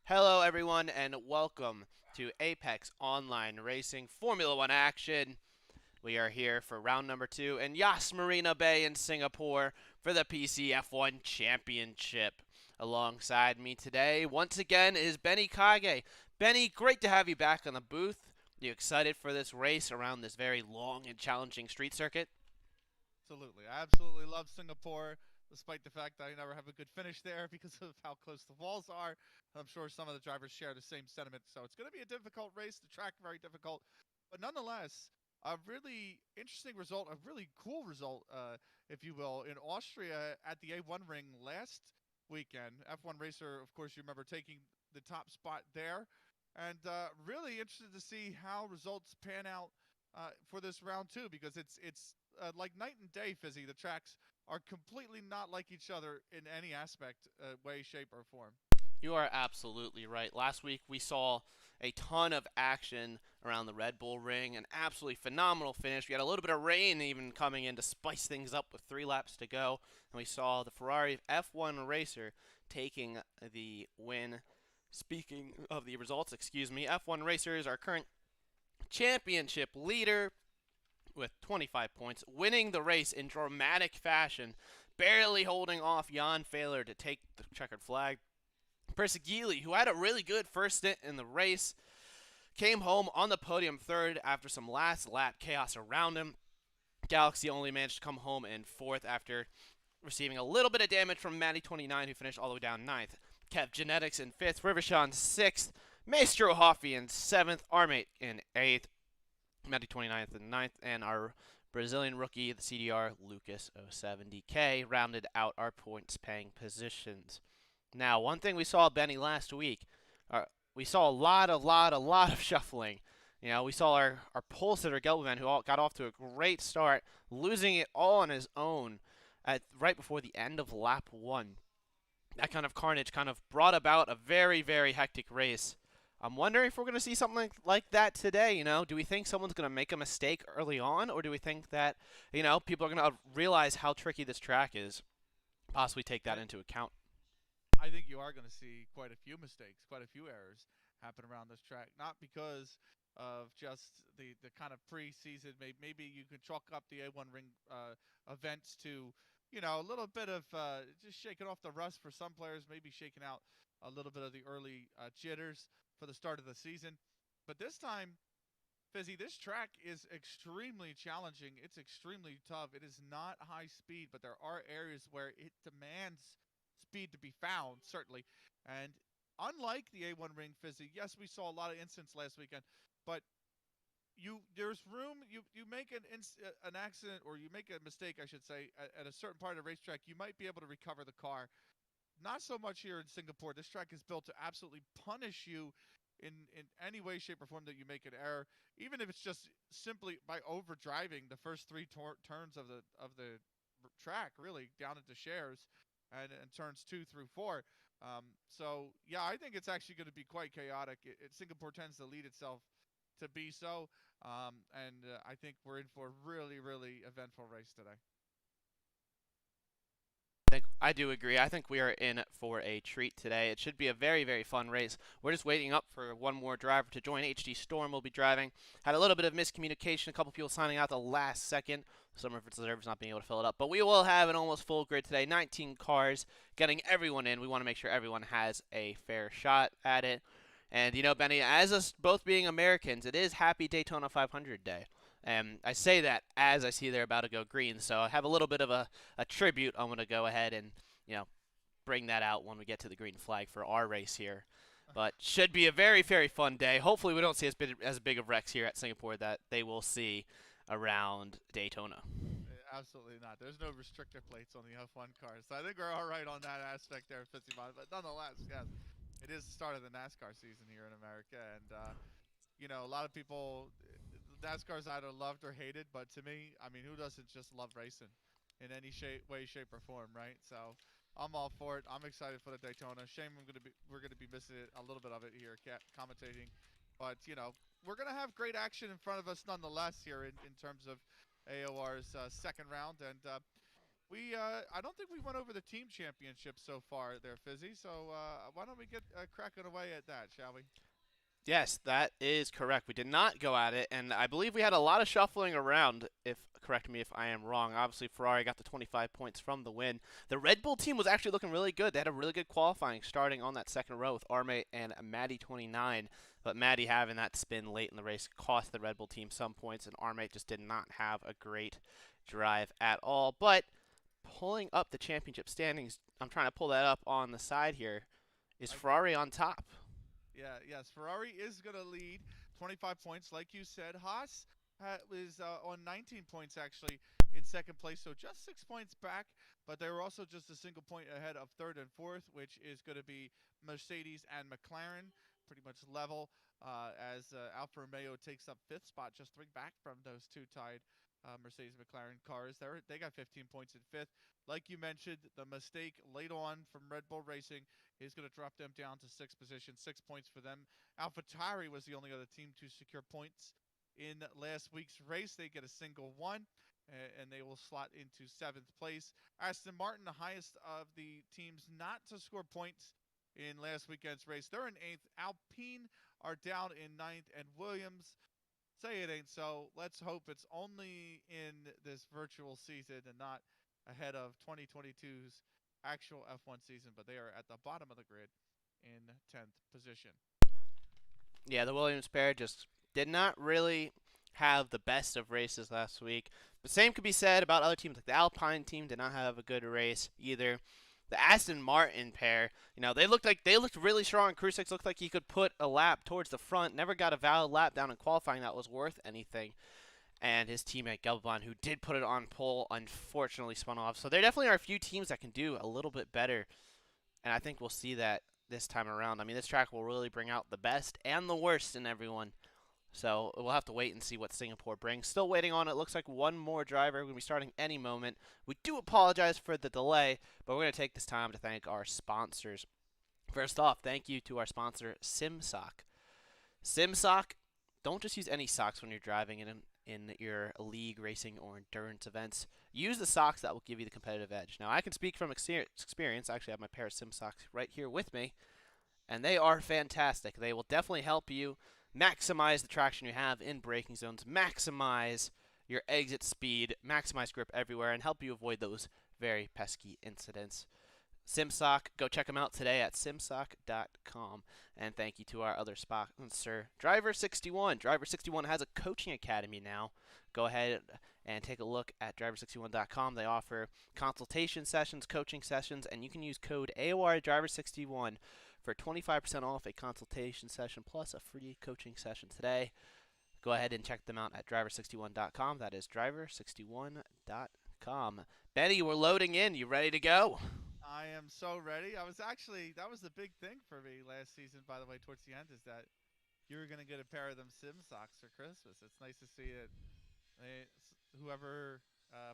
Hello, everyone, and welcome to Apex Online Racing Formula One action. We are here for round number 2 in Yas Marina Bay in Singapore for the PC F1 Championship. Alongside me today, once again, is Benikage. Benny, great to have you back on the booth. Are you excited for this race around this very long and challenging street circuit? Absolutely. I absolutely love Singapore, despite the fact that I never have a good finish there because of how close the walls are. I'm sure some of the drivers share the same sentiment. So it's going to be a difficult race. The track very difficult, but nonetheless, a really interesting result, a really cool result, if you will, in Austria at the A1 ring last weekend. F1 racer, of course, you remember taking the top spot there, and really interested to see how results pan out for this round two because it's like night and day, Fizzy. The tracks are completely not like each other in any aspect, way, shape, or form. You are absolutely right. Last week we saw a ton of action around the Red Bull Ring, an absolutely phenomenal finish. We had a little bit of rain even coming in to spice things up with 3 laps to go, and we saw the Ferrari F1 racer taking the win. Speaking of the results, F1 racers are current championship leader with 25 points, winning the race in dramatic fashion, barely holding off Jan Faler to take the checkered flag. Persigili, who had a really good first stint in the race, came home on the podium third after some last lap chaos around him. Galaxy only managed to come home in fourth after receiving a little bit of damage from Matty29, who finished all the way down ninth. Kev Genetics in fifth, Rivershawn sixth, Maestro Hoffy in seventh, Armate in eighth, Matty 29th and ninth, and our Brazilian rookie, the CDR Lucas 070K, rounded out our points paying positions. Now, one thing we saw, Benny, last week, uh, we saw a lot of shuffling. You know, we saw our pole sitter, Gelbman, who got off to a great start, losing it all on his own at right before the end of lap 1. That kind of carnage kind of brought about a very hectic race. I'm wondering if we're going to see something like that today. Do we think someone's going to make a mistake early on, or do we think that, people are going to realize how tricky this track is, possibly take that I, into account? I think you are going to see quite a few mistakes, quite a few errors happen around this track. Not because of just the kind of preseason. Maybe you could chalk up the A1 ring events to, a little bit of just shaking off the rust for some players, maybe shaking out a little bit of the early jitters for the start of the season. But this time, Fizzy, this track is extremely challenging. It's extremely tough. It is not high speed, but there are areas where it demands speed to be found, certainly. And unlike the A1 ring, Fizzy, yes, we saw a lot of incidents last weekend, but there's room. You make an accident, or you make a mistake, I should say, at a certain part of the racetrack, you might be able to recover the car. Not so much here in Singapore. This track is built to absolutely punish you in any way, shape, or form that you make an error, even if it's just simply by overdriving the first three turns of the track, really down into shares, and turns 2 through 4. So yeah, I think it's actually going to be quite chaotic. Singapore tends to lead itself to be so, and I think we're in for a really eventful race today. I do agree. I think we are in for a treat today. It should be a very fun race. We're just waiting up for one more driver to join. HD Storm will be driving. Had a little bit of miscommunication. A couple people signing out the last second. Some of its reserves not being able to fill it up. But we will have an almost full grid today. 19 cars, getting everyone in. We want to make sure everyone has a fair shot at it. And Benny, as us both being Americans, it is Happy Daytona 500 Day. And I say that as I see they're about to go green, so I have a little bit of a tribute. I'm going to go ahead and, you know, bring that out when we get to the green flag for our race here. But should be a very fun day. Hopefully we don't see as big of wrecks here at Singapore that they will see around Daytona. Absolutely not. There's no restrictor plates on the F1 cars, so I think we're all right on that aspect there, Fizzymon. But nonetheless, yes, it is the start of the NASCAR season here in America, and a lot of people, NASCAR's either loved or hated, but to me, I mean, who doesn't just love racing in any way, shape, or form, right? So I'm all for it. I'm excited for the Daytona. Shame we're gonna be missing a little bit of it here, commentating, but we're gonna have great action in front of us nonetheless here in terms of AOR's second round, and I don't think we went over the team championship so far there, Fizzy. So why don't we get cracking away at that, shall we? Yes, that is correct. We did not go at it, and I believe we had a lot of shuffling around. If correct me if I am wrong. Obviously, Ferrari got the 25 points from the win. The Red Bull team was actually looking really good. They had a really good qualifying, starting on that second row with Arme and Maddie 29. But Maddie having that spin late in the race cost the Red Bull team some points, and Arme just did not have a great drive at all. But pulling up the championship standings, I'm trying to pull that up on the side here. Is I Ferrari on top? Yeah, yes. Ferrari is going to lead 25 points, like you said. Haas is on 19 points, actually, in second place, so just 6 points back. But they were also just a single point ahead of third and fourth, which is going to be Mercedes and McLaren, pretty much level, as Alfa Romeo takes up fifth spot, just 3 back from those 2 tied Mercedes McLaren cars. They got 15 points in fifth. Like you mentioned, the mistake late on from Red Bull Racing is going to drop them down to 6th position, 6 points for them. AlphaTauri was the only other team to secure points in last week's race. They get a single one, and they will slot into 7th place. Aston Martin, the highest of the teams not to score points in last weekend's race. They're in 8th. Alpine are down in 9th, and Williams say it ain't so. Let's hope it's only in this virtual season and not ahead of 2022's actual F1 season, but they are at the bottom of the grid in 10th position. Yeah, the Williams pair just did not really have the best of races last week. The same could be said about other teams, like the Alpine team did not have a good race either. The Aston Martin pair, they looked really strong. Krusek looked like he could put a lap towards the front. Never got a valid lap down in qualifying that was worth anything. And his teammate Gelbon, who did put it on pole, unfortunately spun off. So there definitely are a few teams that can do a little bit better, and I think we'll see that this time around. I mean, this track will really bring out the best and the worst in everyone. So we'll have to wait and see what Singapore brings. Still waiting on it. Looks like one more driver going to be starting any moment. We do apologize for the delay, but we're going to take this time to thank our sponsors. First off, thank you to our sponsor, SimSok. SimSok, don't just use any socks when you're driving in your league, racing, or endurance events. Use the socks that will give you the competitive edge. Now, I can speak from experience. I actually have my pair of SimSoks right here with me, and they are fantastic. They will definitely help you maximize the traction you have in braking zones, maximize your exit speed, maximize grip everywhere, and help you avoid those very pesky incidents. SimSok, go check them out today at simsok.com. And thank you to our other sponsor, Driver61. Driver61 has a coaching academy now. Go ahead and take a look at driver61.com. They offer consultation sessions, coaching sessions, and you can use code AOR Driver61 for 25% off a consultation session plus a free coaching session today. Go ahead and check them out at driver61.com. That is driver61.com. Benny, we're loading in. You ready to go? I am so ready. That was the big thing for me last season, by the way, towards the end, is that you were going to get a pair of them SimSoks for Christmas. It's nice to see that whoever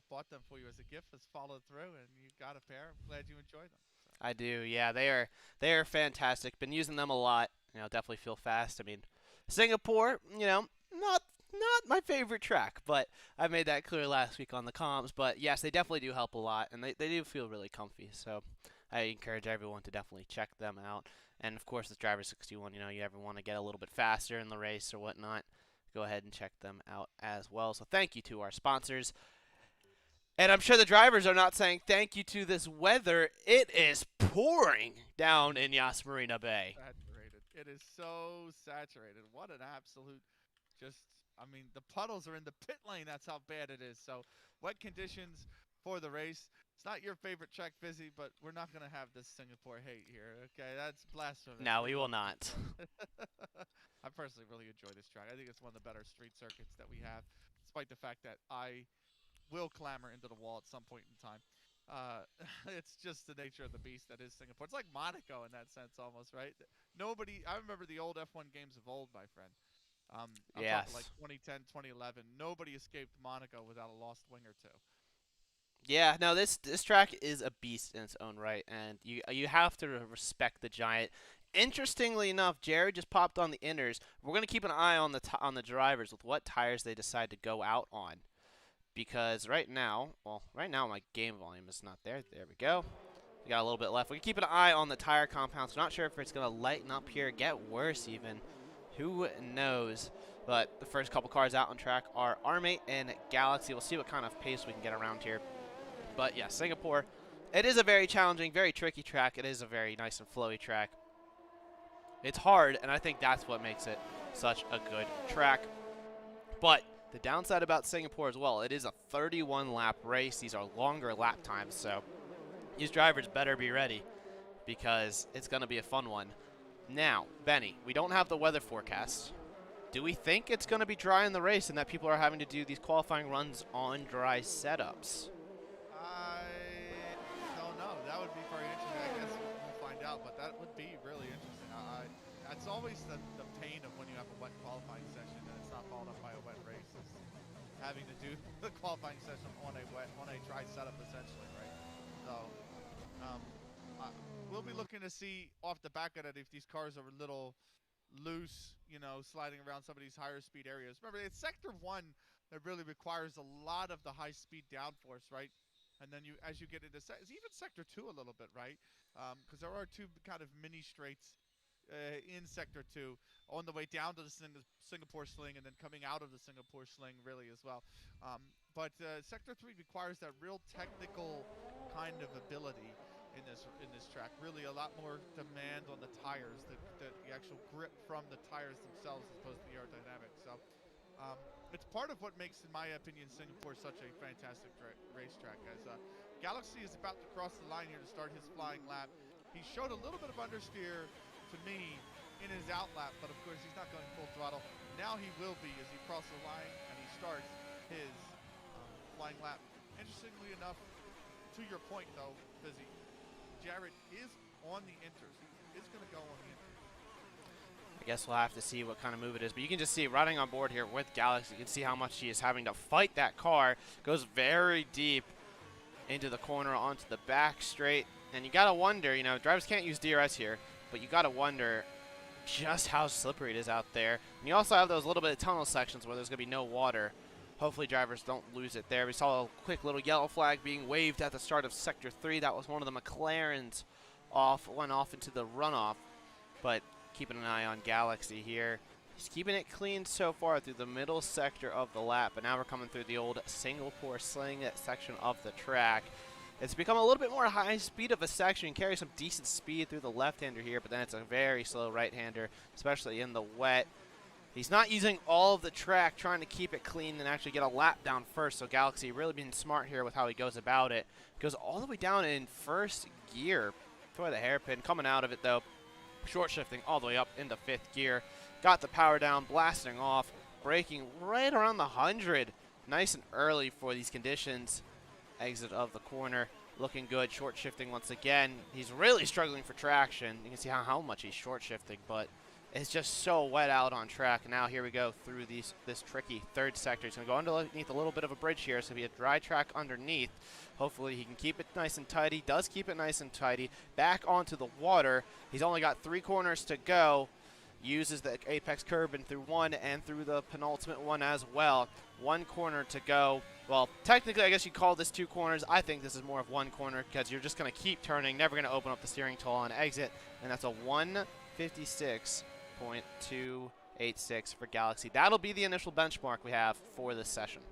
bought them for you as a gift has followed through, and you got a pair. I'm glad you enjoyed them. So. I do, yeah. They are fantastic. Been using them a lot. Definitely feel fast. I mean, Singapore, not my favorite track, but I made that clear last week on the comms. But yes, they definitely do help a lot, and they do feel really comfy. So I encourage everyone to definitely check them out. And of course, with Driver 61, you ever want to get a little bit faster in the race or whatnot, go ahead and check them out as well. So thank you to our sponsors. And I'm sure the drivers are not saying thank you to this weather. It is pouring down in Yas Marina Bay. Saturated. It is so saturated. What an absolute the puddles are in the pit lane. That's how bad it is. So wet conditions for the race. It's not your favorite track, Fizzy, but we're not going to have this Singapore hate here. Okay, that's blasphemous. No, we will not. I personally really enjoy this track. I think it's one of the better street circuits that we have, despite the fact that I will clamber into the wall at some point in time. It's just the nature of the beast that is Singapore. It's like Monaco in that sense almost, right? I remember the old F1 games of old, my friend. I'm yes. talking like 2010, 2011. Nobody escaped Monaco without a lost wing or two. Yeah, no, this track is a beast in its own right, and you have to respect the giant. Interestingly enough, Jared just popped on the inners. We're gonna keep an eye on the drivers with what tires they decide to go out on, because right now, well, right now my game volume is not there. There we go. We got a little bit left. We can keep an eye on the tire compounds. Not sure if it's going to lighten up here, get worse even. Who knows? But the first couple cars out on track are R8 and Galaxy. We'll see what kind of pace we can get around here. But yeah, Singapore, it is a very challenging, very tricky track. It is a very nice and flowy track. It's hard, and I think that's what makes it such a good track. But the downside about Singapore as well, it is a 31-lap race. These are longer lap times, so these drivers better be ready because it's going to be a fun one. Now, Benny, we don't have the weather forecast. Do we think it's going to be dry in the race and that people are having to do these qualifying runs on dry setups? I don't know. That would be very interesting. I guess we'll find out, but that would be really interesting. That's always the pain of when you have a wet qualifying session and it's not followed up by a wet race. Is having to do the qualifying session on a dry setup essentially, right? So we'll be looking to see off the back of it if these cars are a little loose, you know, sliding around some of these higher speed areas. Remember, it's Sector 1 that really requires a lot of the high speed downforce, right? And then as you get into even Sector 2 a little bit, right? Because there are two kind of mini straights in Sector 2 on the way down to the Singapore Sling and then coming out of the Singapore Sling really as well. But Sector 3 requires that real technical kind of ability in this track. Really a lot more demand on the tires, the actual grip from the tires themselves as opposed to the aerodynamics. So it's part of what makes, in my opinion, Singapore such a fantastic racetrack. As Galaxy is about to cross the line here to start his flying lap. He showed a little bit of understeer to me in his out lap, but of course he's not going full throttle. Now he will be as he crosses the line and he starts his flying lap. Interestingly enough, to your point though, Fizzy, Jared is on the inters. He is going to go on the inters. I guess we'll have to see what kind of move it is, but you can just see riding on board here with Galaxy, you can see how much he is having to fight that car. Goes very deep into the corner onto the back straight, and you gotta wonder, you know, drivers can't use DRS here, but you gotta wonder just how slippery it is out there. And you also have those little bit of tunnel sections where there's gonna be no water. Hopefully drivers don't lose it there. We saw a quick little yellow flag being waved at the start of Sector 3. That was one of the McLarens went off into the runoff, but keeping an eye on Galaxy here. He's keeping it clean so far through the middle sector of the lap, but now we're coming through the old Singapore Sling section of the track. It's become a little bit more high speed of a section. You can carry some decent speed through the left-hander here, but then it's a very slow right-hander, especially in the wet. He's not using all of the track, trying to keep it clean and actually get a lap down first, so Galaxy really being smart here with how he goes about it. Goes all the way down in first gear for the hairpin. Coming out of it, though, short shifting all the way up into fifth gear. Got the power down, blasting off, braking right around the 100. Nice and early for these conditions. Exit of the corner, looking good. Short shifting once again. He's really struggling for traction. You can see how much he's short shifting, but it's just so wet out on track. Now here we go through this tricky third sector. He's going to go underneath a little bit of a bridge here, so it'll be a dry track underneath. Hopefully he can keep it nice and tidy. Does keep it nice and tidy. Back onto the water. He's only got 3 corners to go. Uses the apex curb and through one and through the penultimate one as well. 1 corner to go. Well, technically, I guess you call this 2 corners. I think this is more of 1 corner because you're just going to keep turning, never going to open up the steering tool on exit, and that's a 1:56.286 for Galaxy. That'll be the initial benchmark we have for this session.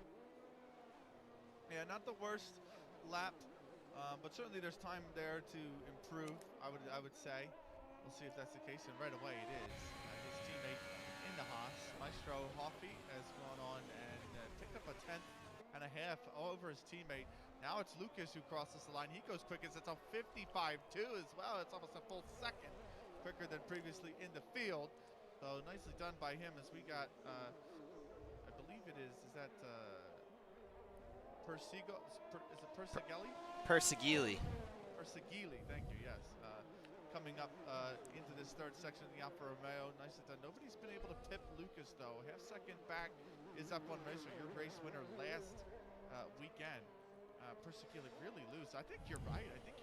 Yeah, not the worst lap, but certainly there's time there to improve. I would say. We'll see if that's the case, and right away it is. His teammate in the Haas, Maestro Hoffy, has gone on and picked up a 10.5 over his teammate. Now it's Lucas who crosses the line. He goes quick as it's a 55.2 as well. It's almost a full second quicker than previously in the field. So nicely done by him as we got, I believe it is that Persigeli? Persigeli. Persigeli, thank you, yes. Coming up into this third section of the Alfa Romeo. Nicely done. Nobody's been able to pip Lucas, though. Half second back is up on Racer, your race winner last weekend. Persigeli really loose. I think you're right. I think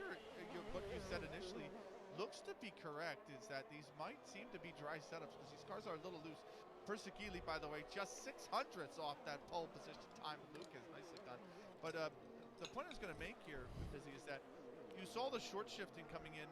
what you said initially looks to be correct, is that these might seem to be dry setups because these cars are a little loose. Persigeli, by the way, just 600ths off that pole position time. Lucas, nicely done. But the point I was going to make here, Fizzy, is that you saw the short shifting coming in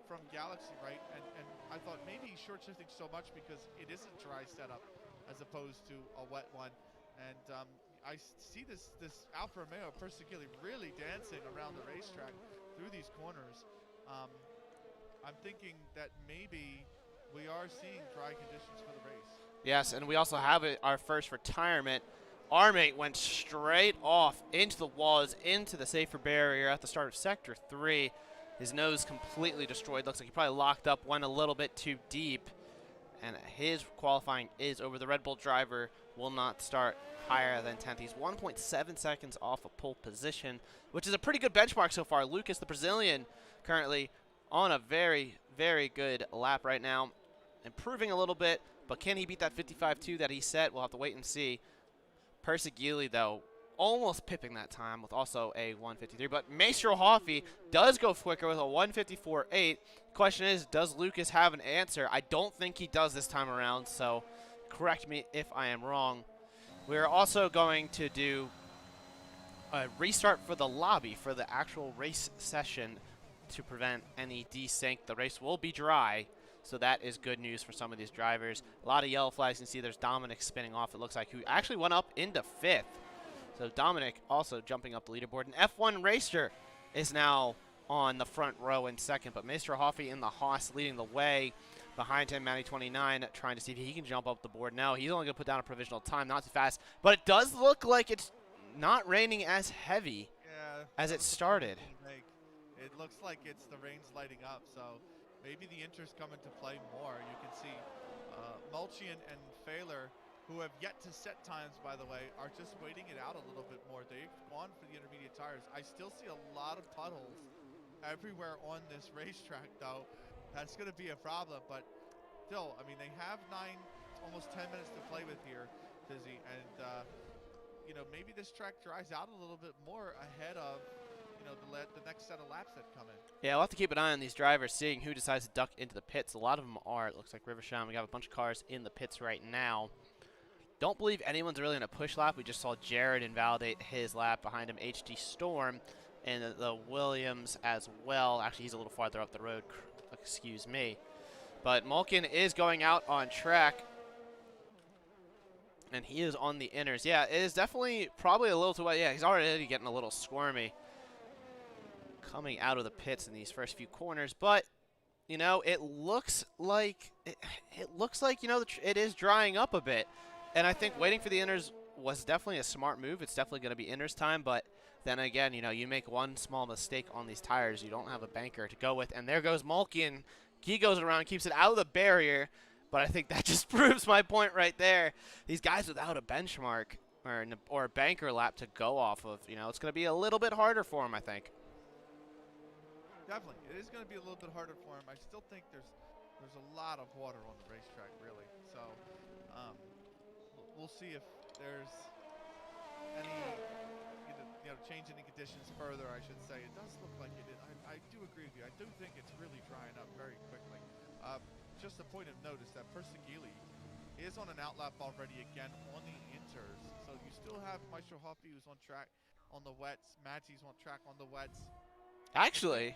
from Galaxy, right? And I thought maybe he's short shifting so much because it is a dry setup as opposed to a wet one. And I see this Alfa Romeo Persigili really dancing around the racetrack through these corners. I'm thinking that maybe we are seeing dry conditions for the race. Yes, and we also have our first retirement. Our mate went straight off into the walls, into the safer barrier at the start of Sector 3. His nose completely destroyed. Looks like he probably locked up, went a little bit too deep. And his qualifying is over. The Red Bull driver will not start higher than 10th. He's 1.7 seconds off of pole position, which is a pretty good benchmark so far. Lucas, the Brazilian, currently on a very, very good lap right now. Improving a little bit, but can he beat that 55.2 that he set? We'll have to wait and see. Persigili, though, almost pipping that time with also a 153. But Maestro Hoffy does go quicker with a 154.8. Question is, does Lucas have an answer? I don't think he does this time around, so correct me if I am wrong. We're also going to do a restart for the lobby for the actual race session to prevent any desync. The race will be dry, so that is good news for some of these drivers. A lot of yellow flags. You can see there's Dominic spinning off, it looks like, who actually went up into 5th. So Dominic also jumping up the leaderboard. And F1 Racer is now on the front row in 2nd, but Mr. Hoffy in the Haas leading the way. Behind him, Matty 29 trying to see if he can jump up the board. No, he's only going to put down a provisional time, not too fast. But it does look like it's not raining as heavy as it started. It looks like it's the rain's lighting up, so maybe the Inters come into play more. You can see Mulchian and Faler, who have yet to set times, by the way, are just waiting it out a little bit more. They've gone for the intermediate tires. I still see a lot of puddles everywhere on this racetrack, though. That's going to be a problem, but still, I mean, they have almost 10 minutes to play with here, Fizzy, and, you know, maybe this track dries out a little bit more ahead of, you know, the next set of laps that come in. Yeah, we'll have to keep an eye on these drivers, seeing who decides to duck into the pits. A lot of them are. It looks like Rivershawn. We got a bunch of cars in the pits right now. Don't believe anyone's really in a push lap. We just saw Jared invalidate his lap. Behind him, HD Storm and the Williams as well. Actually, he's a little farther up the road. Excuse me. But Malkin is going out on track. And he is on the inners. Yeah, it is definitely probably a little too wet. Yeah, he's already getting a little squirmy coming out of the pits in these first few corners. But, you know, it looks like, you know, it is drying up a bit. And I think waiting for the inners was definitely a smart move. It's definitely going to be inners time. But then again, you know, you make one small mistake on these tires, you don't have a banker to go with. And there goes Malkin. He goes around, keeps it out of the barrier. But I think that just proves my point right there. These guys without a benchmark or a banker lap to go off of, you know, it's going to be a little bit harder for him, I think. Definitely. It is going to be a little bit harder for him. I still think there's a lot of water on the racetrack, really. So we'll see if there's any change in the conditions further, I should say. It does look like it is. I do agree with you. I do think it's really drying up very quickly. Just a point of notice that Persigili is on an outlap already again on the inters. So you still have Maestro Hoffy, who's on track on the wets. Matty's on track on the wets. Actually,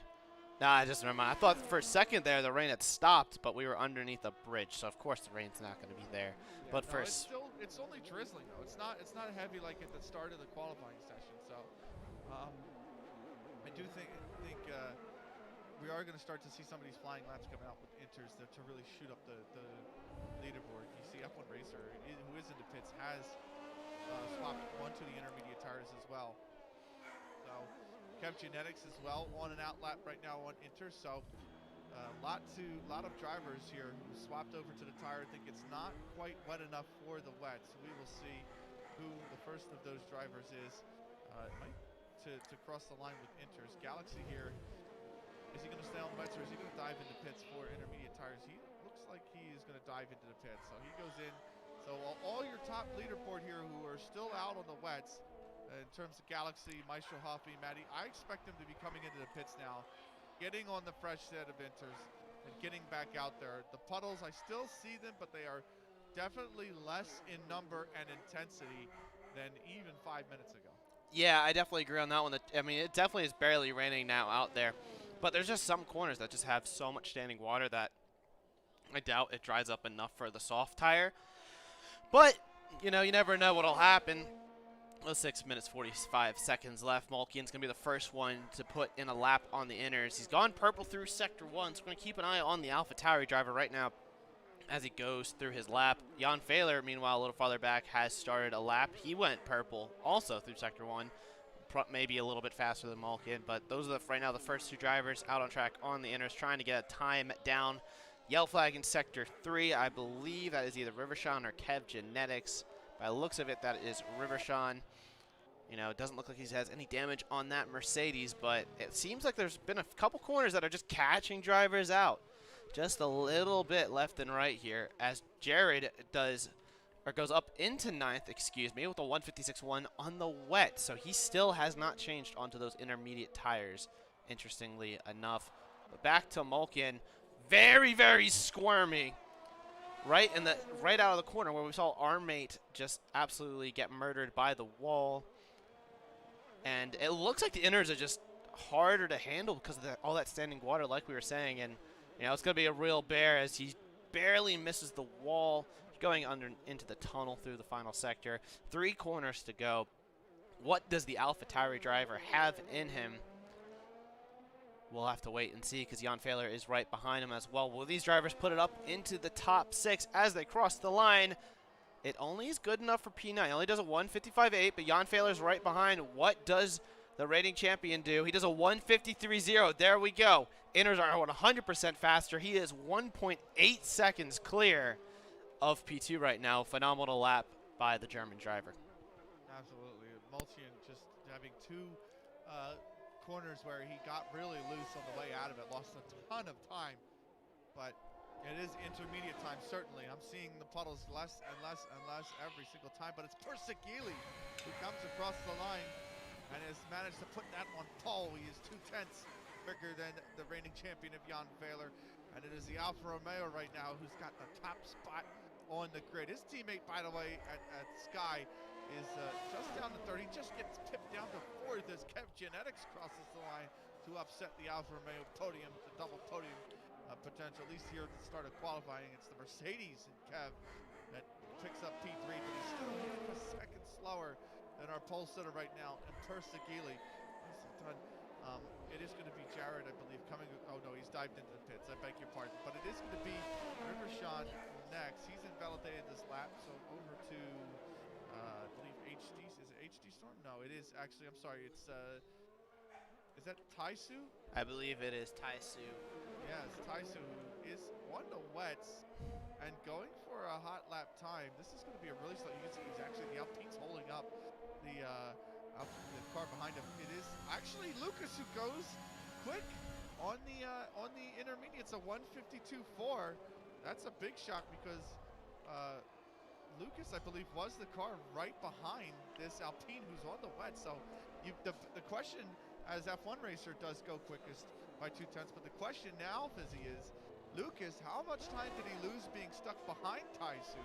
nah, just never mind. I thought for a second there the rain had stopped, but we were underneath a bridge, so of course the rain's not going to be there. Yeah, but no, first, it's only drizzling though. It's not heavy like at the start of the qualifying session. So I do think we are going to start to see some of these flying laps coming out with inters to really shoot up the leaderboard. You see F1 Racer, who is in the pits, has swapped onto the intermediate tires as well. So Kev Genetics as well on an outlap right now on Inter. So lot of drivers here who swapped over to the tire. I think it's not quite wet enough for the wet. So we will see who the first of those drivers is to cross the line with Inters. Galaxy here. Is he going to stay on wets or is he going to dive into pits for intermediate tires? He looks like he is going to dive into the pits. So he goes in. So all your top leaderboard here who are still out on the wets, in terms of Galaxy, Maestro Hoffy, Matty, I expect them to be coming into the pits now, getting on the fresh set of inters and getting back out there. The puddles, I still see them, but they are definitely less in number and intensity than even 5 minutes ago. Yeah, I definitely agree on that one. I mean, it definitely is barely raining now out there. But there's just some corners that just have so much standing water that I doubt it dries up enough for the soft tire. But, you know, you never know what'll happen. Well, 6 minutes, 45 seconds left. Malkian's going to be the first one to put in a lap on the inners. He's gone purple through Sector 1, so we're going to keep an eye on the AlphaTauri driver right now as he goes through his lap. Jan Faler, meanwhile, a little farther back, has started a lap. He went purple also through Sector 1, maybe a little bit faster than Malkin, but those are right now the first two drivers out on track on the inners trying to get a time down. Yellow flag in Sector 3, I believe that is either Rivershawn or Kev Genetics. By the looks of it, that is Rivershawn. You know, it doesn't look like he has any damage on that Mercedes, but it seems like there's been a couple corners that are just catching drivers out. Just a little bit left and right here as Jared goes up into 9th, with a 156.1 on the wet. So he still has not changed onto those intermediate tires, interestingly enough. But back to Malkin. Very, very squirmy. Right out of the corner where we saw our mate just absolutely get murdered by the wall. And it looks like the inners are just harder to handle because of all that standing water, like we were saying. And, you know, it's going to be a real bear as he barely misses the wall, going into the tunnel through the final sector. 3 corners to go. What does the AlphaTauri driver have in him? We'll have to wait and see because Jan Faler is right behind him as well. Will these drivers put it up into the top 6 as they cross the line? It only is good enough for P9. It only does a 155.8, but Jan Faler's right behind. What does the rating champion do? He does a 153.0. There we go. Inners are 100% faster. He is 1.8 seconds clear of P2 right now. Phenomenal lap by the German driver. Absolutely. Malkian just having 2 corners where he got really loose on the way out of it, lost a ton of time, but it is intermediate time, certainly. I'm seeing the puddles less and less and less every single time, but it's Persegili who comes across the line and has managed to put that on pole. He is 2/10 quicker than the reigning champion of Jan Faler, and it is the Alfa Romeo right now who's got the top spot on the grid. His teammate, by the way, at Sky is just down to 30, just gets tipped down to 4th as Kev Genetics crosses the line to upset the Alfa Romeo podium, the double podium potential, at least here at the start of qualifying. It's the Mercedes and Kev that picks up P3, but he's still a second slower than our pole sitter right now, and Persegili. It is going to be Jared, I believe, coming. Oh no, he's dived into the pits. I beg your pardon. But it is going to be Rivershawn next. He's invalidated this lap, so over to I believe HD. Is it HD Storm? No, it is actually. I'm sorry. It's is that Taisu? I believe it is Taisu. Yes, Taisu is on the wets and going for a hot lap time. This is going to be a really slow. You can see he's actually the Alpine's holding up the car behind him. It is actually Lucas who goes quick on the intermediates, a 152.4. That's a big shock because Lucas, I believe, was the car right behind this Alpine who's on the wet. So the question, as F1 racer, does go quickest by 2/10, but the question now, Fizzy, is Lucas, how much time did he lose being stuck behind Taisu,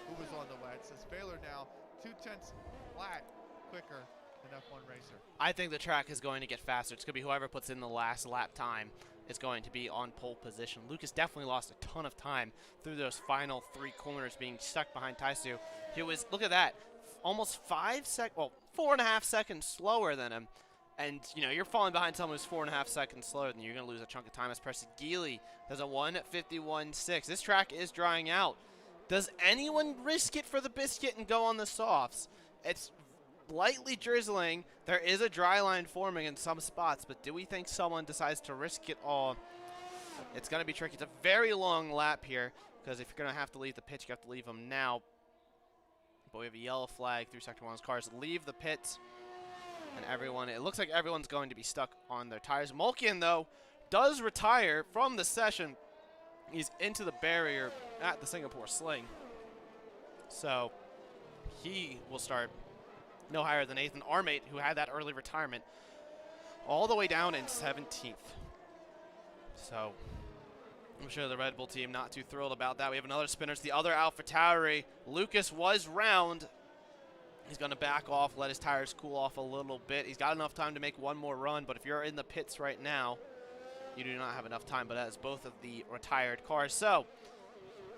who was on the wet? Says Faler now 2/10 flat quicker than F1 racer. I think the track is going to get faster. It's going to be whoever puts in the last lap time is going to be on pole position. Lucas definitely lost a ton of time through those final 3 corners being stuck behind Taisu. He was, look at that, almost 4.5 seconds slower than him. And, you know, you're falling behind someone who's 4.5 seconds slower than you. You're going to lose a chunk of time. As Persegili does a 151.6. This track is drying out. Does anyone risk it for the biscuit and go on the softs? It's lightly drizzling. There is a dry line forming in some spots, but do we think someone decides to risk it all? It's going to be tricky. It's a very long lap here, because if you're going to have to leave the pits, you have to leave them now. But we have a yellow flag through Sector 1's cars. Leave the pits, and everyone, it looks like everyone's going to be stuck on their tires. Malkian, though, does retire from the session. He's into the barrier at the Singapore Sling. So he will start no higher than 8th. And our mate, who had that early retirement, all the way down in 17th. So I'm sure the Red Bull team not too thrilled about that. We have another spinner. It's the other AlphaTauri. Lucas was round. He's going to back off, let his tires cool off a little bit. He's got enough time to make one more run, but if you're in the pits right now, you do not have enough time, but that is both of the retired cars. So,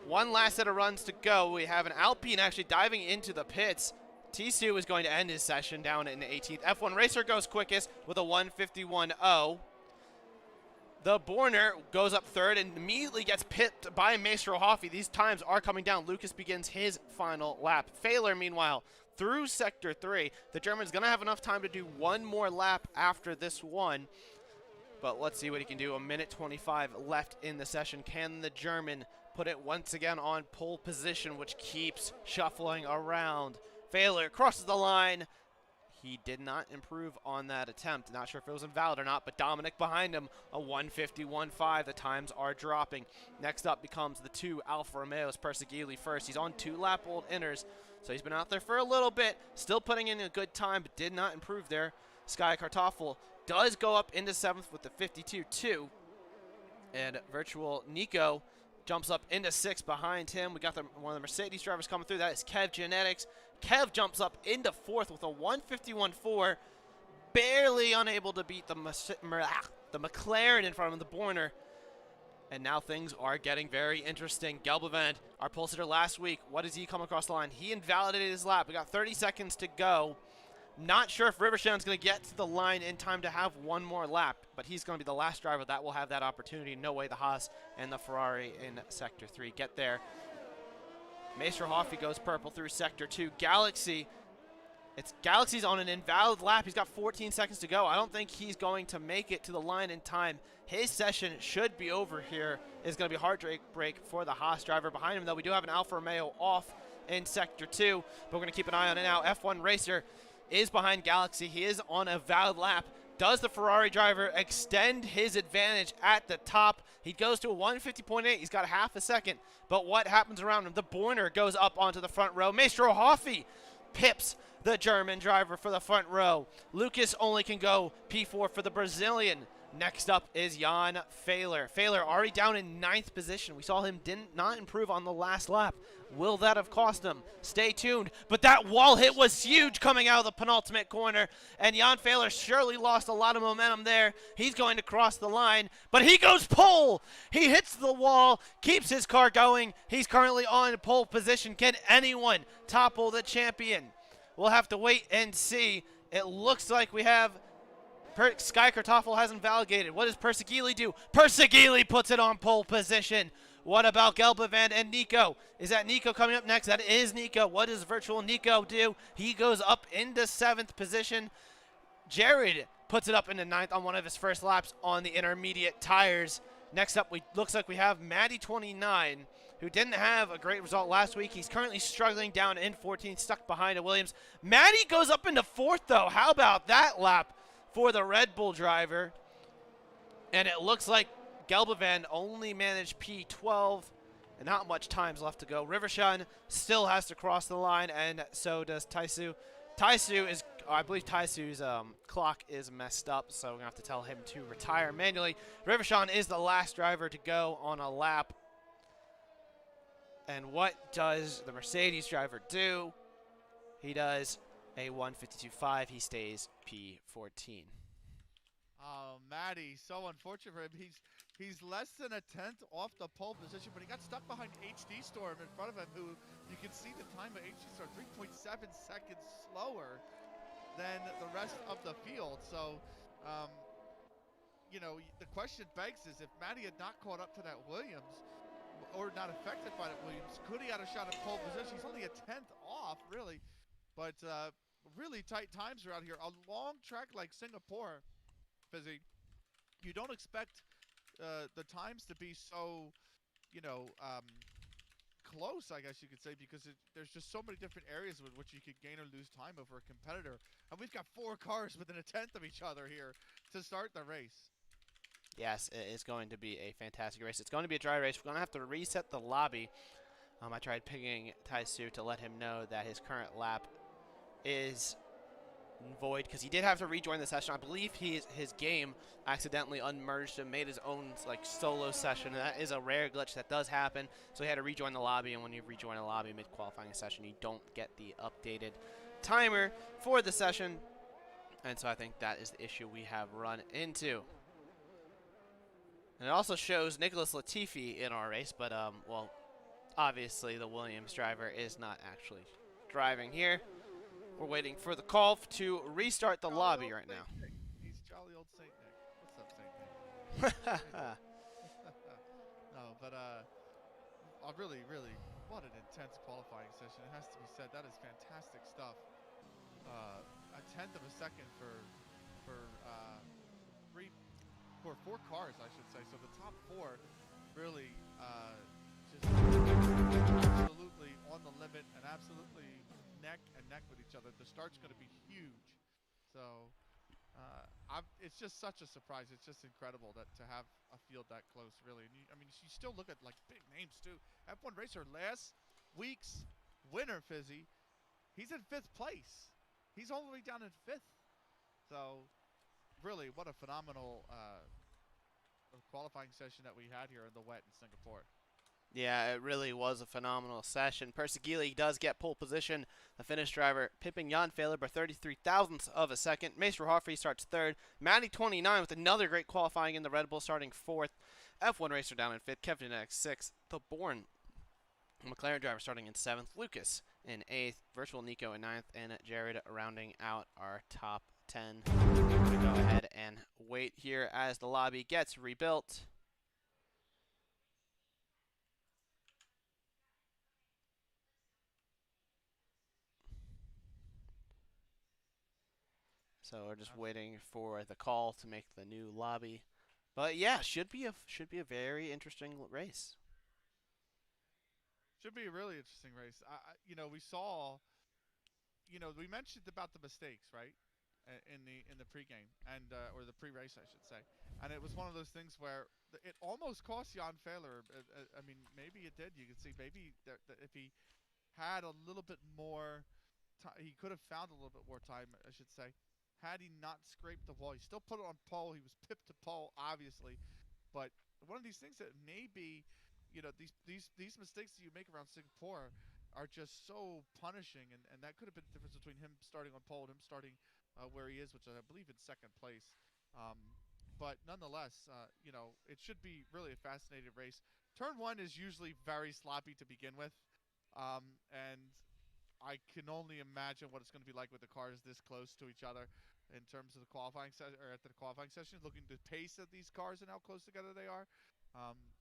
one last set of runs to go. We have an Alpine actually diving into the pits. Tisu is going to end his session down in 18th. F1 Racer goes quickest with a 151.0. The Borner goes up third and immediately gets pipped by Maestro Hoffy. These times are coming down. Lucas begins his final lap. Faler, meanwhile, through Sector 3. The German's going to have enough time to do one more lap after this one. But let's see what he can do. 1:25 left in the session. Can the German put it once again on pole position, which keeps shuffling around? Faler crosses the line. He did not improve on that attempt. Not sure if it was invalid or not, but Dominic behind him, a 1:51.5. The times are dropping. Next up becomes the two Alfa Romeos. Persegili first. He's on 2 lap-old inners, so he's been out there for a little bit. Still putting in a good time, but did not improve there. Sky Kartoffel does go up into 7th with the 52.2. And Virtual Nico jumps up into 6th behind him. We got one of the Mercedes drivers coming through. That is Kev Genetics. Kev jumps up into 4th with a 1:51.4. Barely unable to beat the McLaren in front of him, the Borner. And now things are getting very interesting. Gelbevand, our pole sitter last week, what does he come across the line? He invalidated his lap. We got 30 seconds to go. Not sure if Rivershawn's going to get to the line in time to have one more lap, but he's going to be the last driver that will have that opportunity. No way the Haas and the Ferrari in Sector 3 get there. Maestro Hoffy goes purple through Sector 2. Galaxy's on an invalid lap. He's got 14 seconds to go. I don't think he's going to make it to the line in time. His session should be over here. It's going to be a hard break for the Haas driver. Behind him, though, we do have an Alfa Romeo off in Sector 2, but we're going to keep an eye on it now. F1 Racer is behind Galaxy. He is on a valid lap. Does the Ferrari driver extend his advantage at the top? He goes to a 150.8. He's got half a second. But what happens around him? The Borner goes up onto the front row. Maestro Hoffy pips the German driver for the front row. Lucas only can go P4 for the Brazilian. Next up is Jan Faler. Faler already down in 9th position. We saw him not improve on the last lap. Will that have cost him? Stay tuned. But that wall hit was huge coming out of the penultimate corner. And Jan Faler surely lost a lot of momentum there. He's going to cross the line. But he goes pole. He hits the wall, keeps his car going. He's currently on pole position. Can anyone topple the champion? We'll have to wait and see. It looks like we have Sky Kartoffel hasn't validated. What does Persegili do? Persegili puts it on pole position. What about Gelbevand and Nico? Is that Nico coming up next? That is Nico. What does Virtual Nico do? He goes up into 7th position. Jared puts it up into 9th on one of his first laps on the intermediate tires. Next up, looks like we have Matty29, who didn't have a great result last week. He's currently struggling down in 14th, stuck behind a Williams. Matty goes up into 4th, though. How about that lap for the Red Bull driver? And it looks like Gelbevand only managed P12, and not much time's left to go. Rivershawn still has to cross the line, and so does Taisu. I believe Taisu's clock is messed up, so we're going to have to tell him to retire manually. Rivershawn is the last driver to go on a lap. And what does the Mercedes driver do? He does a 152.5. He stays P14. Oh, Matty, so unfortunate for him. He's less than a 10th off the pole position, but he got stuck behind HD Storm in front of him, who you can see the time of HD Storm 3.7 seconds slower than the rest of the field. So, you know, the question begs is, if Matty had not caught up to that Williams, or not affected by that Williams, could he have a shot at pole position? He's only a 10th off, really. But really tight times around here. A long track like Singapore, Fizzy, you don't expect the times to be so, you know, close, I guess you could say, because there's just so many different areas with which you could gain or lose time over a competitor. And we've got 4 cars within a 10th of each other here to start the race. Yes, it is going to be a fantastic race. It's going to be a dry race. We're going to have to reset the lobby. I tried pinging Taisu to let him know that his current lap is void, because he did have to rejoin the session. I believe his game accidentally unmerged and made his own solo session, and that is a rare glitch that does happen. So he had to rejoin the lobby, and when you rejoin a lobby mid-qualifying session, you don't get the updated timer for the session. And so I think that is the issue we have run into. And it also shows Nicholas Latifi in our race, but, well, obviously the Williams driver is not actually driving here. We're waiting for the call to restart the lobby right now. He's jolly old Saint Nick. What's up, Saint Nick? No, but really, what an intense qualifying session. It has to be said. That is fantastic stuff. A tenth of a second for four cars, I should say. So the top four really just absolutely on the limit and absolutely neck and neck with each other. The start's going to be huge. So it's just such a surprise. It's just incredible that to have a field that close, really. And I mean, you still look at like big names too. F1 racer last week's winner, Fizzy. He's in 5th place. He's all the way down in 5th. So really, what a phenomenal qualifying session that we had here in the wet in Singapore. Yeah, it really was a phenomenal session. Persigili does get pole position. The Finnish driver pipping Jan Faler by 33 thousandths of a second. Maester Hoffrey starts 3rd. Matty 29 with another great qualifying in the Red Bull starting 4th. F1 racer down in 5th. Kevin Nex 6th. The Bourne McLaren driver starting in 7th. Lucas in 8th. Virtual Nico in 9th. And Jared rounding out our top 10. We're going to go ahead and wait here as the lobby gets rebuilt. So we're just waiting for the call to make the new lobby. But yeah, should be a very interesting race. Should be a really interesting race. We saw, we mentioned about the mistakes, right, in the pregame and or the pre-race, I should say. And it was one of those things where it almost cost Jan Faler. I mean, maybe it did. You can see maybe that if he had a little bit more, he could have found a little bit more time, I should say. Had he not scraped the wall, he still put it on pole. He was pipped to pole, obviously, but one of these things that maybe, these mistakes that you make around Singapore are just so punishing, and that could have been the difference between him starting on pole and him starting where he is, which I believe in 2nd place. But nonetheless, it should be really a fascinating race. Turn 1 is usually very sloppy to begin with, and I can only imagine what it's going to be like with the cars this close to each other in terms of the qualifying session, or at the qualifying session, looking at the pace of these cars and how close together they are.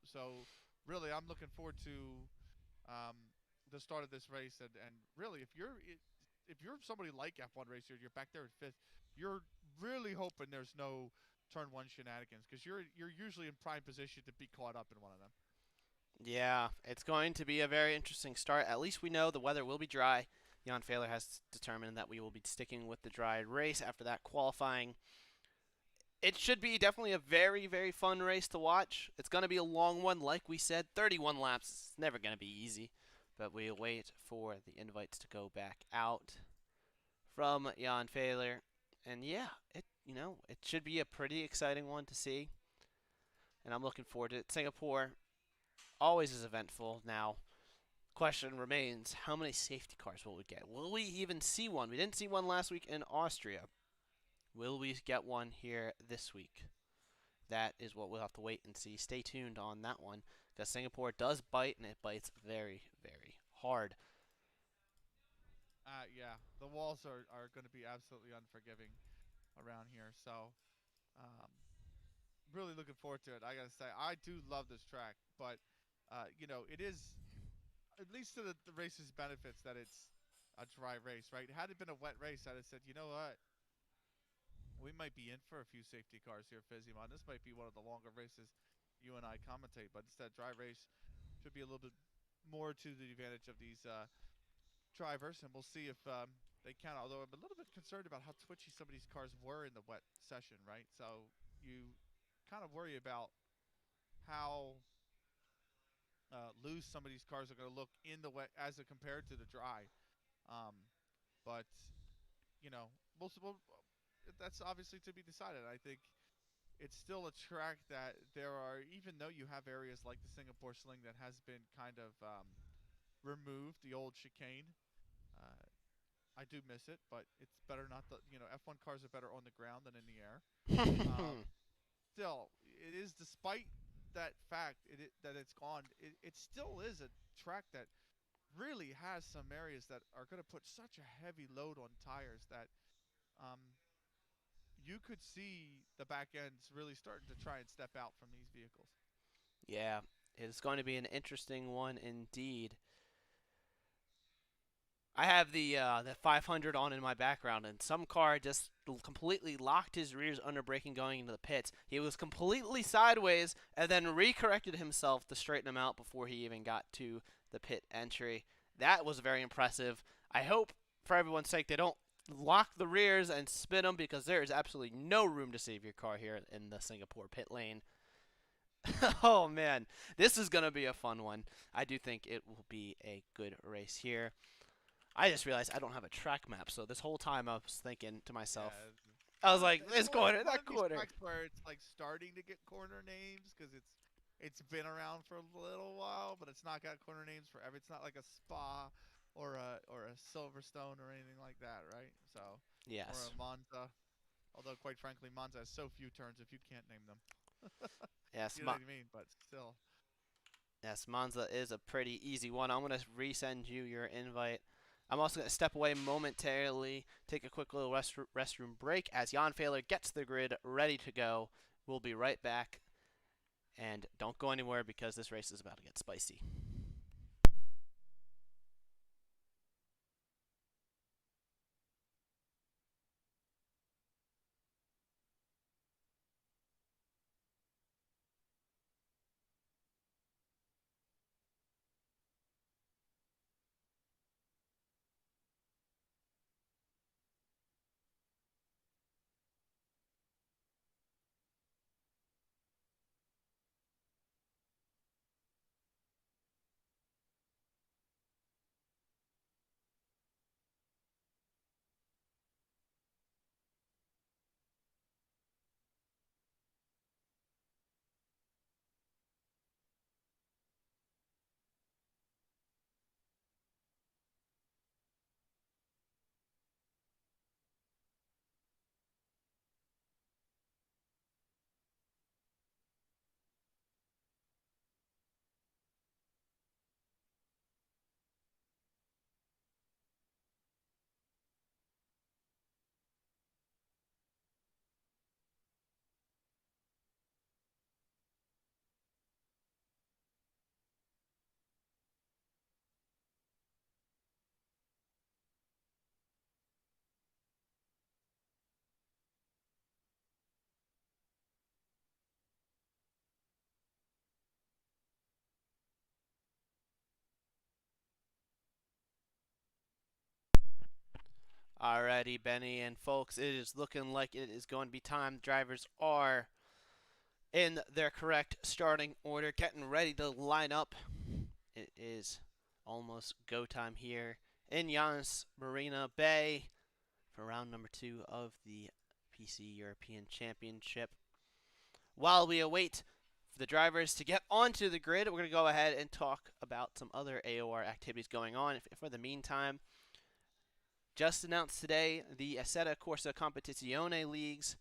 So really, I'm looking forward to the start of this race, and really, if you're somebody like F1 racer, you're back there at 5th, you're really hoping there's no turn 1 shenanigans, because you're usually in prime position to be caught up in one of them. Yeah, it's going to be a very interesting start. At least we know the weather will be dry. Jan Faler has determined that we will be sticking with the dry race after that qualifying. It should be definitely a very, very fun race to watch. It's going to be a long one, like we said. 31 laps. It's never going to be easy. But we wait for the invites to go back out from Jan Faler. And yeah, it should be a pretty exciting one to see. And I'm looking forward to it. Singapore always is eventful. Now, question remains, how many safety cars will we get? Will we even see one? We didn't see one last week in Austria. Will we get one here this week? That is what we'll have to wait and see. Stay tuned on that one, because Singapore does bite, and it bites very, very hard. Yeah, the walls are going to be absolutely unforgiving around here. So really looking forward to it. I got to say, I do love this track, but it is, at least to the race's benefits, that it's a dry race, right? Had it been a wet race, I'd have said, you know what? We might be in for a few safety cars here, Fizzymon. This might be one of the longer races you and I commentate, but instead, dry race should be a little bit more to the advantage of these drivers, and we'll see if they can. Although I'm a little bit concerned about how twitchy some of these cars were in the wet session, right? So you kind of worry about how loose some of these cars are going to look in the wet as compared to the dry. But that's obviously to be decided. I think it's still a track that there are, even though you have areas like the Singapore Sling that has been kind of removed, the old chicane, I do miss it, but it's better not the F1 cars are better on the ground than in the air. Still, it is despite that fact that it's gone. It still is a track that really has some areas that are going to put such a heavy load on tires that um, you could see the back ends really starting to try and step out from these vehicles. Yeah, it's going to be an interesting one indeed. I have the 500 on in my background, and some car just completely locked his rears under braking going into the pits. He was completely sideways and then recorrected himself to straighten him out before he even got to the pit entry. That was very impressive. I hope, for everyone's sake, they don't lock the rears and spin them because there is absolutely no room to save your car here in the Singapore pit lane. Oh man, this is going to be a fun one. I do think it will be a good race here. I just realized I don't have a track map, so this whole time I was thinking to myself, Yeah, I was like, it's this corner, one that of these corner. tracks where it's like starting to get corner names because it's been around for a little while, but it's not got corner names forever. It's not like a Spa or a Silverstone or anything like that, right? So or a Yes. Monza. Although quite frankly, Monza has so few turns if you can't name them. Yes, You know what I mean? But still, yes, Monza is a pretty easy one. I'm going to resend you your invite. I'm also going to step away momentarily, take a quick little restroom break as Jan Faler gets the grid ready to go. We'll be right back, and don't go anywhere because this race is about to get spicy. Alrighty, Benny and folks, it is looking like it is going to be time. Drivers are in their correct starting order, getting ready to line up. It is almost go time here in Giannis Marina Bay for round number 2 of the PC European Championship. While we await for the drivers to get onto the grid, we're going to go ahead and talk about some other AOR activities going on. For the meantime, just announced today the Assetto Corsa Competizione Leagues.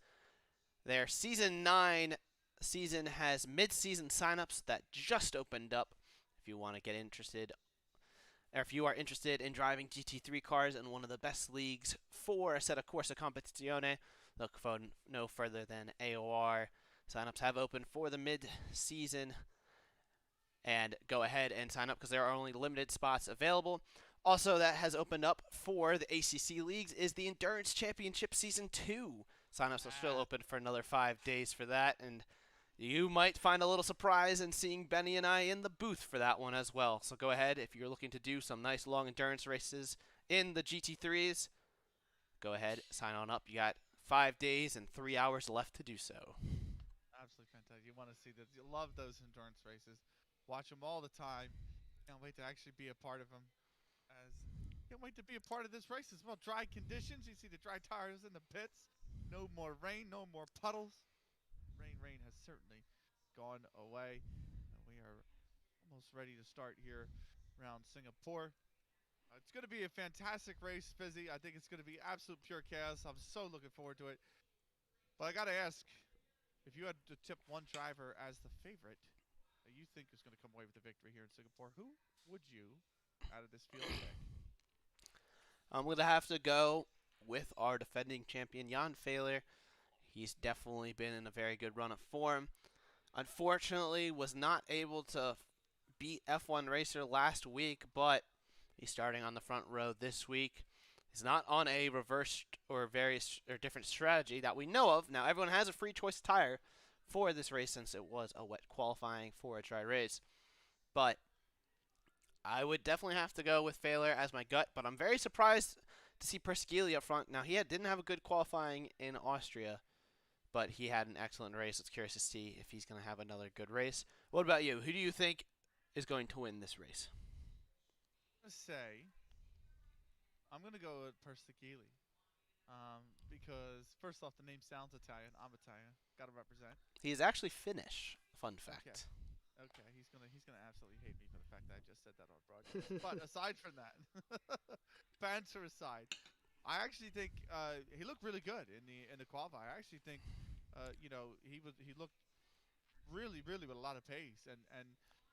Their Season 9 season has mid-season signups that just opened up. If you want to get interested, or if you are interested in driving GT3 cars in one of the best leagues for Assetto Corsa Competizione, look for no further than AOR. Signups have opened for the mid-season, and go ahead and sign up because there are only limited spots available. Also, that has opened up for the ACC leagues is the Endurance Championship Season 2. Signups are still open for another 5 days for that, and you might find a little surprise in seeing Benny and I in the booth for that one as well. So go ahead, if you're looking to do some nice long endurance races in the GT3s, go ahead, sign on up. You got 5 days and 3 hours left to do so. absolutely fantastic. You want to see that? You love those endurance races. Watch them all the time. Can't wait to actually be a part of them. As can't wait to be a part of this race as well. Dry conditions. You see the dry tires in the pits. No more rain. No more puddles. Rain has certainly gone away. And we are almost ready to start here around Singapore. It's going to be a fantastic race, Fizzy. I think it's going to be absolute pure chaos. I'm so looking forward to it. But I got to ask, if you had to tip one driver as the favorite that you think is going to come away with the victory here in Singapore, who would you, out of this field, pick? I'm going to have to go with our defending champion, Jan Faler. He's definitely been in a very good run of form. Unfortunately, was not able to beat F1 Racer last week, but he's starting on the front row this week. He's not on a reversed or different strategy that we know of. Now, everyone has a free choice tire for this race since it was a wet qualifying for a dry race. But I would definitely have to go with Faler as my gut, but I'm very surprised to see Persigili up front. Now, he didn't have a good qualifying in Austria, but he had an excellent race. It's curious to see if he's going to have another good race. What about you? Who do you think is going to win this race? I'm going to go with Persigili. Because, first off, the name sounds Italian. I'm Italian. Got to represent. He is actually Finnish. Fun fact. Okay, he's gonna absolutely hate me for the fact that I just said that on broadcast. But aside from that, banter aside, I actually think he looked really good in the qualify. I actually think he looked really with a lot of pace, and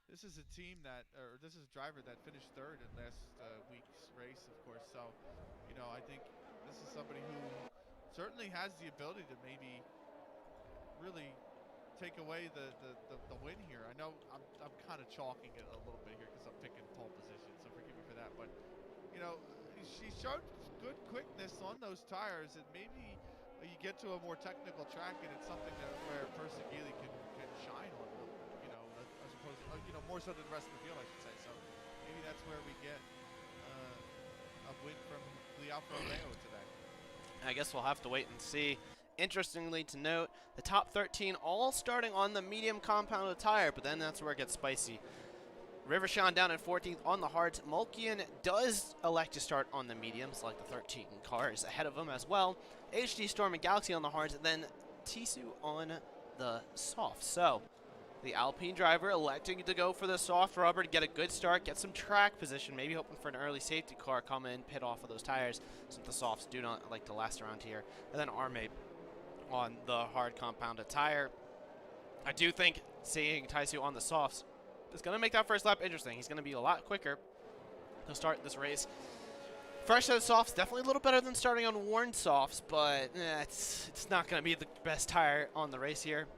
this is a team this is a driver that finished third in last week's race, of course. So I think this is somebody who certainly has the ability to maybe really take away the win here. I know I'm kind of chalking it a little bit here because I'm picking pole position, so forgive me for that. But she showed good quickness on those tires, and maybe you get to a more technical track, and it's something where Persigili can shine on, as opposed to, more so than the rest of the field, I should say. So maybe that's where we get a win from Alfa Romeo today. I guess we'll have to wait and see. Interestingly to note, the top 13 all starting on the medium compounded tire, but then that's where it gets spicy. Rivershawn down at 14th on the hards. Mulkian does elect to start on the mediums, like the 13 cars ahead of him as well. HD Storm and Galaxy on the hards, and then Tisu on the soft. So, the Alpine driver electing to go for the soft rubber to get a good start, get some track position, maybe hoping for an early safety car, come in, pit off of those tires, since the softs do not like to last around here. And then Armade on the hard compounded tire. I do think seeing Taisu on the softs is going to make that first lap interesting. He's going to be a lot quicker to start this race. Fresh set of softs, definitely a little better than starting on worn softs, but it's not going to be the best tire on the race here.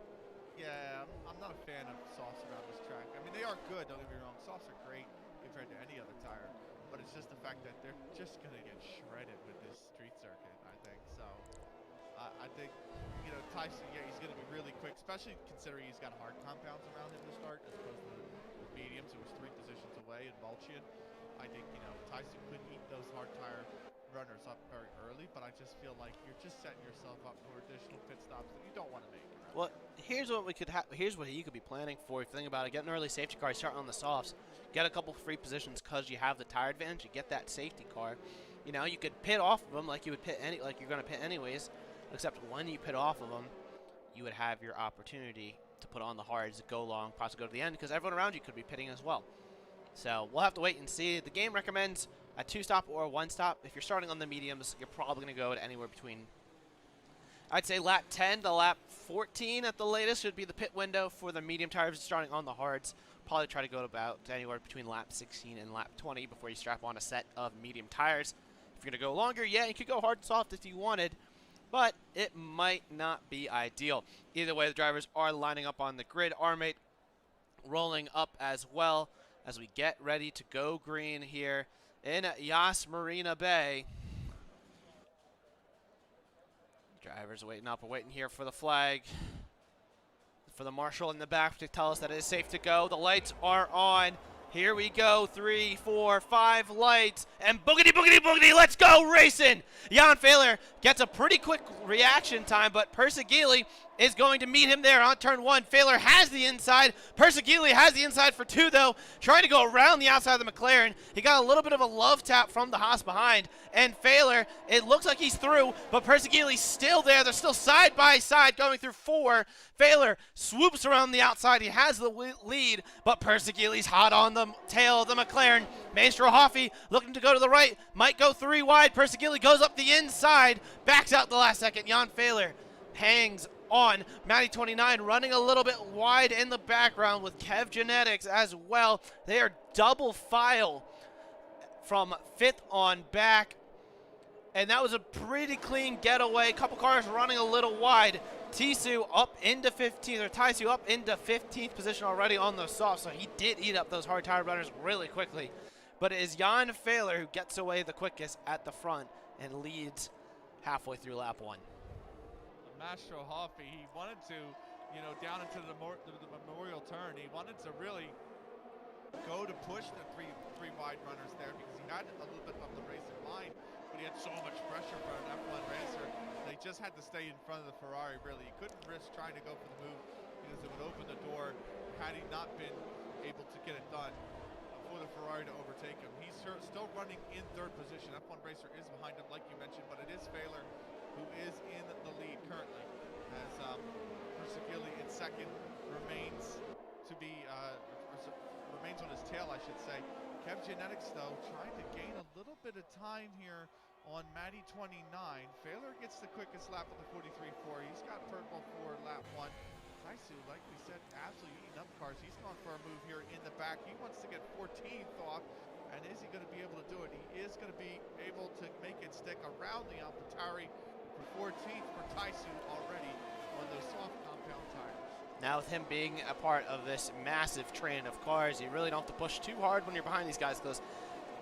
Yeah, I'm not a fan of softs around this track. I mean, they are good, don't get me wrong. Softs are great compared to any other tire, but it's just the fact that they're just going to get shredded with this street circuit, I think. So, I think, Tyson, he's going to be really quick, especially considering he's got hard compounds around him to start, as opposed to the mediums, who was 3 positions away, and Mulchian. I think, Tyson could eat those hard tire runners up very early, but I just feel like you're just setting yourself up for additional pit stops that you don't want to make. Well, here's what you could be planning for. If you think about it, get an early safety car, starting on the softs, get a couple free positions because you have the tire advantage. You get that safety car. You could pit off of them like you would like you're going to pit anyways. Except when you pit off of them, you would have your opportunity to put on the hards, go long, possibly go to the end, because everyone around you could be pitting as well. So we'll have to wait and see. The game recommends a 2-stop or a 1-stop. If you're starting on the mediums, you're probably going to go to anywhere between, I'd say, lap 10 to lap 14 at the latest should be the pit window for the medium tires starting on the hards. Probably try to go to about anywhere between lap 16 and lap 20 before you strap on a set of medium tires. If you're going to go longer, yeah, you could go hard and soft if you wanted, but it might not be ideal. Either way, the drivers are lining up on the grid. Armate rolling up as well as we get ready to go green here in Yas Marina Bay. Drivers waiting up. We're waiting here for the flag. For the marshal in the back to tell us that it is safe to go. The lights are on. Here we go, 3, 4, 5 lights, and boogity, boogity, boogity, let's go racing! Jan Faler gets a pretty quick reaction time, but Persigili is going to meet him there on turn 1. Faler has the inside. Persigili has the inside for 2, though, trying to go around the outside of the McLaren. He got a little bit of a love tap from the Haas behind, and Faler, it looks like he's through, but Persigili's still there. They're still side by side going through 4. Faler swoops around the outside. He has the lead, but Persigili's hot on the the tail of the McLaren. Maestro Hoffy looking to go to the right, might go 3 wide. Persigili goes up the inside, backs out the last second. Jan Faler hangs on. Matty 29 running a little bit wide in the background with Kev Genetics as well. They are double file from 5th on back. And that was a pretty clean getaway. A couple cars running a little wide. Tisu up into 15th, or Taisu up into 15th position already on the soft, so he did eat up those hard tire runners really quickly. But it is Jan Faler who gets away the quickest at the front and leads halfway through lap 1. Maestro Hoffy, he wanted to, down into the memorial turn, he wanted to really go to push the three wide runners there because he had a little bit of the race in mind, but he had so much pressure for an F1 racer. They just had to stay in front of the Ferrari, really. He couldn't risk trying to go for the move because it would open the door had he not been able to get it done for the Ferrari to overtake him. He's still running in 3rd position. F1 racer is behind him, like you mentioned, but it is Faler who is in the lead currently, as Persigili in 2nd remains to be remains on his tail, I should say. Kev Genetics, though, trying to gain a little bit of time here on Matty 29. Faler gets the quickest lap of the 43.4. He's got purple for lap 1. Taisu, like we said, absolutely eating up cars. He's going for a move here in the back. He wants to get 14th off, and is he going to be able to do it? He is going to be able to make it stick around the AlphaTauri for 14th for Taisu already on those soft compound tires. Now with him being a part of this massive train of cars, you really don't have to push too hard when you're behind these guys, because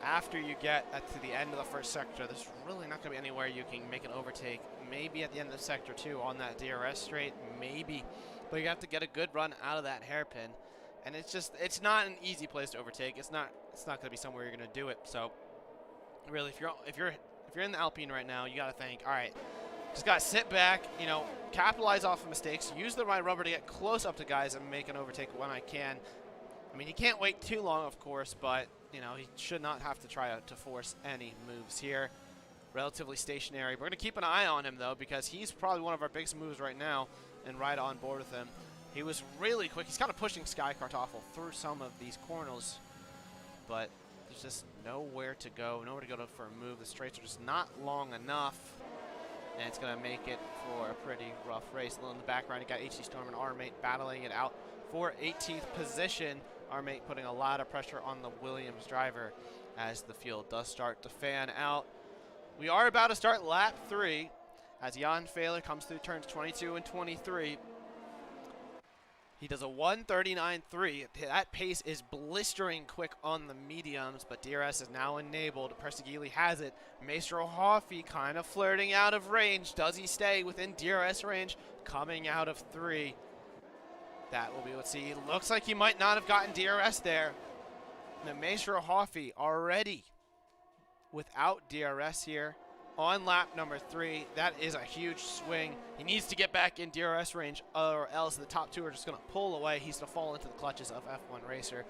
after you get to the end of the first sector, there's really not going to be anywhere you can make an overtake. Maybe at the end of sector 2 on that DRS straight, maybe. But you have to get a good run out of that hairpin. And it's not an easy place to overtake. It's not going to be somewhere you're going to do it. So really, if you're in the Alpine right now, you got to think, all right, just got to sit back, capitalize off of mistakes, use the right rubber to get close up to guys and make an overtake when I can. I mean, he can't wait too long, of course, but, he should not have to try to force any moves here. Relatively stationary. We're going to keep an eye on him, though, because he's probably one of our biggest moves right now and right on board with him. He was really quick. He's kind of pushing Sky Kartoffel through some of these corners, but there's just nowhere to go for a move. The straights are just not long enough. And it's going to make it for a pretty rough race. A little in the background, you got HC Storm and R-Mate battling it out for 18th position. R-Mate putting a lot of pressure on the Williams driver as the field does start to fan out. We are about to start lap 3 as Jan Faler comes through turns 22 and 23. He does a 1:39.3. That pace is blistering quick on the mediums, but DRS is now enabled. Persigili has it. Maestro Hoffy kind of flirting out of range. Does he stay within DRS range? Coming out of 3. That will be, let's see. Looks like he might not have gotten DRS there. The Maestro Hoffy already without DRS here on lap number 3. That is a huge swing. He needs to get back in DRS range, or else the top 2 are just going to pull away. He's going to fall into the clutches of F1 Racer.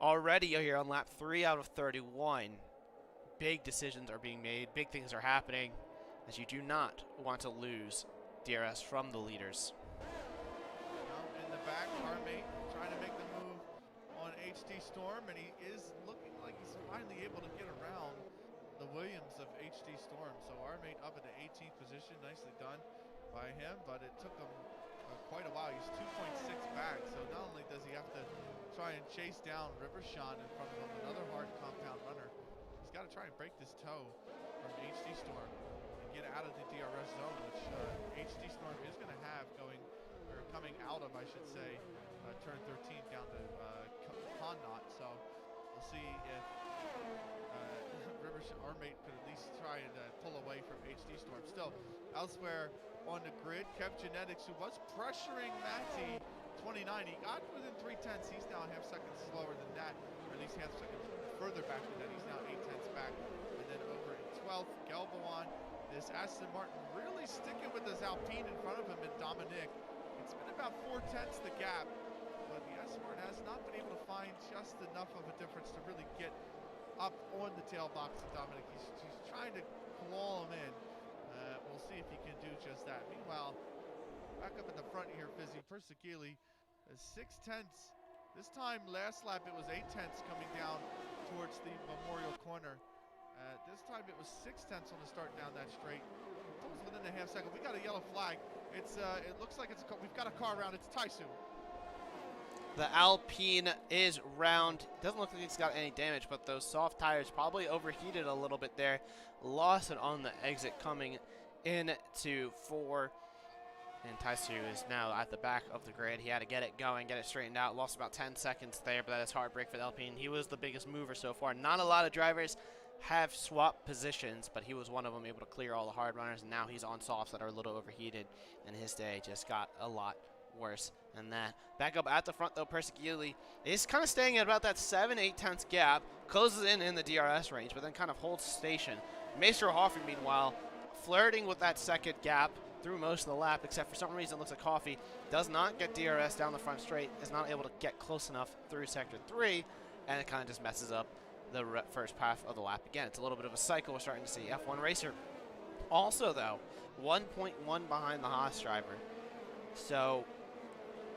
Already here on lap 3 out of 31. Big decisions are being made. Big things are happening, as you do not want to lose DRS from the leaders. In the back, R-Mate trying to make the move on HD Storm, and he is looking like he's finally able to get around the Williams of HD Storm. So R-Mate up at the 18th position, nicely done by him, but it took him quite a while. He's 2.6 back, so not only does he have to try and chase down Rivershawn in front of him, another hard compound runner, he's got to try and break this toe from HD Storm and get out of the DRS zone, which HD Storm is going to have coming out of, I should say, turn 13 down to Connaught. So we'll see if R-Mate could at least try and pull away from HD Storm. Still, elsewhere on the grid, Kev Genetics, who was pressuring Matty 29, he got within 3/10. He's now half seconds slower than that, or at least half seconds further back than that. He's now 8/10 back. And then over in 12th, Gelbawan, this Aston Martin really sticking with his Alpine in front of him, and Dominic. It's been about 4/10 the gap, but the Aston Martin has not been able to find just enough of a difference to really get up on the tail box of Dominic. He's trying to claw him in. We'll see if he can do just that. Meanwhile, back up at the front here, Fizzy, Persigili is 6/10 This time, last lap, it was 8 tenths coming down towards the Memorial corner. This time, it was 6 tenths on the start down that straight. It was within a half second. We got a yellow flag. It looks like we've got a car around. It's Taisu. The Alpine is round. Doesn't look like it's got any damage, but those soft tires probably overheated a little bit there. Lost it on the exit coming into 4. And Taisu is now at the back of the grid. He had to get it going, get it straightened out. Lost about 10 seconds there, but that is heartbreak for the Alpine. He was the biggest mover so far. Not a lot of drivers have swapped positions, but he was one of them, able to clear all the hard runners, and now he's on softs that are a little overheated, and his day just got a lot worse than that. Back up at the front, though, Persigili is kind of staying at about that 7-8 tenths gap, closes in the DRS range, but then kind of holds station. Maestro Hoffman, meanwhile, flirting with that second gap through most of the lap, except for some reason it looks like Coffey does not get DRS down the front straight, is not able to get close enough through Sector 3, and it kind of just messes up the first half of the lap again. It's a little bit of a cycle we're starting to see. F1 Racer also, though, 1.1 behind the Haas driver. So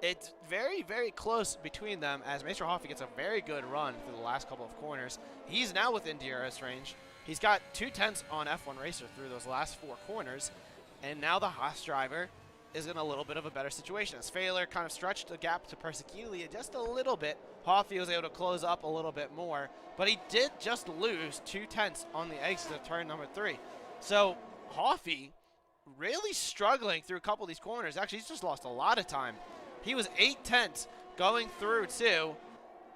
it's very, very close between them as Maestro Hoffman gets a very good run through the last couple of corners. He's now within DRS range. He's got 2 tenths on F1 Racer through those last 4 corners. And now the Haas driver is in a little bit of a better situation. As Faler kind of stretched the gap to Persigili just a little bit, Hoffman was able to close up a little bit more. But he did just lose 2 tenths on the exit of turn number 3. So Hoffman really struggling through a couple of these corners. Actually, he's just lost a lot of time. He was 8 tenths going through 2.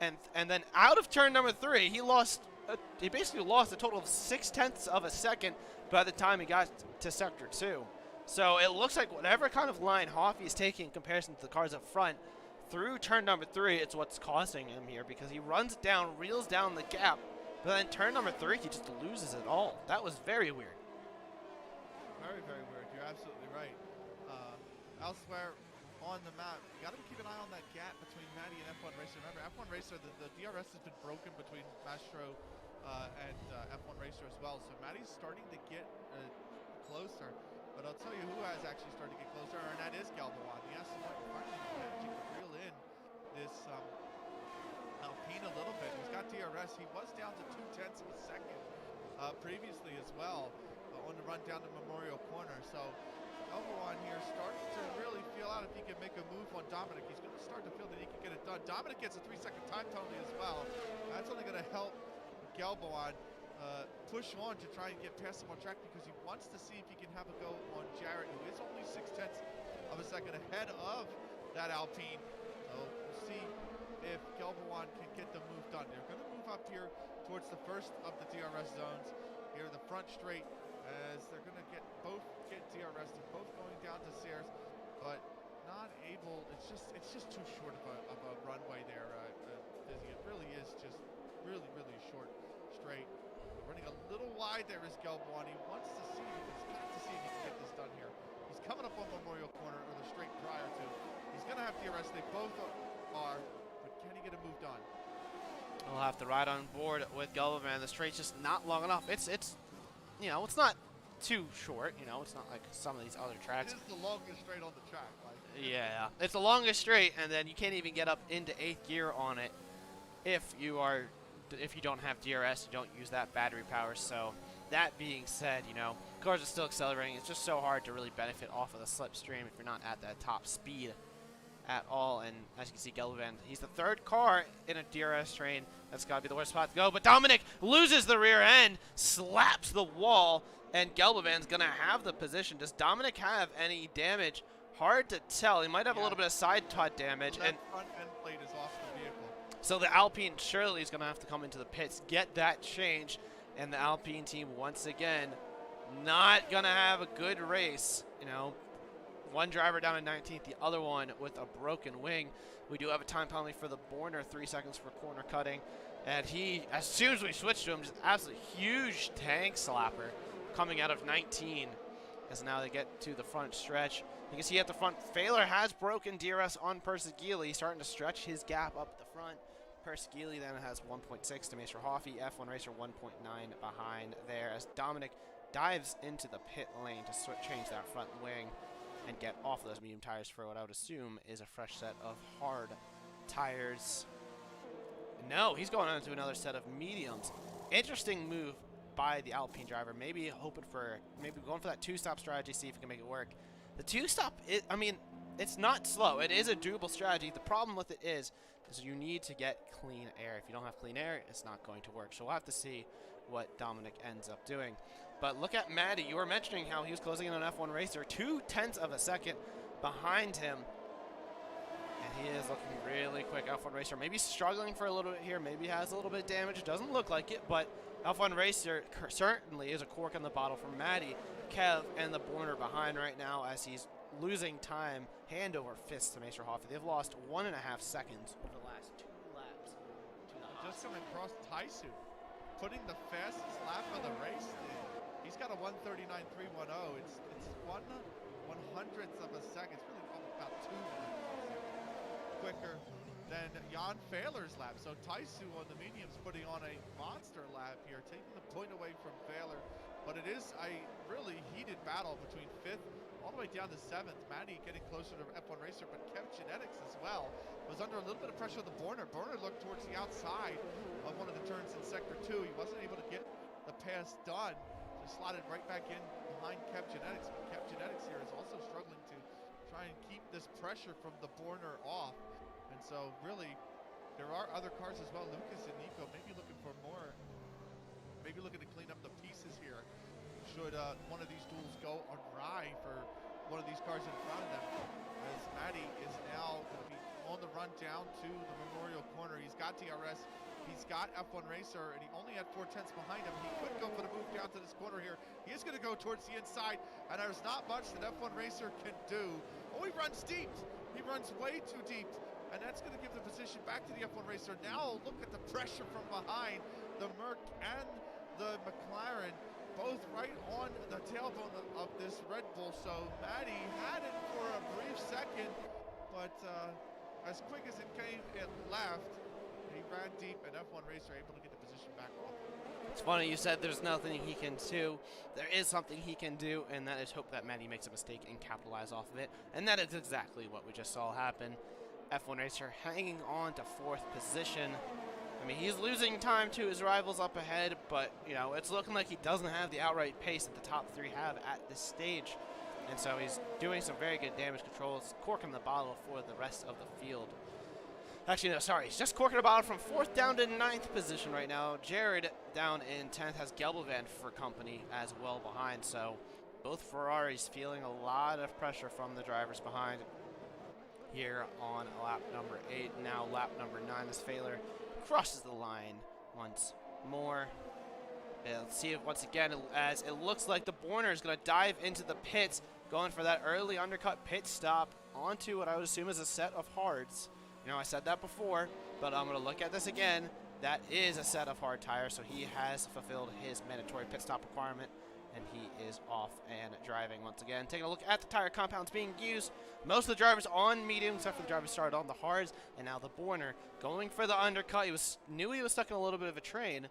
And then out of turn number 3, he basically lost a total of 6 tenths of a second by the time he got to Sector 2. So it looks like whatever kind of line Hoffman is taking in comparison to the cars up front, through turn number 3, it's what's costing him here because he runs it down, reels down the gap, but then turn number 3, he just loses it all. That was very weird. Very, very weird. You're absolutely right. Elsewhere on the map, you got to keep an eye on that gap between Matty and F1 Racer. Remember, F1 Racer, the DRS has been broken between Maestro and F1 Racer as well. So Matty's starting to get closer. But I'll tell you who has actually started to get closer, and that is Galbawan. The Aston Martin finally managing to reel in this Alpine a little bit. He's got DRS. He was down to 2 tenths of a second previously as well on the run down to Memorial Corner. So Galbawan here starting to really feel out if he can make a move on Dominic. He's going to start to feel that he can get it done. Dominic gets a 3-second time penalty as well. That's only going to help Galbawan push on to try and get past him on track because he wants to see if he can have a go on Jarrett, who is only 6 tenths of a second ahead of that Alpine. So we'll see if Galbawan can get the move done. They're going to move up here towards the first of the DRS zones here in the front straight as they're going to get DRS. They're both going down to Sayres, but not able. It's just too short of a runway there, Fizzy. It really is just really short straight. Running a little wide there is Galbawan. He wants to see, he's got to see if he can get this done here. He's coming up on Memorial Corner, or the straight prior to. He's going to have DRS. They both are, but can he get a move done? We'll have to ride on board with Galbawan. The straight's just not long enough. It's you know, it's not too short. You know, it's not like some of these other tracks. It is the longest straight on the track. Yeah, it's the longest straight, and then you can't even get up into 8th gear on it if you don't have DRS, you don't use that battery power. So that being said, you know, cars are still accelerating. It's just so hard to really benefit off of the slipstream if you're not at that top speed at all. And as you can see, Galbawan, he's the 3rd car in a DRS train. That's got to be the worst spot to go. But Dominic loses the rear end, slaps the wall, and Galbawan's going to have the position. Does Dominic have any damage? Hard to tell. He might have a little bit of side tot damage. So that front end plate is off the vehicle. So the Alpine surely is going to have to come into the pits, get that change, and the Alpine team once again not going to have a good race. You know, one driver down in 19th, the other one with a broken wing. We do have a time penalty for the Borner, 3 seconds for corner cutting, and he, as soon as we switch to him, just absolutely huge tank slapper coming out of 19 as now they get to the front stretch. You can see at the front, Faler has broken DRS on Persigili, starting to stretch his gap up the front. Persigili then has 1.6 to Maestro Hoffman, F1 Racer 1.9 behind there as Dominic dives into the pit lane to change that front wing and get off of those medium tires for what I would assume is a fresh set of hard tires. No, he's going on to another set of mediums. Interesting move by the Alpine driver. Maybe going for that two-stop strategy, see if he can make it work. The two-stop, I mean, it's not slow. It is a doable strategy. The problem with it is you need to get clean air. If you don't have clean air, it's not going to work. So we'll have to see what Dominic ends up doing. But look at Maddie. You were mentioning how he was closing in on F1 Racer. 0.2 of a second behind him. And he is looking really quick. F1 Racer maybe struggling for a little bit here. Maybe has a little bit of damage. Doesn't look like it, but F1 Racer certainly is a cork in the bottle for Maddie. Kev and the Borner behind right now as he's losing time hand over fist to Maester Hoffman. They've lost 1.5 seconds over the last 2 laps to the Just coming across Taisu, putting the fastest lap of the race. He's got a 1:39.310. It's 1/100th of a second. It's really about 2 quicker than Jan Faler's lap. So Taisu on the mediums putting on a monster lap here, taking the point away from Faler. But it is a really heated battle between 5th all the way down to 7th. Maddie getting closer to F1 Racer, but Kev Genetics as well was under a little bit of pressure of the Borner. Borner looked towards the outside of one of the turns in Sector 2. He wasn't able to get the pass done. Just slotted right back in behind Kev Genetics. But Kev Genetics here is also struggling to try and keep this pressure from the Borner off. And so really, there are other cars as well. Lucas and Nico maybe looking for more, maybe looking to clean up the pieces here. Should one of these duels go awry for one of these cars in front of them, as Maddie is now going to be on the run down to the Memorial Corner. He's got DRS, he's got F1 Racer, and he only had 0.4 behind him. He could go for the move down to this corner here. He is going to go towards the inside, and there's not much that F1 Racer can do. Oh, he runs deep. He runs way too deep, and that's going to give the position back to the F1 Racer. Now look at the pressure from behind. The Merc and the McLaren both right on the tailbone of this Red Bull. So Maddie had it for a brief second, but as quick as it came, it left. He ran deep, and F1 Racer able to get the position back off. It's funny you said there's nothing he can do. There is something he can do, and that is hope that Maddie makes a mistake and capitalize off of it. And that is exactly what we just saw happen. F1 Racer hanging on to 4th position. I mean, he's losing time to his rivals up ahead, but, you know, it's looking like he doesn't have the outright pace that the top 3 have at this stage. And so he's doing some very good damage controls, corking the bottle for the rest of the field. Actually, no, sorry. He's just corking the bottle from 4th down to 9th position right now. Jared down in 10th has Gelbovan for company as well behind. So both Ferraris feeling a lot of pressure from the drivers behind here on lap number 8. Now lap number 9 as Faler crosses the line once more. Let's see if once again, as it looks like the Borner is going to dive into the pits, going for that early undercut pit stop onto what I would assume is a set of hards. You know, I said that before, but I'm going to look at this again. That is a set of hard tires, so he has fulfilled his mandatory pit stop requirement, and he is off and driving once again. Taking a look at the tire compounds being used. Most of the drivers on medium, except for the drivers started on the hards, and now the Borner going for the undercut. He knew he was stuck in a little bit of a train,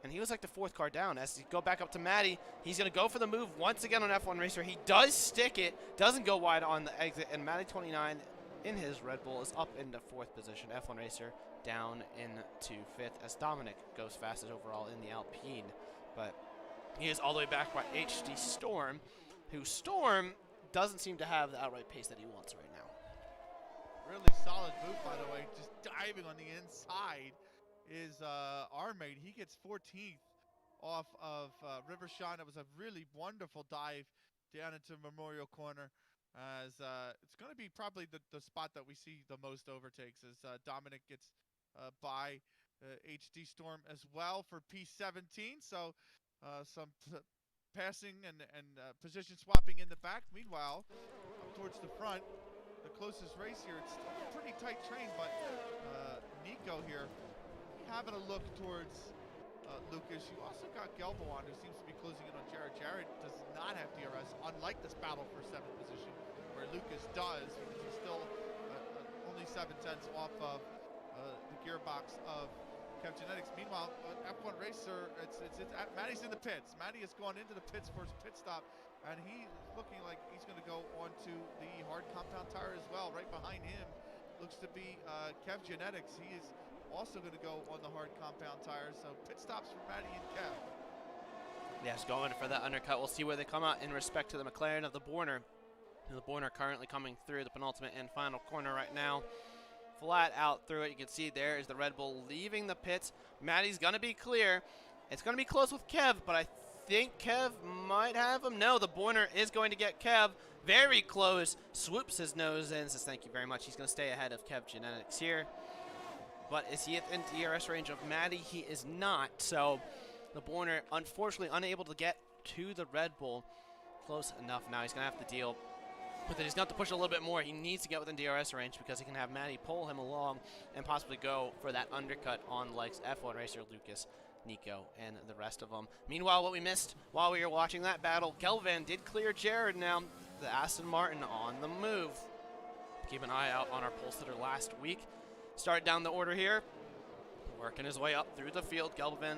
and he was like the 4th car down. As he go back up to Maddie, he's going to go for the move once again on F1 Racer. He does stick it, doesn't go wide on the exit, and Maddie 29 in his Red Bull is up into 4th position. F1 Racer down into 5th as Dominic goes fastest overall in the Alpine. But he is all the way back by HD Storm, who Storm doesn't seem to have the outright pace that he wants right now. Really solid move, by the way. Just diving on the inside is our mate. He gets 14th off of Rivershawn. It was a really wonderful dive down into Memorial Corner. As it's going to be probably the spot that we see the most overtakes, as Dominic gets by HD Storm as well for P17. So some passing and position swapping in the back. Meanwhile, up towards the front, the closest race here, it's still a pretty tight train, but Nico here having a look towards Lucas. You also got Gelbovan, who seems to be closing in on Jared. Jared does not have DRS, unlike this battle for 7th position, where Lucas does, because he's still only 7/10 off of the gearbox of Kev Genetics. Meanwhile, F1 Racer, Maddie's in the pits. Maddie has gone into the pits for his pit stop, and he's looking like he's going to go onto the hard compound tire as well. Right behind him looks to be Kev Genetics. He is also going to go on the hard compound tires. So pit stops for Matty and Kev. Yes, going for that undercut. We'll see where they come out in respect to the McLaren of the Borner. The Borner currently coming through the penultimate and final corner right now. Flat out through it. You can see there is the Red Bull leaving the pits. Matty's going to be clear. It's going to be close with Kev, but I think Kev might have him. No, the Borner is going to get Kev. Very close. Swoops his nose in. Says thank you very much. He's going to stay ahead of Kev Genetics here. But is he in DRS range of Matty? He is not. So the Borner, unfortunately, unable to get to the Red Bull. Close enough now. He's going to have to deal with it. He's going to have to push a little bit more. He needs to get within DRS range because he can have Matty pull him along and possibly go for that undercut on the likes F1 racer Lucas, Nico, and the rest of them. Meanwhile, what we missed while we were watching that battle, Kelvin did clear Jared now. The Aston Martin on the move. Keep an eye out on our pole sitter last week. Started down the order here. Working his way up through the field. Kelvin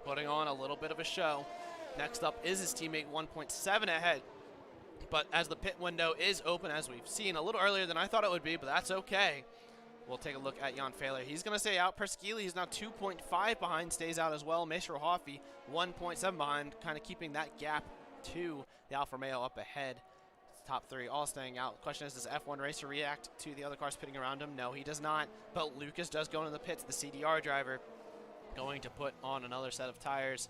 putting on a little bit of a show. Next up is his teammate 1.7 ahead. But as the pit window is open, as we've seen, a little earlier than I thought it would be, but that's okay. We'll take a look at Jan Faler. He's going to stay out. Perskili is now 2.5 behind, stays out as well. Maestro Hoffy 1.7 behind, kind of keeping that gap to the Alfa Romeo up ahead. Top three all staying out. The question is, does F1 Racer react to the other cars pitting around him? No, he does not. But Lucas does go into the pits. The CDR driver going to put on another set of tires,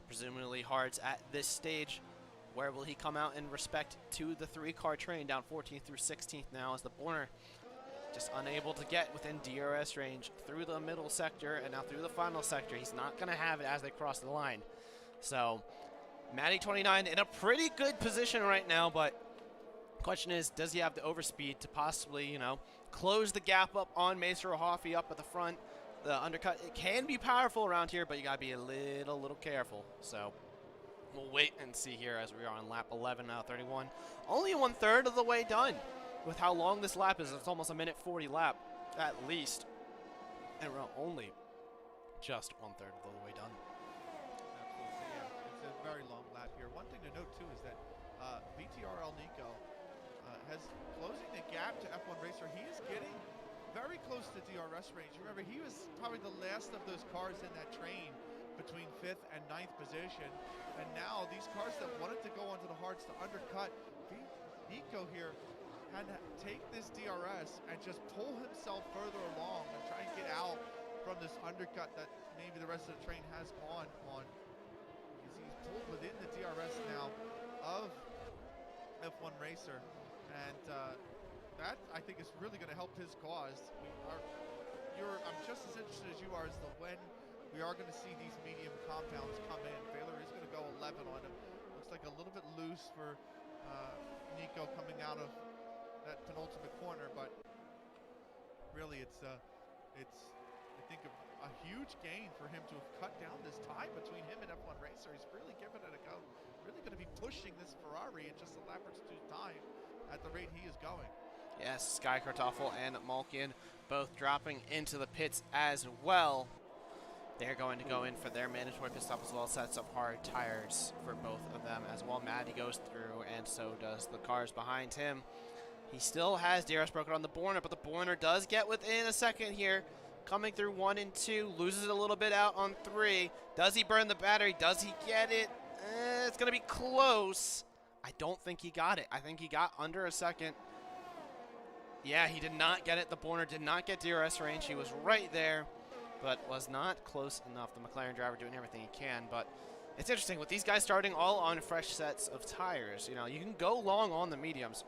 presumably hards at this stage. Where will he come out in respect to the three-car train down 14th through 16th now as the Borner just unable to get within DRS range through the middle sector and now through the final sector. He's not going to have it as they cross the line. So Matty 29 in a pretty good position right now, but question is, does he have the overspeed to possibly, you know, close the gap up on Maestro Hoffy up at the front? The undercut, it can be powerful around here, but you got to be a little careful. So we'll wait and see here as we are on lap 11 now, 31. Only 1/3 of the way done with how long this lap is. It's almost a minute 40 lap at least. And we're only just 1/3 of the way done. Absolutely, yeah. It's a very long lap here. One thing to note, too, is that VTRL Nico has closing the gap to F1 Racer. He is getting very close to DRS range. Remember, he was probably the last of those cars in that train between 5th and 9th position. And now these cars that wanted to go onto the hards to undercut, Nico here had to take this DRS and just pull himself further along and try and get out from this undercut that maybe the rest of the train has gone on. He's pulled within the DRS now of F1 Racer. And that, I think, is really going to help his cause. I'm just as interested as you are as to when we are going to see these medium compounds come in. Faler is going to go 11 on him. Looks like a little bit loose for Nico coming out of that penultimate corner, but really it's I think a huge gain for him to have cut down this tie between him and F1 Racer. He's really giving it a go. Really going to be pushing this Ferrari in just a lap or two time at the rate he is going. Yes, Sky Kartoffel and Malkian both dropping into the pits as well. They're going to go in for their mandatory pit stop as well. Sets up hard tires for both of them as well. Matty goes through, and so does the cars behind him. He still has DRS broken on the Borner, but the Borner does get within a second here. Coming through 1 and 2, loses it a little bit out on 3. Does he burn the battery? Does he get it? It's going to be close. I don't think he got it. I think he got under a second. Yeah, he did not get it. The Borner did not get DRS range. He was right there, but was not close enough. The McLaren driver doing everything he can, but it's interesting with these guys starting all on fresh sets of tires. You know, you can go long on the mediums,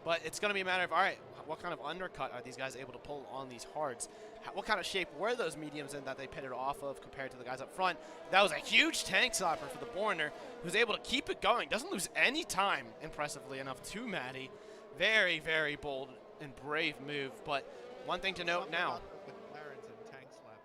but it's going to be a matter of, all right, what kind of undercut are these guys able to pull on these hards? What kind of shape were those mediums in that they pitted off of compared to the guys up front? That was a huge tank stopper for the Borner, who's able to keep it going. Doesn't lose any time, impressively enough, to Matty. Very, very bold and brave move, but one thing to note now. McLarens and tank slapping,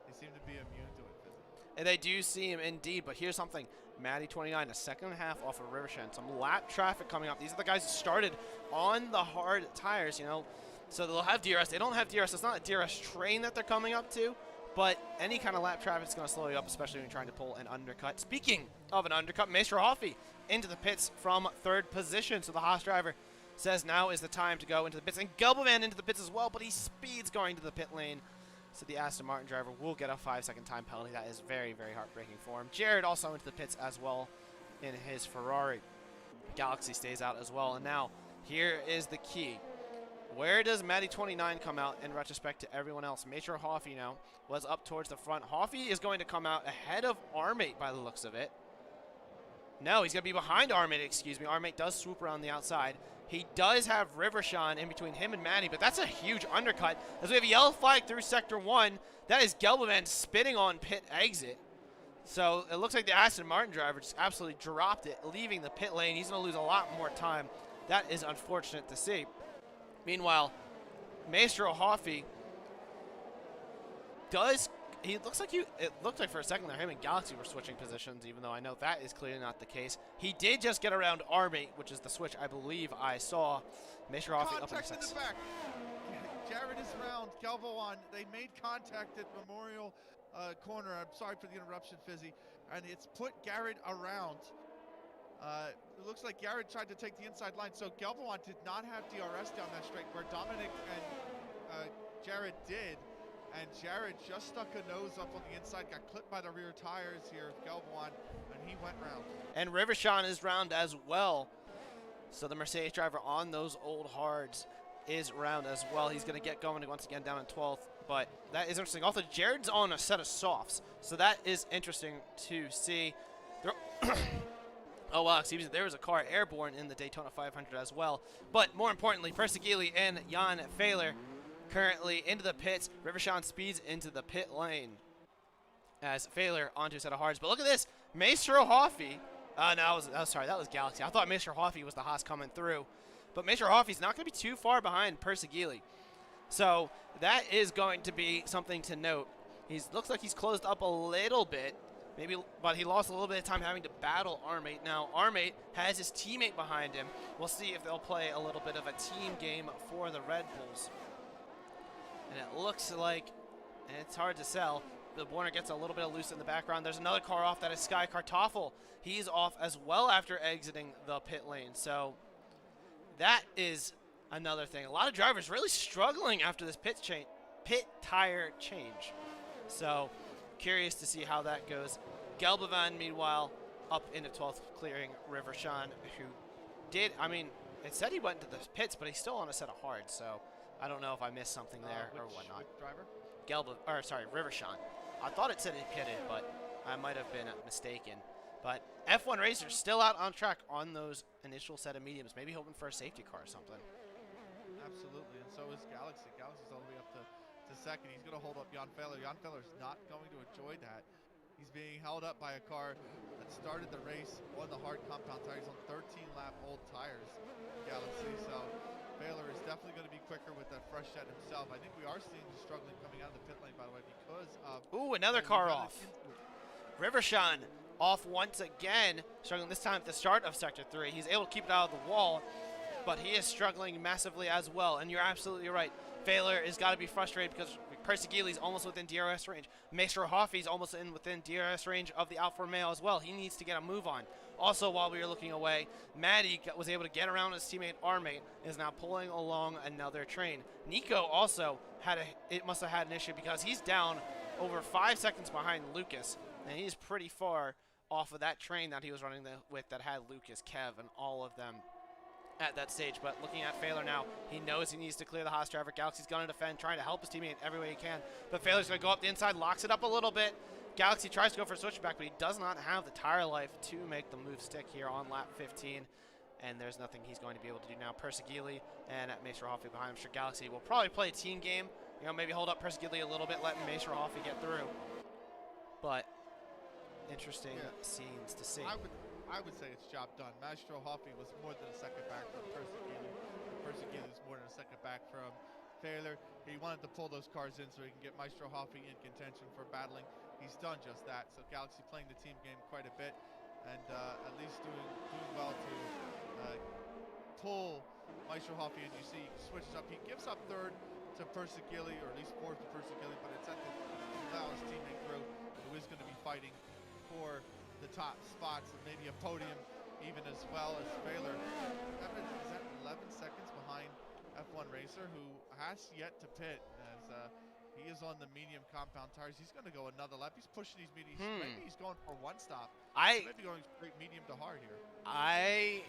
they seem to be immune to it. And they do see him indeed, but here's something. Matty 29, a second and a half off of Rivershed. Some lap traffic coming up. These are the guys who started on the hard tires, you know, so they'll have DRS. They don't have DRS. It's not a DRS train that they're coming up to, but any kind of lap traffic is going to slow you up, especially when you're trying to pull an undercut. Speaking of an undercut, Maestro Hoffy into the pits from 3rd position. So the Haas driver says now is the time to go into the pits. And Gelbman into the pits as well, but he speeds going to the pit lane. So the Aston Martin driver will get a 5-second time penalty. That is very, very heartbreaking for him. Jared also into the pits as well in his Ferrari. Galaxy stays out as well. And now, here is the key. Where does Matty 29 come out in retrospect to everyone else? Major Hoffey now was up towards the front. Hoffey is going to come out ahead of Armate by the looks of it. No, he's going to be behind Armate, excuse me. Armate does swoop around the outside. He does have Rivershawn in between him and Matty, but that's a huge undercut. As we have a yellow flag through Sector 1, that is Gelbman spitting on pit exit. So it looks like the Aston Martin driver just absolutely dropped it, leaving the pit lane. He's going to lose a lot more time. That is unfortunate to see. Meanwhile, Maestro Hoffey does... it looked like for a second there him and Galaxy were switching positions, even though I know that is clearly not the case. He did just get around Armate, which is the switch I believe I saw. Maestro Hoffey up in the back. Jared is around. Galvoan, they made contact at Memorial corner. I'm sorry for the interruption, Fizzy. And it's put Garrett around. It looks like Garrett tried to take the inside line. So Galvoan did not have DRS down that straight where Dominic and Jared did. And Jared just stuck a nose up on the inside, got clipped by the rear tires here of Galvoan, and he went round. And Rivershawn is round as well. So the Mercedes driver on those old hards is round as well. He's going to get going once again down in 12th. But that is interesting. Also, Jared's on a set of softs. So that is interesting to see. Oh, wow, excuse me. There was a car airborne in the Daytona 500 as well. But more importantly, Persegili and Jan Faler currently into the pits. Rivershawn speeds into the pit lane as Faler onto a set of hards. But look at this. Maestro Hoffey. Sorry, that was Galaxy. I thought Maestro Hoffey was the Haas coming through. But Maestro Hoffey's not going to be too far behind Persegili. So that is going to be something to note. Looks like he's closed up a little bit. But he lost a little bit of time having to battle Armate. Now, Armate has his teammate behind him. We'll see if they'll play a little bit of a team game for the Red Bulls. And it looks like, and it's hard to sell, the Warner gets a little bit of loose in the background. There's another car off. That is Sky Kartoffel. He's off as well after exiting the pit lane. So that is another thing. A lot of drivers really struggling after this pit tire change. So curious to see how that goes. Gelbavan, meanwhile, up into 12th, clearing Rivershawn, who did, it said he went to the pits, but he's still on a set of hards, so I don't know if I missed something there or whatnot. Which driver? Rivershawn. I thought it said he pitted, but I might have been mistaken. But F1 Racer's still out on track on those initial set of mediums, maybe hoping for a safety car or something. Absolutely, and so is Galaxy. Galaxy's all the way up to second. He's going to hold up Jan Faler. Jan Faler's not going to enjoy that. He's being held up by a car that started the race on the hard compound tires on 13-lap old tires. Galaxy, so Faler is definitely going to be quicker with that fresh set himself. I think we are seeing the struggling coming out of the pit lane, by the way, because of... Ooh, another car off. Rivershawn off once again, struggling this time at the start of Sector 3. He's able to keep it out of the wall, but he is struggling massively as well. And you're absolutely right. Faler has got to be frustrated because Persegili's almost within DRS range. Maestro Hoffey's almost within DRS range of the Alfa Romeo as well. He needs to get a move on. Also, while we were looking away, Matty was able to get around his teammate Armate, is now pulling along another train. Nico also must have had an issue because he's down over 5 seconds behind Lucas, and he's pretty far off of that train that he was running with that had Lucas, Kev, and all of them at that stage. But looking at Faler now, he knows he needs to clear the Haas driver. Galaxy's going to defend, trying to help his teammate every way he can. But Faler's going to go up the inside, locks it up a little bit. Galaxy tries to go for a switchback, but he does not have the tire life to make the move stick here on lap 15. And there's nothing he's going to be able to do now. Persegili and Maestro Hoffey behind him. I'm sure Galaxy will probably play a team game. Maybe hold up Persegili a little bit, letting Maestro Hoffey get through. But interesting scenes to see. I would say it's job done. Maestro Hoffey was more than a second back from Persegili. Persegili was more than a second back from Faler. He wanted to pull those cars in so he can get Maestro Hoffey in contention for battling. He's done just that. So Galaxy playing the team game quite a bit, and at least doing well to pull Maestro Hoffey. And you see he switches up. He gives up third to Persegili, or at least fourth to Persegili, but it's at the allow his teammate through, who is going to be fighting for the top spots and maybe a podium even as well as Faler. Is that 11 seconds behind F1 Racer, who has yet to pit, as he is on the medium compound tires. He's going to go another lap. He's pushing these mediums. Maybe he's going for one stop. He might be going straight medium to hard here. I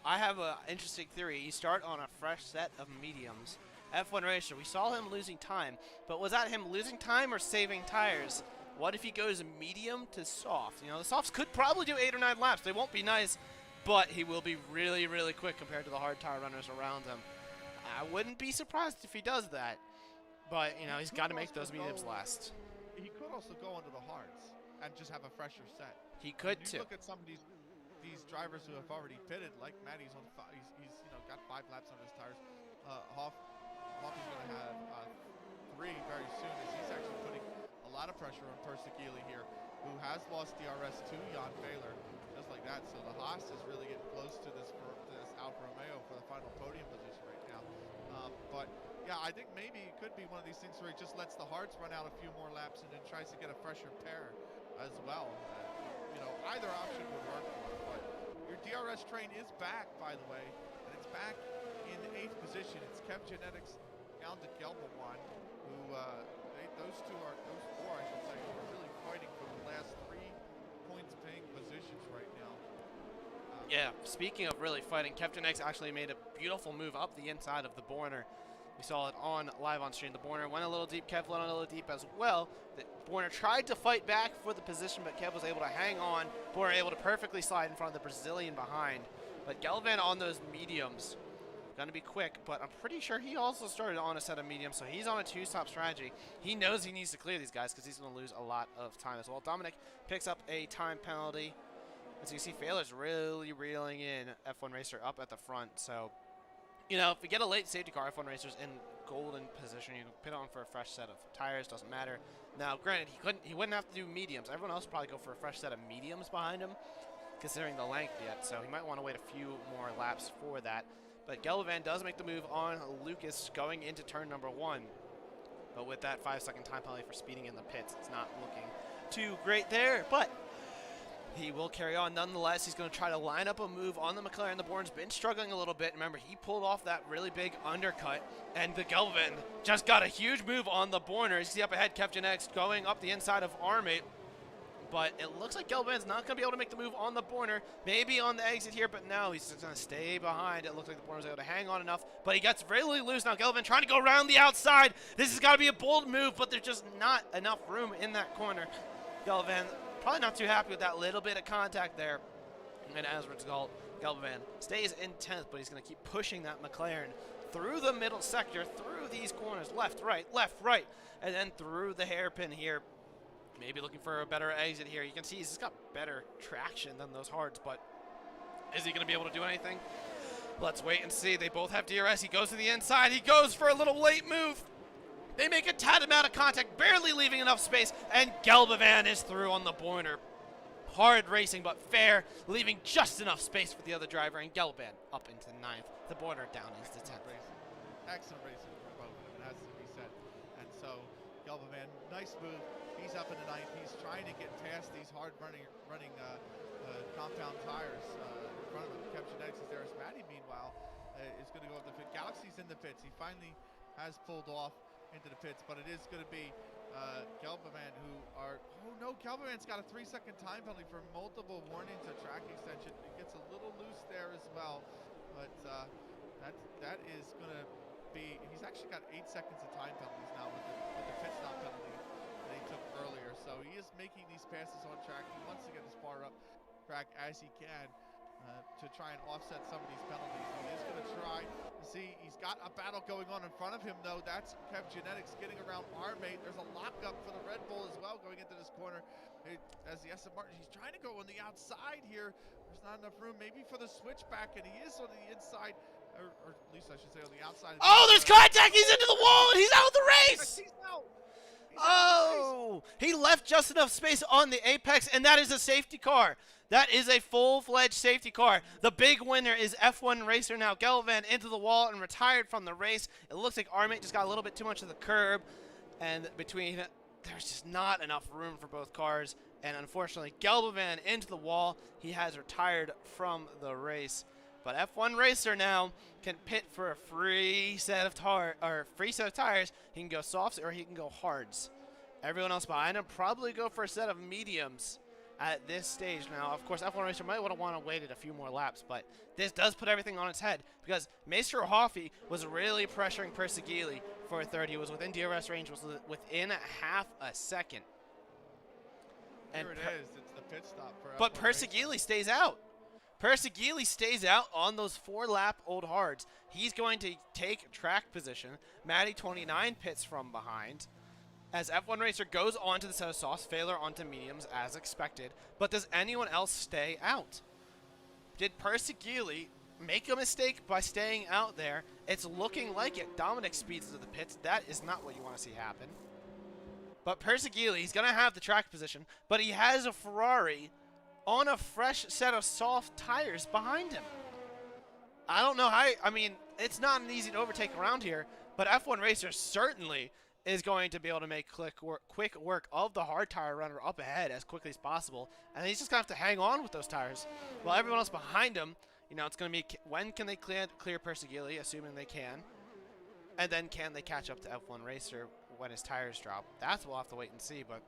have an interesting theory. You start on a fresh set of mediums. F1 Racer, we saw him losing time, but was that him losing time or saving tires? What if he goes medium to soft? You know, the softs could probably do 8 or 9 laps. They won't be nice, but he will be really, really quick compared to the hard tire runners around him. I wouldn't be surprised if he does that, but, you know, he's got to make those mediums last. He could also go into the hards and just have a fresher set. He could, too. Look at some of these drivers who have already pitted, like Matty's on he's got 5 laps on his tires. Hoffman's going to have 3 very soon, as he's actually putting a lot of pressure on Perseguili here, who has lost DRS to Jan Faler, just like that. So the Haas is really getting close to this Alfa Romeo for the final podium position right now. But yeah, I think maybe it could be one of these things where he just lets the hards run out a few more laps and then tries to get a fresher pair as well. Either option would work for him. But your DRS train is back, by the way, and it's back in 8th position. It's Kev Genetics down to Gelbelwan, who those four, I should say, who are really fighting for the last 3 points paying positions right now. Yeah, speaking of really fighting, Kev Genetics actually made a beautiful move up the inside of the Borner. We saw it live on stream. The Borner went a little deep. Kev went a little deep as well. The Borner tried to fight back for the position, but Kev was able to hang on. Borner able to perfectly slide in front of the Brazilian behind. But Galvan on those mediums, going to be quick, but I'm pretty sure he also started on a set of mediums, so he's on a 2-stop strategy. He knows he needs to clear these guys because he's going to lose a lot of time as well. Dominic picks up a time penalty. As you see, Faler's really reeling in F1 Racer up at the front. So, you know, if we get a late safety car, F1 Racer's in golden position. You can pit on for a fresh set of tires, doesn't matter. Now, granted, he wouldn't have to do mediums. Everyone else would probably go for a fresh set of mediums behind him, considering the length yet. So he might want to wait a few more laps for that. But Gelvan does make the move on Lucas going into turn number 1. But with that 5-second time penalty for speeding in the pits, it's not looking too great there. But he will carry on nonetheless. He's going to try to line up a move on the McLaren. The Born's been struggling a little bit. Remember, he pulled off that really big undercut, and the Gelvan just got a huge move on the Borner. You see up ahead, Kev Genetics going up the inside of Armate. But it looks like Gelvan's not going to be able to make the move on the Borner. Maybe on the exit here, but no, he's just going to stay behind. It looks like the Borner's able to hang on enough, but he gets really loose now. Gelvan trying to go around the outside. This has got to be a bold move, but there's just not enough room in that corner. Gelvan probably not too happy with that little bit of contact there. And as a result, Gelvan stays in 10th, but he's going to keep pushing that McLaren through the middle sector, through these corners, left, right, and then through the hairpin here. Maybe looking for a better exit here. You can see he's got better traction than those hards, but is he going to be able to do anything? Let's wait and see. They both have DRS. He goes to the inside. He goes for a little late move. They make a tad amount of contact, barely leaving enough space, and Gelbavan is through on the Borner. Hard racing, but fair, leaving just enough space for the other driver, and Gelbavan up into 9th. The Borner down into 10th. Excellent racing for both of them, it has to be said. And so, Gelbavan, nice move. He's up in the 9th. He's trying to get past these hard running compound tires in front of him. Kev Genetics is there. As Matty, meanwhile, is going to go up the pit. Galaxy's in the pits. He finally has pulled off into the pits, but it is going to be Gelbavan who are... Oh, no, Gelbavan's got a 3-second time penalty for multiple warnings of track extension. It gets a little loose there as well, but that is going to be... He's actually got 8 seconds of time penalties now with the pit stop penalty that he took earlier. So he is making these passes on track. He wants to get as far up track as he can to try and offset some of these penalties. He is going to try to see. He's got a battle going on in front of him, though. That's Kev Genetics getting around Armate. There's a lockup for the Red Bull as well going into this corner. As the Aston Martin, he's trying to go on the outside here. There's not enough room, maybe for the switchback, and he is on the inside, or at least I should say on the outside. Oh, there's contact! He's into the wall, and he's out of the race! He's out! Oh, he left just enough space on the apex, and that is a safety car. That is a full-fledged safety car. The big winner is F1 Racer now. Gelvan into the wall and retired from the race. It looks like Armate just got a little bit too much of the curb, and there's just not enough room for both cars. And unfortunately, Gelbavan into the wall. He has retired from the race. But F1 Racer now can pit for a free set of tires. He can go softs or he can go hards. Everyone else behind him probably go for a set of mediums at this stage now. Of course, F1 Racer might want to wait it a few more laps, but this does put everything on its head because Maestro Hoffy was really pressuring Persigili for a third. He was within DRS range, was within half a second. Here it is. It's the pit stop for But F1 Racer. Persigili stays out. Persigili stays out on those 4-lap old hards. He's going to take track position. Matty 29 pits from behind. As F1 Racer goes onto the set of softs, Faler onto mediums as expected. But does anyone else stay out? Did Persigili make a mistake by staying out there? It's looking like it. Dominic speeds to the pits. That is not what you want to see happen. But Persigili, he's going to have the track position, but he has a Ferrari on a fresh set of soft tires behind him. I don't know how, I mean, it's not an easy to overtake around here, but F1 Racer certainly is going to be able to make quick work of the hard tire runner up ahead as quickly as possible, and he's just going to have to hang on with those tires. While everyone else behind him, you know, it's going to be when can they clear Persigili, assuming they can, and then can they catch up to F1 Racer when his tires drop. That's what we'll have to wait and see, but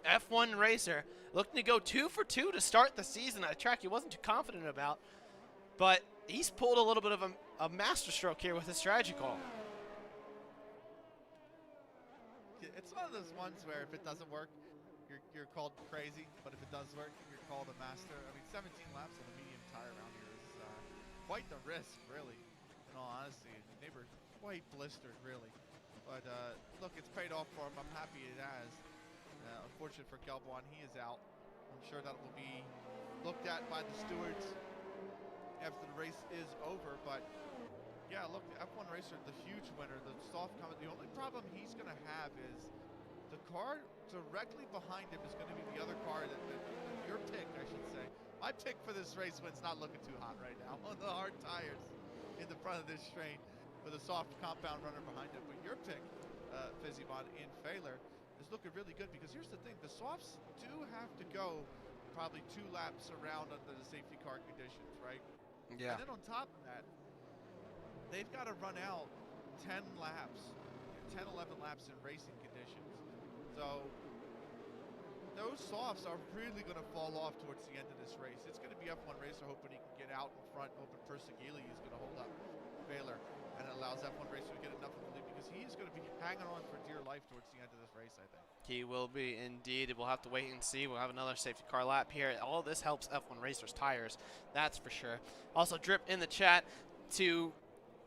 F1 Racer looking to go 2 for 2 to start the season at a track he wasn't too confident about, but he's pulled a little bit of a masterstroke here with his strategy call. It's one of those ones where if it doesn't work, you're called crazy, but if it does work, you're called a master. I mean, 17 laps on a medium tire around here is quite the risk, really, in all honesty. They were quite blistered, really. But look, it's paid off for him. I'm happy it has. Unfortunate for Gelbwan, he is out. I'm sure that will be looked at by the stewards after the race is over. But yeah, look, the F1 Racer, the huge winner, the soft comment. The only problem he's going to have is the car directly behind him is going to be the other car that your pick, I should say. My pick for this race when it's not looking too hot right now on the hard tires in the front of this straight with a soft compound runner behind him. But your pick, Fizzymon in Faler, is looking really good because here's the thing. The softs do have to go probably 2 laps around under the safety car conditions, right? Yeah. And then on top of that, they've got to run out 10 laps, 10, 11 laps in racing conditions. So those softs are really going to fall off towards the end of this race. It's going to be F1 Racer hoping he can get out in front, hoping Persigili is going to hold up Faler, and it allows F1 Racer to get enough of a lead because he's going to be hanging on for dear life towards the end of this race, I think. He will be indeed. We'll have to wait and see. We'll have another safety car lap here. All this helps F1 Racer's tires, that's for sure. Also, Drip in the chat to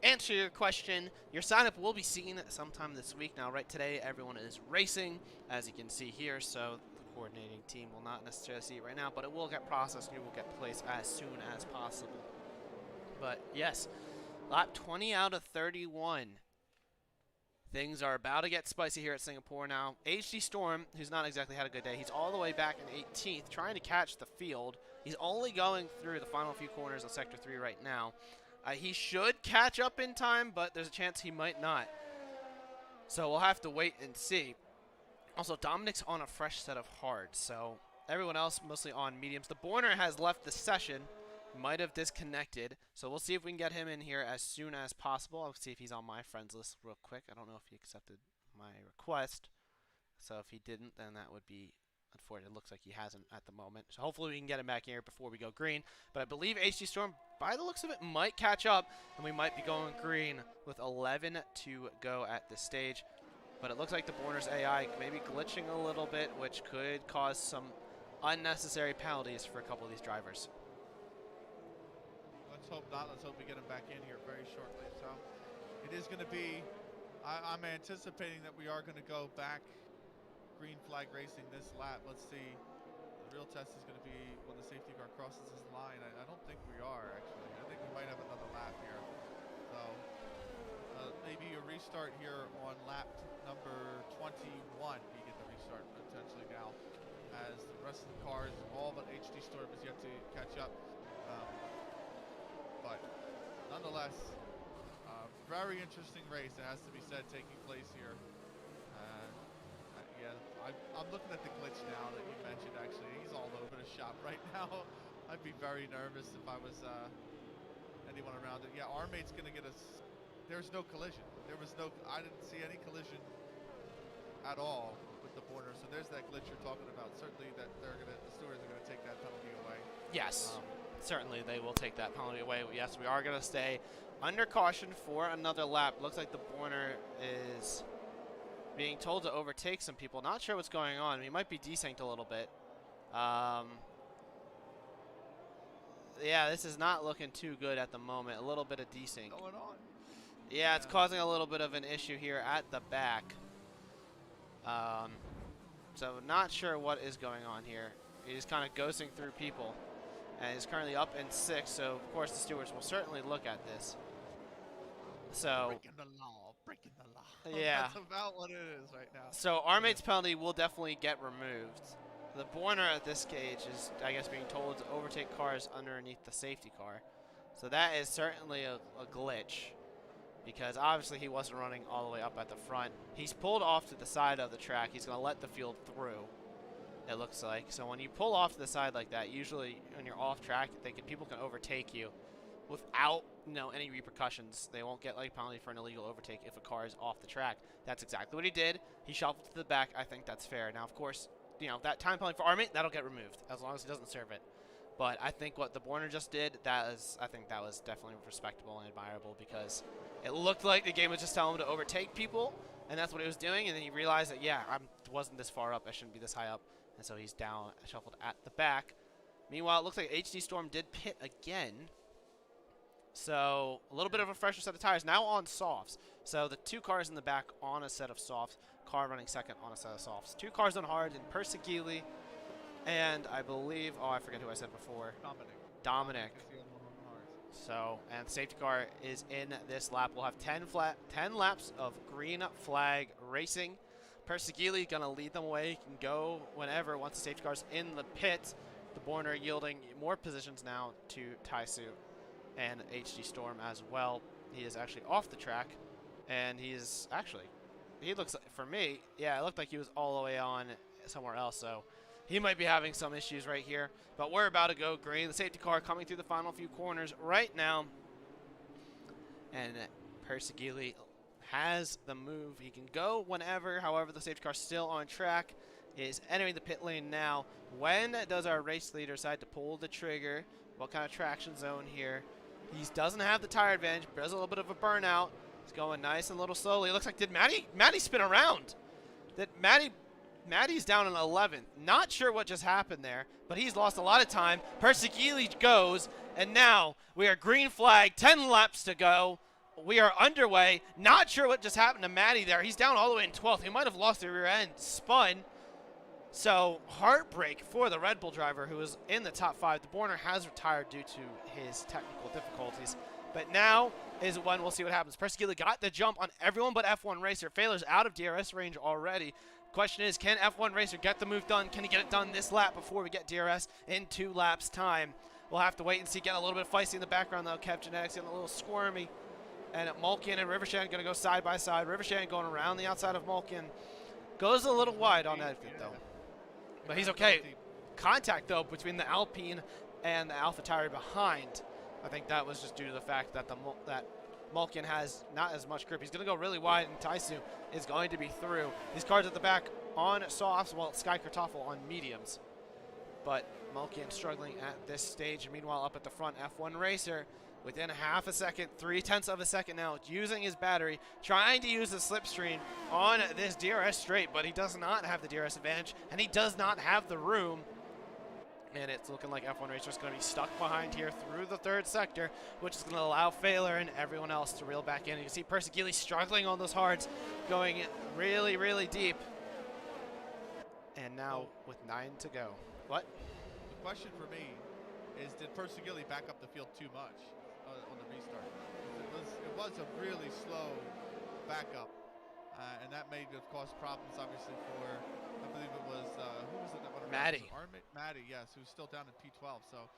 answer your question. Your sign-up will be seen sometime this week. Now, right today, everyone is racing, as you can see here, so the coordinating team will not necessarily see it right now, but it will get processed and it will get placed as soon as possible. But, yes, lap 20 out of 31. Things are about to get spicy here at Singapore now. HD Storm, who's not exactly had a good day, he's all the way back in 18th, trying to catch the field. He's only going through the final few corners of Sector 3 right now. He should catch up in time, but there's a chance he might not. So we'll have to wait and see. Also, Dominic's on a fresh set of hards, so everyone else mostly on mediums. The Borner has left the session. Might have disconnected, so we'll see if we can get him in here as soon as possible. I'll see if he's on my friends list real quick. I don't know if he accepted my request, so if he didn't, then that would be unfortunate. It looks like he hasn't at the moment, so hopefully we can get him back here before we go green. But I believe HD Storm, by the looks of it, might catch up, and we might be going green with 11 to go at this stage. But it looks like the Borner's AI may be glitching a little bit, which could cause some unnecessary penalties for a couple of these drivers. Let's hope not. Let's hope we get him back in here very shortly. So it is going to be, I'm anticipating that we are going to go back green flag racing this lap. Let's see. The real test is going to be when the safety car crosses this line. I don't think we are, actually. I think we might have another lap here. So maybe a restart here on lap number 21. We get the restart potentially now as the rest of the cars, all but HD Storm is yet to catch up. But nonetheless, very interesting race, it has to be said, taking place here. Yeah, I'm looking at the glitch now that you mentioned, actually. He's all over the shop right now. I'd be very nervous if I was anyone around it. Yeah, our mate's going to get us. There's no collision. I didn't see any collision at all with the border. So there's that glitch you're talking about. Certainly that the stewards are going to take that penalty away. Yes, certainly they will take that penalty away. Yes, we are going to stay under caution for another lap. Looks like the Borner is being told to overtake some people. Not sure what's going on. He might be desynced a little bit. Yeah, this is not looking too good at the moment. A little bit of desync. Going on. Yeah, it's causing a little bit of an issue here at the back. So not sure what is going on here. He's kind of ghosting through people. And he's currently up in 6th, so of course the stewards will certainly look at this. So breaking the law. Yeah. That's about what it is right now. So our mate's penalty will definitely get removed. The Borner at this stage is, I guess, being told to overtake cars underneath the safety car. So that is certainly a glitch, because obviously he wasn't running all the way up at the front. He's pulled off to the side of the track. He's going to let the field through, it looks like. So when you pull off to the side like that, usually when you're off track, people can overtake you without any repercussions. They won't get like penalty for an illegal overtake if a car is off the track. That's exactly what he did. He shuffled to the back. I think that's fair. Now, of course, that time penalty for our mate, that'll get removed as long as he doesn't serve it. But I think what the Borner just did, I think that was definitely respectable and admirable, because it looked like the game was just telling him to overtake people, and that's what he was doing. And then he realized that, yeah, I wasn't this far up. I shouldn't be this high up. And so he's down, shuffled at the back. Meanwhile, it looks like HD Storm did pit again. So a little bit of a fresher set of tires. Now on softs. So the 2 cars in the back on a set of softs. Car running second on a set of softs. 2 cars on hard in Persegili. And I believe, I forget who I said before. Dominic. So, and the safety car is in this lap. We'll have 10 laps of green flag racing. Persegili going to lead them away. He can go whenever once the safety car's in the pit. The Borner yielding more positions now to Taisu and HD Storm as well. He is actually off the track, and he looks like, for me, yeah, it looked like he was all the way on somewhere else, so he might be having some issues right here. But we're about to go green. The safety car coming through the final few corners right now, and Persegili has the move. He can go whenever. However, the safety car still on track is entering the pit lane now. When does our race leader decide to pull the trigger? What kind of traction zone here? He doesn't have the tire advantage. There's a little bit of a burnout. He's going nice and a little slowly. It looks like, did Matty spin around? Matty's down in 11th. Not sure what just happened there, but he's lost a lot of time. Persegili goes, and now we are green flag, 10 laps to go. We are underway. Not sure what just happened to Matty there. He's down all the way in 12th. He might have lost the rear end, spun. So heartbreak for the Red Bull driver who was in the top 5. The Borner has retired due to his technical difficulties. But now is when we'll see what happens. Persegili got the jump on everyone but F1 Racer. Faler's out of DRS range already. Question is, can F1 Racer get the move done? Can he get it done this lap before we get DRS in 2 laps time? We'll have to wait and see. Getting a little bit feisty in the background though. Kev Genetics getting a little squirmy. And Malkin and Rivershan going to go side by side. Rivershan going around the outside of Malkin. Goes a little wide on that though. But he's okay. Contact, though, between the Alpine and the AlphaTauri behind. I think that was just due to the fact that that Malkin has not as much grip. He's going to go really wide, and Taisu is going to be through. These cars at the back on softs, while Sky Kartoffel on mediums. But Malkin struggling at this stage. Meanwhile, up at the front, F1 Racer within half a second, 0.3 of a second now, using his battery, trying to use the slipstream on this DRS straight, but he does not have the DRS advantage, and he does not have the room. And it's looking like F1 Racer is going to be stuck behind here through the 3rd sector, which is going to allow Faler and everyone else to reel back in. You can see Persegili struggling on those hards, going really, really deep. And now with 9 to go. What? The question for me is, did Persegili back up the field too much on the restart? It was a really slow backup, and that may have caused problems, obviously, for, I believe it was, who was it that went around? Matty. Matty, yes, who's still down in P12. So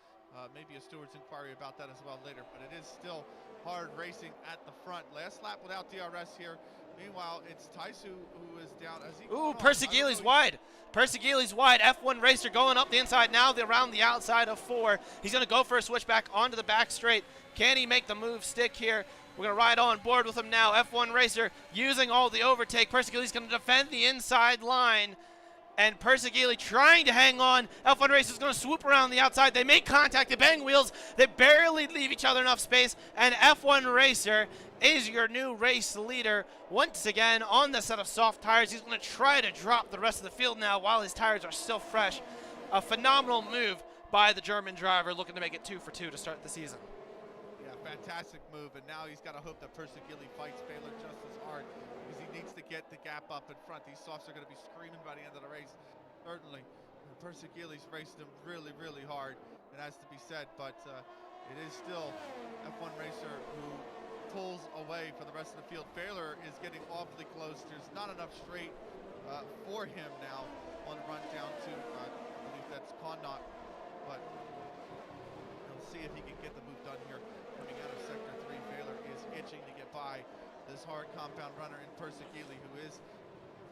maybe a steward's inquiry about that as well later. But it is still hard racing at the front. Last lap without DRS here. Meanwhile, it's Taisu who is down. Ooh, Persegili's wide. Persiguili's wide. F1 Racer going up the inside now, around the outside of 4. He's going to go for a switchback onto the back straight. Can he make the move stick here? We're going to ride on board with him now. F1 Racer using all the overtake. Persiguili's going to defend the inside line. And Persiguili trying to hang on. F1 Racer is going to swoop around the outside. They make contact. They bang wheels. They barely leave each other enough space. And F1 Racer is your new race leader once again on the set of soft tires. He's going to try to drop the rest of the field now while his tires are still fresh. A phenomenal move by the German driver, looking to make it 2 for 2 to start the season. Yeah, fantastic move. And now he's got to hope that Persiguili fights Faler just as hard, because he needs to get the gap up in front. These softs are going to be screaming by the end of the race, certainly. Persiguili's raced him really, really hard, it has to be said, but it is still F1 Racer who pulls away for the rest of the field. Faler is getting awfully close. There's not enough straight for him now on the run down to, I believe that's Connaught, but we'll see if he can get the move done here. Coming out of Sector 3, Faler is itching to get by this hard compound runner in Persiguili, who is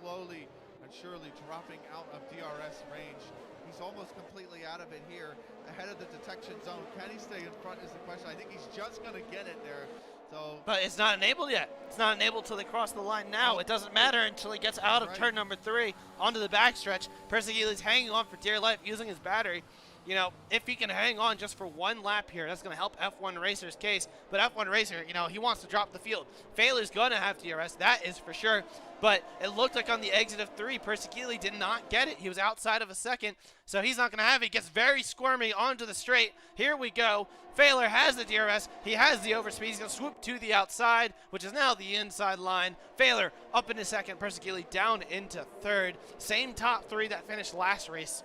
slowly and surely dropping out of DRS range. He's almost completely out of it here, ahead of the detection zone. Can he stay in front is the question. I think he's just going to get it there. So, but it's not enabled yet. It's not enabled till they cross the line now. It doesn't matter until he gets out of turn number 3 onto the backstretch. Persiguili's hanging on for dear life using his battery. You know, if he can hang on just for one lap here, that's going to help F1 Racer's case. But F1 Racer, you know, he wants to drop the field. Faler's going to have DRS, that is for sure. But it looked like on the exit of 3, Persiguili did not get it. He was outside of a second, so he's not going to have it. He gets very squirmy onto the straight. Here we go. Faler has the DRS. He has the overspeed. He's going to swoop to the outside, which is now the inside line. Faler up into second. Persiguili down into third. Same top 3 that finished last race,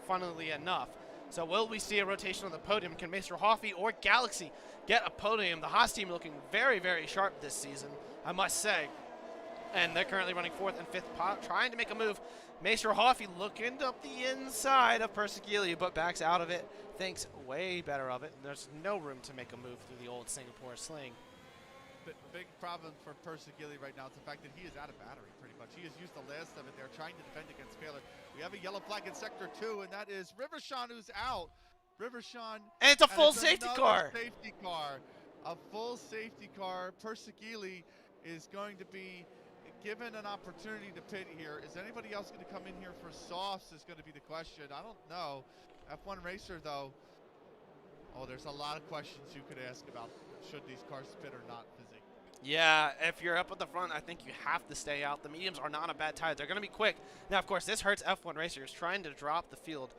funnily enough. So will we see a rotation on the podium? Can Maestro Hoffy or Galaxy get a podium? The Haas team looking very, very sharp this season, I must say. And they're currently running 4th and 5th pot, trying to make a move. Maestro Hoffy looking up the inside of Persiguili, but backs out of it. Thinks way better of it. And there's no room to make a move through the old Singapore sling. Big problem for Persiguili right now is the fact that he is out of battery pretty much. He has used the last of it. They're trying to defend against Faler. We have a yellow flag in Sector 2, and that is Rivershawn who's out. Rivershawn. And it's a full safety car. Safety car. A full safety car. Persiguili is going to be given an opportunity to pit here. Is anybody else going to come in here for softs is going to be the question. I don't know. F1 Racer, though. Oh, there's a lot of questions you could ask about should these cars pit or not, Fizzy. Yeah, if you're up at the front, I think you have to stay out. The mediums are not a bad tire. They're going to be quick. Now, of course, this hurts F1 Racers trying to drop the field.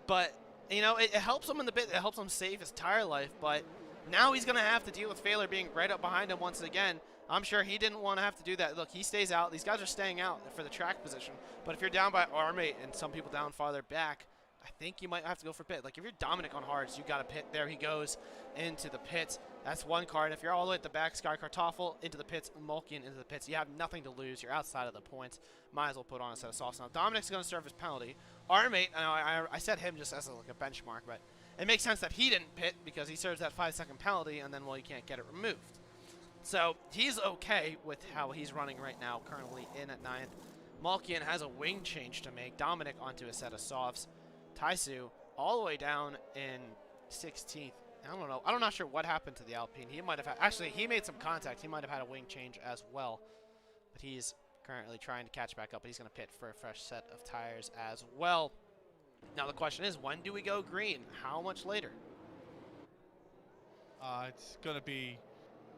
But, you know, it helps him in the bit. It helps him save his tire life. But now he's going to have to deal with Faler being right up behind him once again. I'm sure he didn't want to have to do that. Look, he stays out. These guys are staying out for the track position. But if you're down by R-Mate and some people down farther back, I think you might have to go for pit. Like, if you're Dominic on hards, you got to pit. There he goes into the pits. That's one car. And if you're all the way at the back, Sky Kartoffel into the pits, Mulkian into the pits. You have nothing to lose. You're outside of the points. Might as well put on a set of softs. Now, Dominic's going to serve his penalty. R-Mate, I said him just as like a benchmark, but it makes sense that he didn't pit because he serves that 5-second penalty, and then, well, you can't get it removed. So he's okay with how he's running right now, currently in at 9th. Mulkian has a wing change to make. Dominic onto a set of softs. Taisu all the way down in 16th. I don't know. I'm not sure what happened to the Alpine. He might have had, actually, he made some contact. He might have had a wing change as well. But he's currently trying to catch back up. But he's going to pit for a fresh set of tires as well. Now the question is, when do we go green? How much later? It's going to be,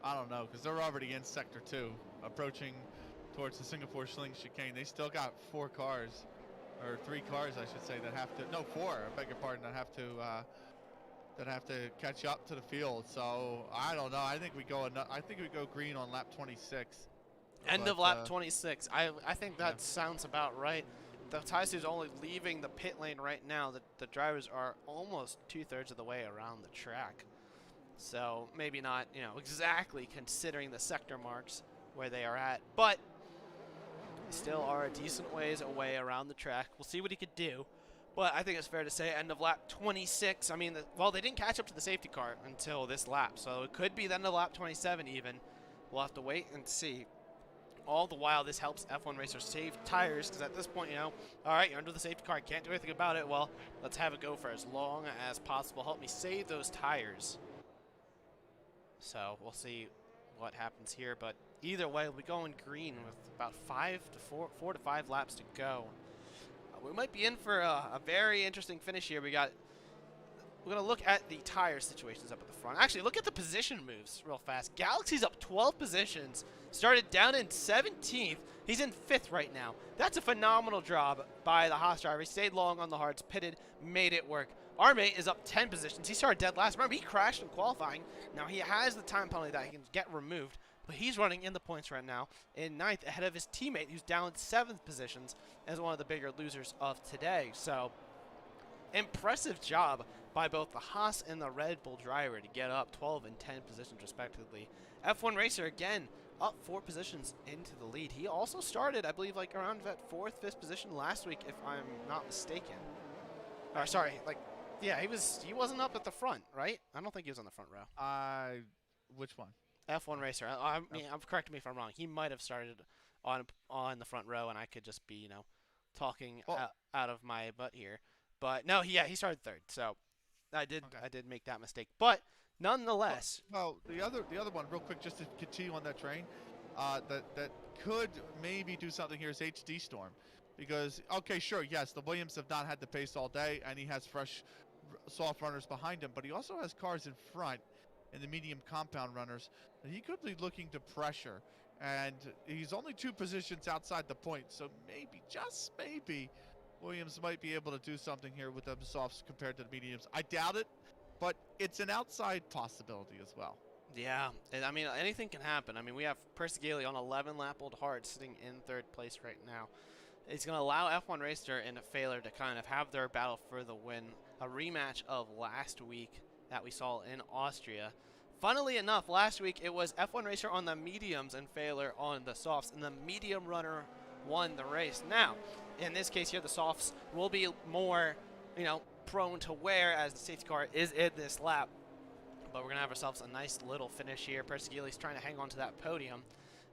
I don't know, because they're already in Sector 2, approaching towards the Singapore Sling chicane. They still got 4 cars, or 3 cars, I should say, that have to, no, 4, I beg your pardon, that have to catch up to the field. So I don't know. I think we go green on lap 26. End of lap 26. I think that sounds about right. The Taisu's only leaving the pit lane right now. The drivers are almost 2/3 of the way around the track. So maybe not, you know, exactly considering the sector marks where they are at, but they still are a decent ways away around the track. We'll see what he could do. But I think it's fair to say end of lap 26. I mean, well, they didn't catch up to the safety car until this lap, so it could be the end of lap 27 even. We'll have to wait and see. All the while, this helps F1 racers save tires, because at this point, you know, all right, you're under the safety car, can't do anything about it. Well, let's have it go for as long as possible. Help me save those tires. So we'll see what happens here, but either way, we'll be going green with about 4 to 5 laps to go. We might be in for a very interesting finish here. We're going to look at the tire situations up at the front. Actually, look at the position moves real fast. Galaxy's up 12 positions, started down in 17th. He's in 5th right now. That's a phenomenal job by the Haas driver. He stayed long on the hards, pitted, made it work. Our mate is up 10 positions. He started dead last. Remember, he crashed in qualifying. Now he has the time penalty that he can get removed, but he's running in the points right now in 9th ahead of his teammate who's down 7th positions as one of the bigger losers of today. So impressive job by both the Haas and the Red Bull driver to get up 12 and 10 positions respectively. F1 Racer again up 4 positions into the lead. He also started, I believe, like around that 4th, 5th position last week, if I'm not mistaken. Or sorry, like, yeah, he wasn't up at the front, right? I don't think he was on the front row. Which one? F1 Racer. I mean, correct me if I'm wrong. He might have started on the front row, and I could just be, you know, talking out of my butt here. But no, he started 3rd. So I did make that mistake. But nonetheless, well, the other one, real quick, just to continue on that train, that could maybe do something here is HD Storm, because okay, sure, yes, the Williams have not had the pace all day, and he has fresh, soft runners behind him, but he also has cars in front in the medium compound runners that he could be looking to pressure, and he's only 2 positions outside the point, so maybe, just maybe, Williams might be able to do something here with the softs compared to the mediums. I doubt it, but it's an outside possibility as well. Yeah, and I mean, anything can happen. I mean, we have Persigali on 11-lap-old hard sitting in 3rd place right now. It's going to allow F1 Racer and Faler to kind of have their battle for the win, a rematch of last week that we saw in Austria. Funnily enough, last week it was F1 Racer on the mediums and Faler on the softs, and the medium runner won the race. Now, in this case here, the softs will be more, you know, prone to wear as the safety car is in this lap. But we're going to have ourselves a nice little finish here. Persigali's trying to hang on to that podium.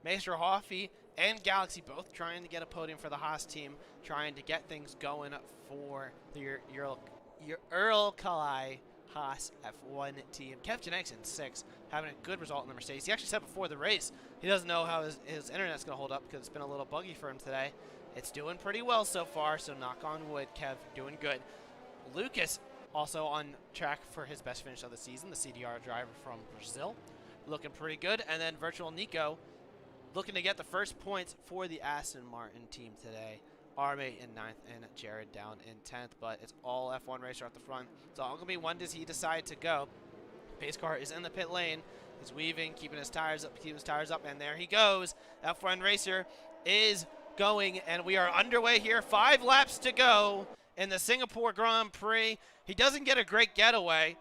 Maestro Hoffy and Galaxy both trying to get a podium for the Haas team, trying to get things going for the Earl Kalai Haas F1 team. Kev Janek's in 6th, having a good result in the Mercedes. He actually said before the race he doesn't know how his internet's going to hold up because it's been a little buggy for him today. It's doing pretty well so far, so knock on wood, Kev, doing good. Lucas also on track for his best finish of the season, the CDR driver from Brazil, looking pretty good. And then Virtual Nico looking to get the first points for the Aston Martin team today. Armate in 9th and Jared down in 10th, but it's all F1 Racer at the front. It's all going to be, when does he decide to go? Pace car is in the pit lane. He's weaving, keeping his tires up, and there he goes. F1 Racer is going, and we are underway here. 5 laps to go in the Singapore Grand Prix. He doesn't get a great getaway,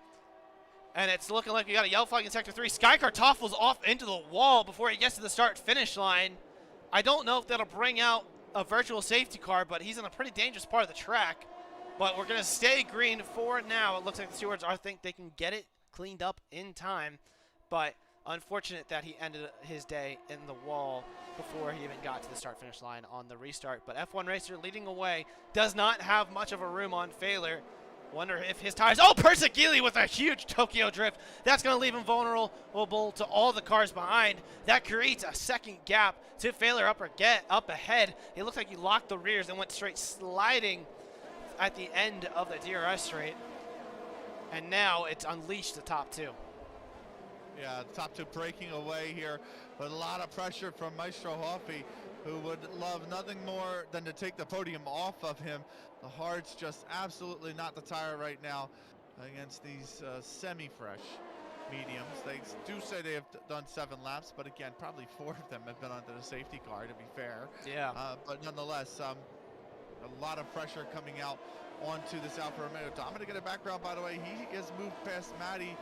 and it's looking like we got a yellow flag in Sector 3. Skycar toffles off into the wall before he gets to the start-finish line. I don't know if that'll bring out a virtual safety car, but he's in a pretty dangerous part of the track. But we're going to stay green for now. It looks like the stewards think they can get it cleaned up in time, but unfortunate that he ended his day in the wall before he even got to the start-finish line on the restart. But F1 Racer leading away, does not have much of a room on Faler. Wonder if his tires... Oh, Persegili with a huge Tokyo drift. That's going to leave him vulnerable to all the cars behind. That creates a second gap to Faler up ahead. It looks like he locked the rears and went straight sliding at the end of the DRS straight. And now it's unleashed the top 2. Yeah, top 2 breaking away here with a lot of pressure from Maestro Hoffy, who would love nothing more than to take the podium off of him. The hard's just absolutely not the tire right now against these semi-fresh mediums. They do say they have done 7 laps, but again, probably 4 of them have been under the safety car, to be fair. Yeah. But nonetheless, a lot of pressure coming out onto this Alfa Romeo. I'm going to get a background, by the way. He has moved past Matty,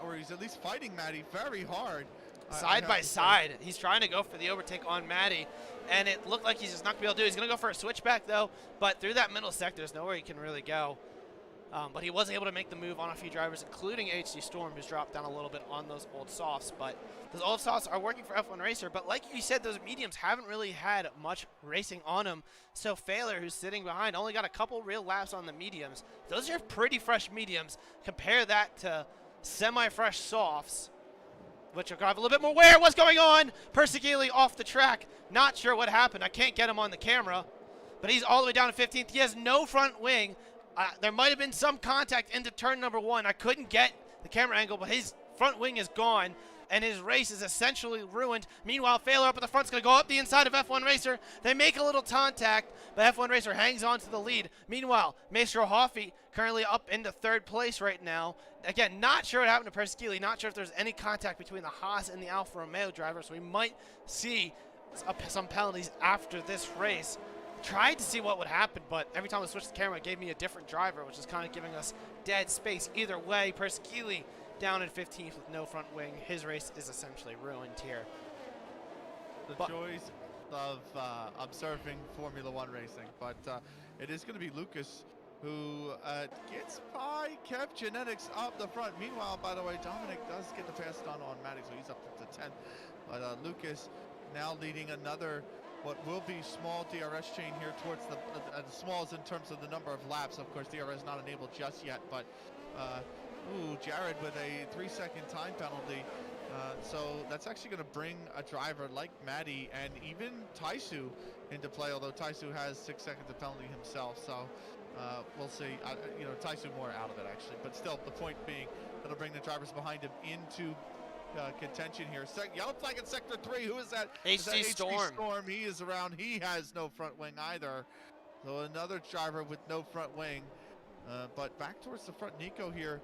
or he's at least fighting Matty very hard. Side by side. He's trying to go for the overtake on Matty, and it looked like he's just not going to be able to do it. He's going to go for a switchback, though, but through that middle sector, there's nowhere he can really go. But he was able to make the move on a few drivers, including HC Storm, who's dropped down a little bit on those old softs. But those old softs are working for F1 Racer. But like you said, those mediums haven't really had much racing on them. So Faler, who's sitting behind, only got a couple real laps on the mediums. Those are pretty fresh mediums. Compare that to semi-fresh softs, which will have a little bit more wear. What's going on? Persegili off the track. Not sure what happened. I can't get him on the camera. But he's all the way down to 15th. He has no front wing. There might have been some contact into turn number 1. I couldn't get the camera angle, but his front wing is gone, and his race is essentially ruined. Meanwhile, Faler up at the front is going to go up the inside of F1 Racer. They make a little contact, but F1 Racer hangs on to the lead. Meanwhile, Maestro Hoffy currently up into 3rd place right now. Again, not sure what happened to Persegili. Not sure if there's any contact between the Haas and the Alfa Romeo driver, so we might see some penalties after this race. Tried to see what would happen, but every time I switched the camera, it gave me a different driver, which is kind of giving us dead space. Either way, Persegili down in 15th with no front wing. His race is essentially ruined here. The joys of observing Formula One racing, but it is going to be Lucas who gets by Kev Genetics up the front. Meanwhile, by the way, Dominic does get the pass done on Matty, so he's up to 10th. But Lucas now leading another what will be small DRS chain here towards the smalls in terms of the number of laps. Of course, DRS not enabled just yet, but Jared with a 3-second time penalty. So that's actually going to bring a driver like Maddie and even Taisu into play, although Taisu has 6 seconds of penalty himself. So we'll see. You know, Taisu more out of it, actually. But still, the point being, that'll bring the drivers behind him into contention here. Yellow flag in sector 3. Who is that? HC Storm. He is around. He has no front wing either. So another driver with no front wing. But back towards the front, Nico here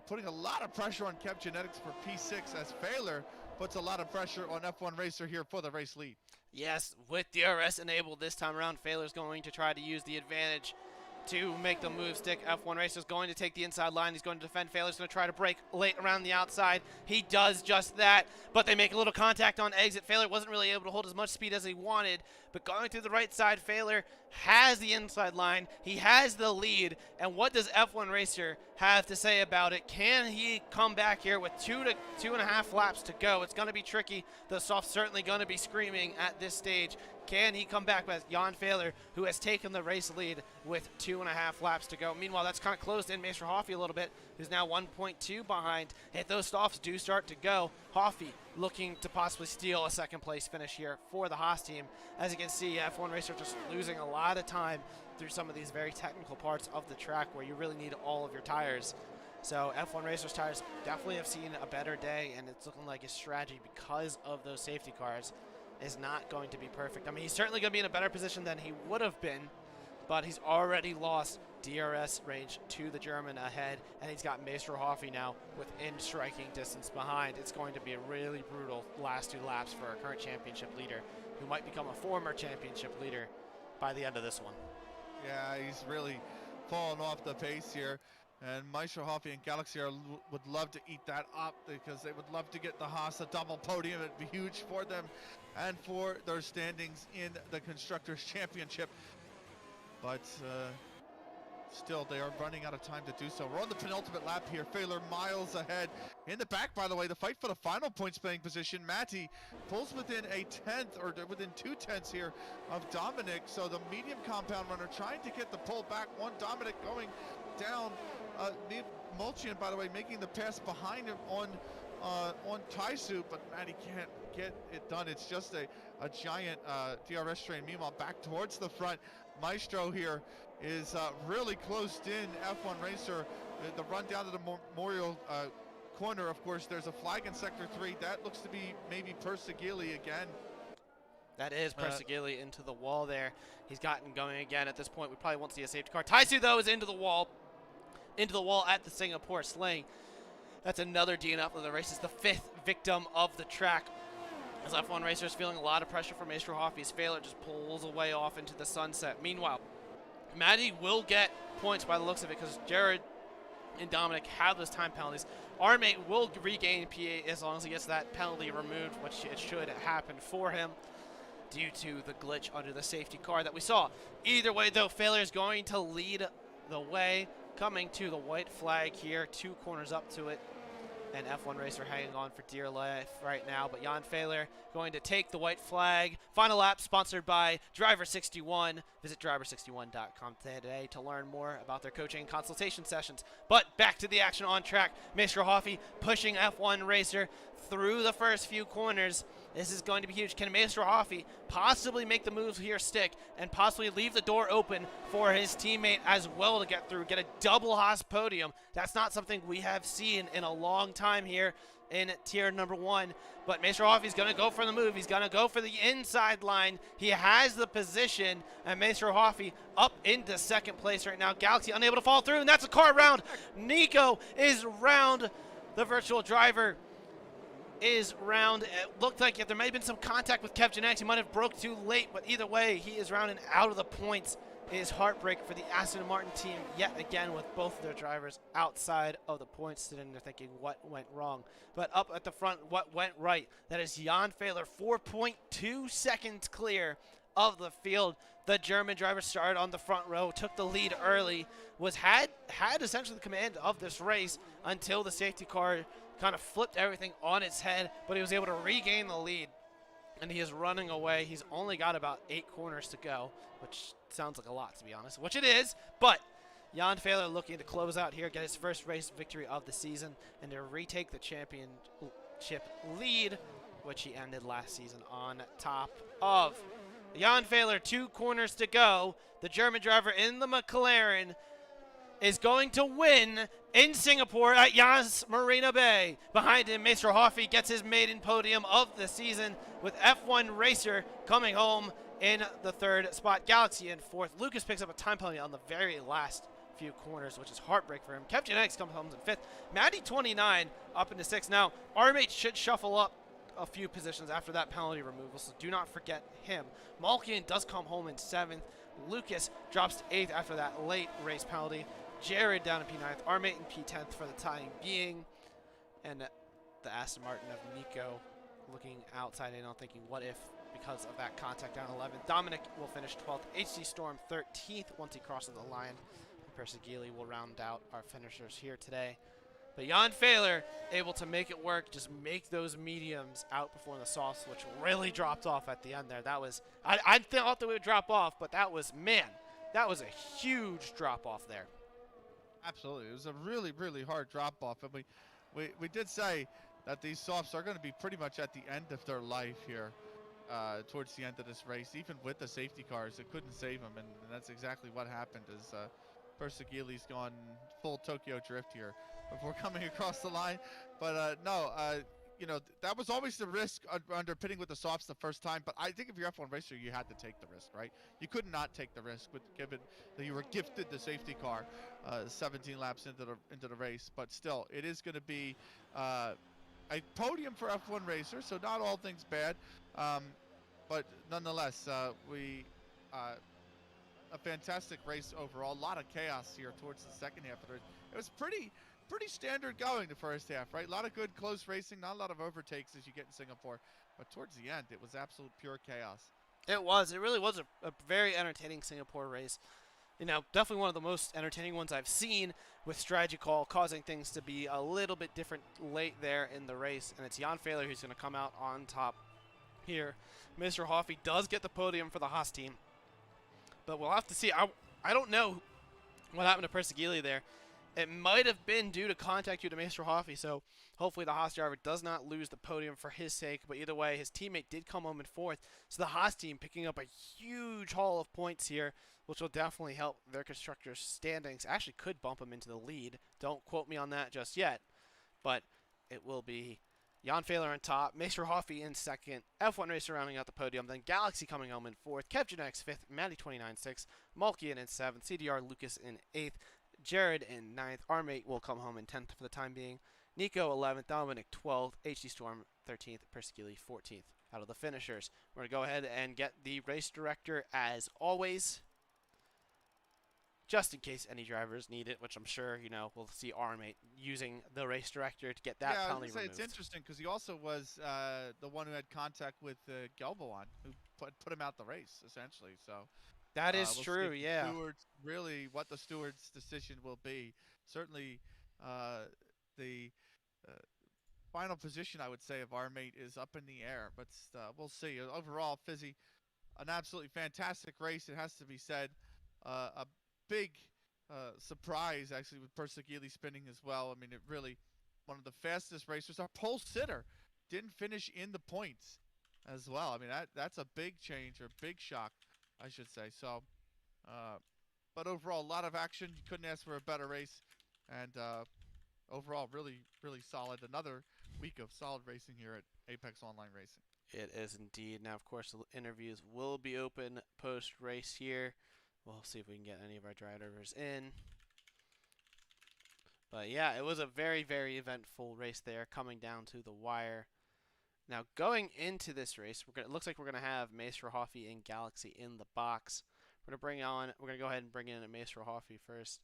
putting a lot of pressure on Kev Genetics for P6 as Faler puts a lot of pressure on F1 Racer here for the race lead. Yes, with DRS enabled this time around, Faler's going to try to use the advantage to make the move stick. F1 Racer's going to take the inside line. He's going to defend. Faler's going to try to break late around the outside. He does just that, but they make a little contact on exit. Faler wasn't really able to hold as much speed as he wanted, but going through the right side, Faler has the inside line. He has the lead, and what does F1 Racer have to say about it? Can he come back here with 2 to 2.5 laps to go? It's going to be tricky. The soft's certainly going to be screaming at this stage. Can he come back with Jan Faler, who has taken the race lead with 2.5 laps to go? Meanwhile, that's kind of closed in Maestro Hoffy a little bit, who's now 1.2 behind. If those softs do start to go, Hoffy looking to possibly steal a second place finish here for the Haas team. As you can see, F1 Racer just losing a lot of time through some of these very technical parts of the track where you really need all of your tires. So F1 Racer's tires definitely have seen a better day, and it's looking like his strategy, because of those safety cars, is not going to be perfect. I mean, he's certainly going to be in a better position than he would have been, but he's already lost DRS range to the German ahead, and he's got Maestro Hoffy now within striking distance behind. It's going to be a really brutal last 2 laps for our current championship leader, who might become a former championship leader by the end of this one. Yeah, he's really fallen off the pace here. And Maestro Hoffy and Galaxy would love to eat that up, because they would love to get the Haas a double podium. It'd be huge for them and for their standings in the Constructors' Championship. But still, they are running out of time to do so. We're on the penultimate lap here. Faler miles ahead. In the back, by the way, the fight for the final points playing position. Matty pulls within a 10th, or within 2 tenths here of Dominic. So the medium compound runner trying to get the pull back. One Dominic going down. Mulchian, by the way, making the pass behind him on Taisu, but Matty can't get it done. It's just a giant DRS train. Meanwhile, back towards the front, Maestro here is really closed in. F1 Racer, the run down to the Memorial corner. Of course, there's a flag in sector 3. That looks to be maybe Persegili again. That is Persegili into the wall there. He's gotten going again. At this point, we probably won't see a safety car. Taisu, though, is into the wall at the Singapore Sling. That's another DNF of the race. It's the 5th victim of the track. As F1 Racer is feeling a lot of pressure from Maestro Hoffy's Faler just pulls away off into the sunset. Meanwhile, Maddie will get points by the looks of it, because Jared and Dominic have those time penalties. Our mate will regain P8 as long as he gets that penalty removed, which it should happen for him due to the glitch under the safety car that we saw. Either way, though, Faler is going to lead the way coming to the white flag here, 2 corners up to it. And F1 Racer hanging on for dear life right now. But Jan Faler going to take the white flag. Final lap sponsored by Driver61. Visit driver61.com today to learn more about their coaching and consultation sessions. But back to the action on track. Mr. Hoffey pushing F1 Racer through the first few corners. This is going to be huge. Can Mr. Hoffey possibly make the move here stick and possibly leave the door open for his teammate as well to get through, get a double Haas podium? That's not something we have seen in a long time here in tier number 1. But Mr. Hoffey's going to go for the move. He's going to go for the inside line. He has the position, and Mr. Hoffey up into second place right now. Galaxy unable to fall through, and that's a car round. Nico is round. The virtual driver is round. It looked like if there may have been some contact with Kev Janex, he might have broke too late, but either way, he is round and out of the points. It is heartbreak for the Aston Martin team yet again with both of their drivers outside of the points, sitting there thinking what went wrong. But up at the front, what went right? That is Jan Faler, 4.2 seconds clear of the field. The German driver started on the front row, took the lead early, had essentially the command of this race until the safety car kind of flipped everything on its head, but he was able to regain the lead, and he is running away. He's only got about 8 corners to go, which sounds like a lot, to be honest, which it is, but Jan Faler looking to close out here, get his first race victory of the season, and to retake the championship lead, which he ended last season on top of. Jan Faler, 2 corners to go. The German driver in the McLaren is going to win in Singapore at Yas Marina Bay. Behind him, Mr. Hoffey gets his maiden podium of the season, with F1 Racer coming home in the 3rd spot. Galaxy in 4th. Lucas picks up a time penalty on the very last few corners, which is heartbreak for him. Kev Janex comes home in 5th. Maddie 29 up into 6th. Now, our mate should shuffle up a few positions after that penalty removal, so do not forget him. Malkian does come home in 7th. Lucas drops to 8th after that late race penalty. Jared down in P9th, our mate in P10th for the time being, and the Aston Martin of Nico looking outside in on thinking, what if, because of that contact down 11th. Dominic will finish 12th, HC Storm 13th once he crosses the line. Persegili will round out our finishers here today. But Jan Faler able to make it work, just make those mediums outperform the softs, which really dropped off at the end there. That was, I thought that we would drop off, but that was, man, that was a huge drop off there. Absolutely. It was a really, really hard drop-off. And we did say that these softs are going to be pretty much at the end of their life here towards the end of this race. Even with the safety cars, it couldn't save them. And that's exactly what happened is Persegili's gone full Tokyo drift here before coming across the line. But you know, that was always the risk under pitting with the softs the first time. But I think if you're F1 racer, you had to take the risk, right? You could not take the risk, given that you were gifted the safety car 17 laps into the race. But still, it is going to be a podium for F1 racer, so not all things bad. But nonetheless, a fantastic race overall. A lot of chaos here towards the second half of the race. It was pretty standard going the first half, right? A lot of good close racing, not a lot of overtakes as you get in Singapore. But towards the end, it was absolute pure chaos. It was. It really was a very entertaining Singapore race. You know, definitely one of the most entertaining ones I've seen, with strategy call causing things to be a little bit different late there in the race. And it's Jan Faler who's going to come out on top here. Mr. Hoffey does get the podium for the Haas team. But we'll have to see. I don't know what happened to Persegili there. It might have been due to contact due to Mr. Hoffey, so hopefully the Haas driver does not lose the podium for his sake. But either way, his teammate did come home in 4th. So the Haas team picking up a huge haul of points here, which will definitely help their constructors' standings. Actually could bump them into the lead. Don't quote me on that just yet. But it will be Jan Faler on top, Mr. Hoffey in 2nd, F1 Racer rounding out the podium, then Galaxy coming home in 4th, Kev Janex 5th, Maddie 29 6th, Malkian in 7th, CDR Lucas in 8th, Jared in 9th, our mate will come home in 10th for the time being, Nico 11th, Dominic 12th, HD Storm 13th, Persegili 14th. Out of the finishers, we're going to go ahead and get the race director as always, just in case any drivers need it, which I'm sure, you know, we'll see our mate using the race director to get that penalty removed. It's interesting because he also was the one who had contact with Gelboan, who put him out the race, essentially. So That is We'll see true, if the yeah. stewards really what the stewards' decision will be. Certainly, the uh, final position I would say of our mate is up in the air, but we'll see. Overall, Fizzy, an absolutely fantastic race. It has to be said. A big surprise actually with Persegili spinning as well. I mean, it really one of the fastest racers. Our pole sitter didn't finish in the points as well. I mean, that's a big change or big shock, I should say. So, uh, but overall, a lot of action. You couldn't ask for a better race, and overall, really solid. Another week of solid racing here at Apex Online Racing. It is indeed. Now, of course, the interviews will be open post race here. We'll see if we can get any of our drivers in. But yeah, it was a very, very eventful race there, coming down to the wire. Now, going into this race, it looks like we're gonna have Mace Rahafi and Galaxy in the box. We're gonna go ahead and bring in Mace Rahafi first.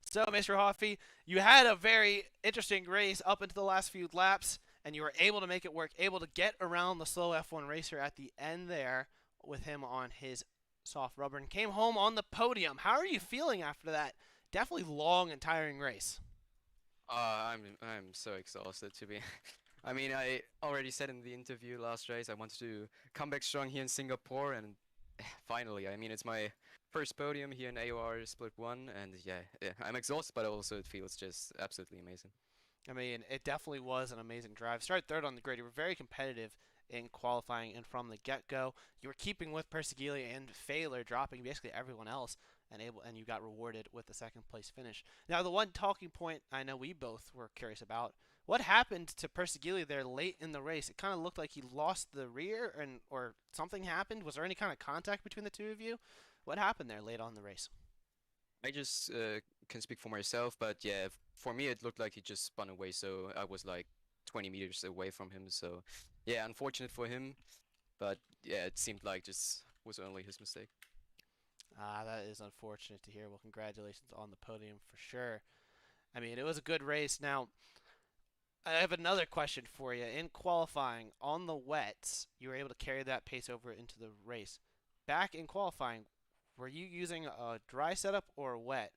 So, Mr. Rahafi, you had a very interesting race up into the last few laps, and you were able to make it work, able to get around the slow F1 racer at the end there with him on his soft rubber and came home on the podium. How are you feeling after that definitely long and tiring race? I'm so exhausted to be. I mean, I already said in the interview last race I wanted to come back strong here in Singapore, and finally, I mean, it's my first podium here in AOR Split 1, and yeah, I'm exhausted, but also it feels just absolutely amazing. I mean, it definitely was an amazing drive. Started third on the grid. You were very competitive in qualifying and from the get-go. You were keeping with Persegili and Faler, dropping basically everyone else, and you got rewarded with the second place finish. Now, the one talking point I know we both were curious about: what happened to Persegili there late in the race? It kind of looked like he lost the rear, or something happened. Was there any kind of contact between the two of you? What happened there late on in the race? I just can speak for myself, but yeah, for me it looked like he just spun away, so I was like 20 meters away from him, so yeah, unfortunate for him, but yeah, it seemed like just was only his mistake. Ah, that is unfortunate to hear. Well, congratulations on the podium for sure. I mean, it was a good race. Now, I have another question for you. In qualifying on the wets, you were able to carry that pace over into the race. Back in qualifying, were you using a dry setup or a wet?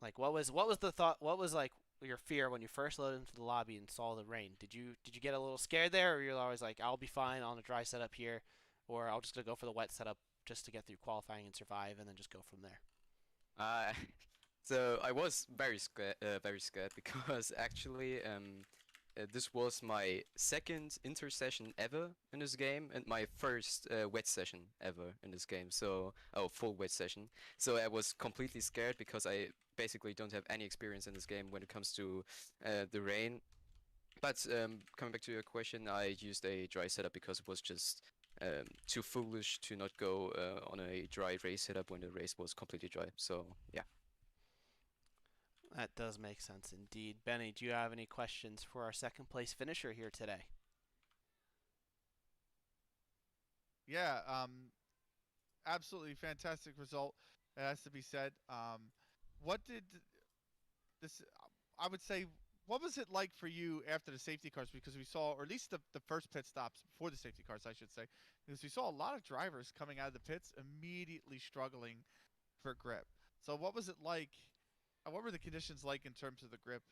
Like, what was the thought? What was like your fear when you first loaded into the lobby and saw the rain? Did you get a little scared there, or you're always like, I'll be fine on a dry setup here, or I'll just gonna go for the wet setup just to get through qualifying and survive, and then just go from there? Uh, so I was very scared because actually this was my second intersession ever in this game and my first wet session ever in this game. So, oh, full wet session. So I was completely scared because I basically don't have any experience in this game when it comes to the rain. But coming back to your question, I used a dry setup because it was just too foolish to not go on a dry race setup when the race was completely dry. So yeah. That does make sense indeed. Benny, do you have any questions for our second place finisher here today? Yeah, absolutely fantastic result. It has to be said. What did this? I would say, what was it like for you after the safety cars? Because we saw, or at least the first pit stops before the safety cars, I should say, because we saw a lot of drivers coming out of the pits immediately struggling for grip. So what was it like? What were the conditions like in terms of the grip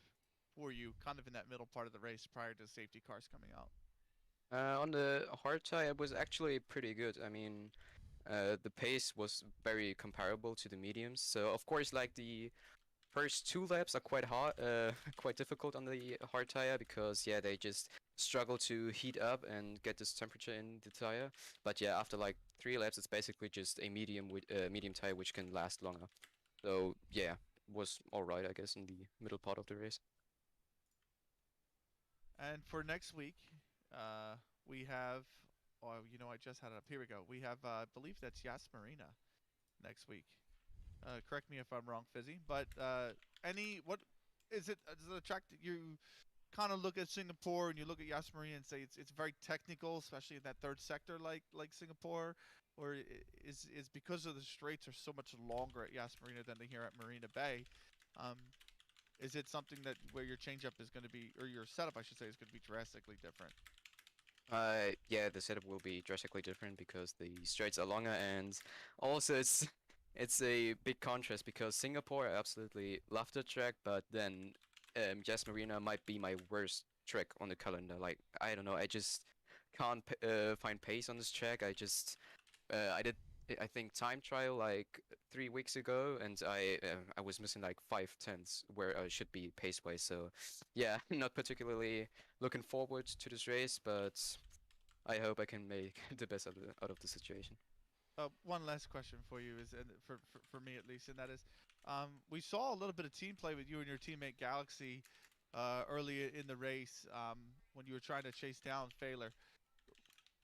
for you, kind of in that middle part of the race prior to safety cars coming out? On the hard tie, it was actually pretty good. I mean, the pace was very comparable to the mediums. So of course, like the first two laps are quite hard, quite difficult on the hard tire because yeah, they just struggle to heat up and get this temperature in the tire. But yeah, after like three laps, it's basically just a medium tire which can last longer. So yeah, was all right, I guess, in the middle part of the race. And for next week, we have, oh, I just had it up. Here we go. We have, I believe that's Yas Marina next week. Correct me if I'm wrong, Fizzy. But what is it? Does it attract you? Kind of look at Singapore and you look at Yas Marina and say it's very technical, especially in that third sector like Singapore, or is because of the straights are so much longer at Yas Marina than they here at Marina Bay. Um, is it something that where your changeup is going to be, or your setup, I should say, is going to be drastically different? Yeah, the setup will be drastically different because the straights are longer, and also it's a big contrast because Singapore, I absolutely love the track, but then Jazz Marina might be my worst track on the calendar. Like, I don't know, I just can't find pace on this track. I did I think time trial like 3 weeks ago, and I was missing like 5 tenths where I should be pace wise. So yeah, not particularly looking forward to this race, but I hope I can make the best out of the situation. One last question for you is, and for me at least, and that is, we saw a little bit of team play with you and your teammate Galaxy early in the race when you were trying to chase down Faler.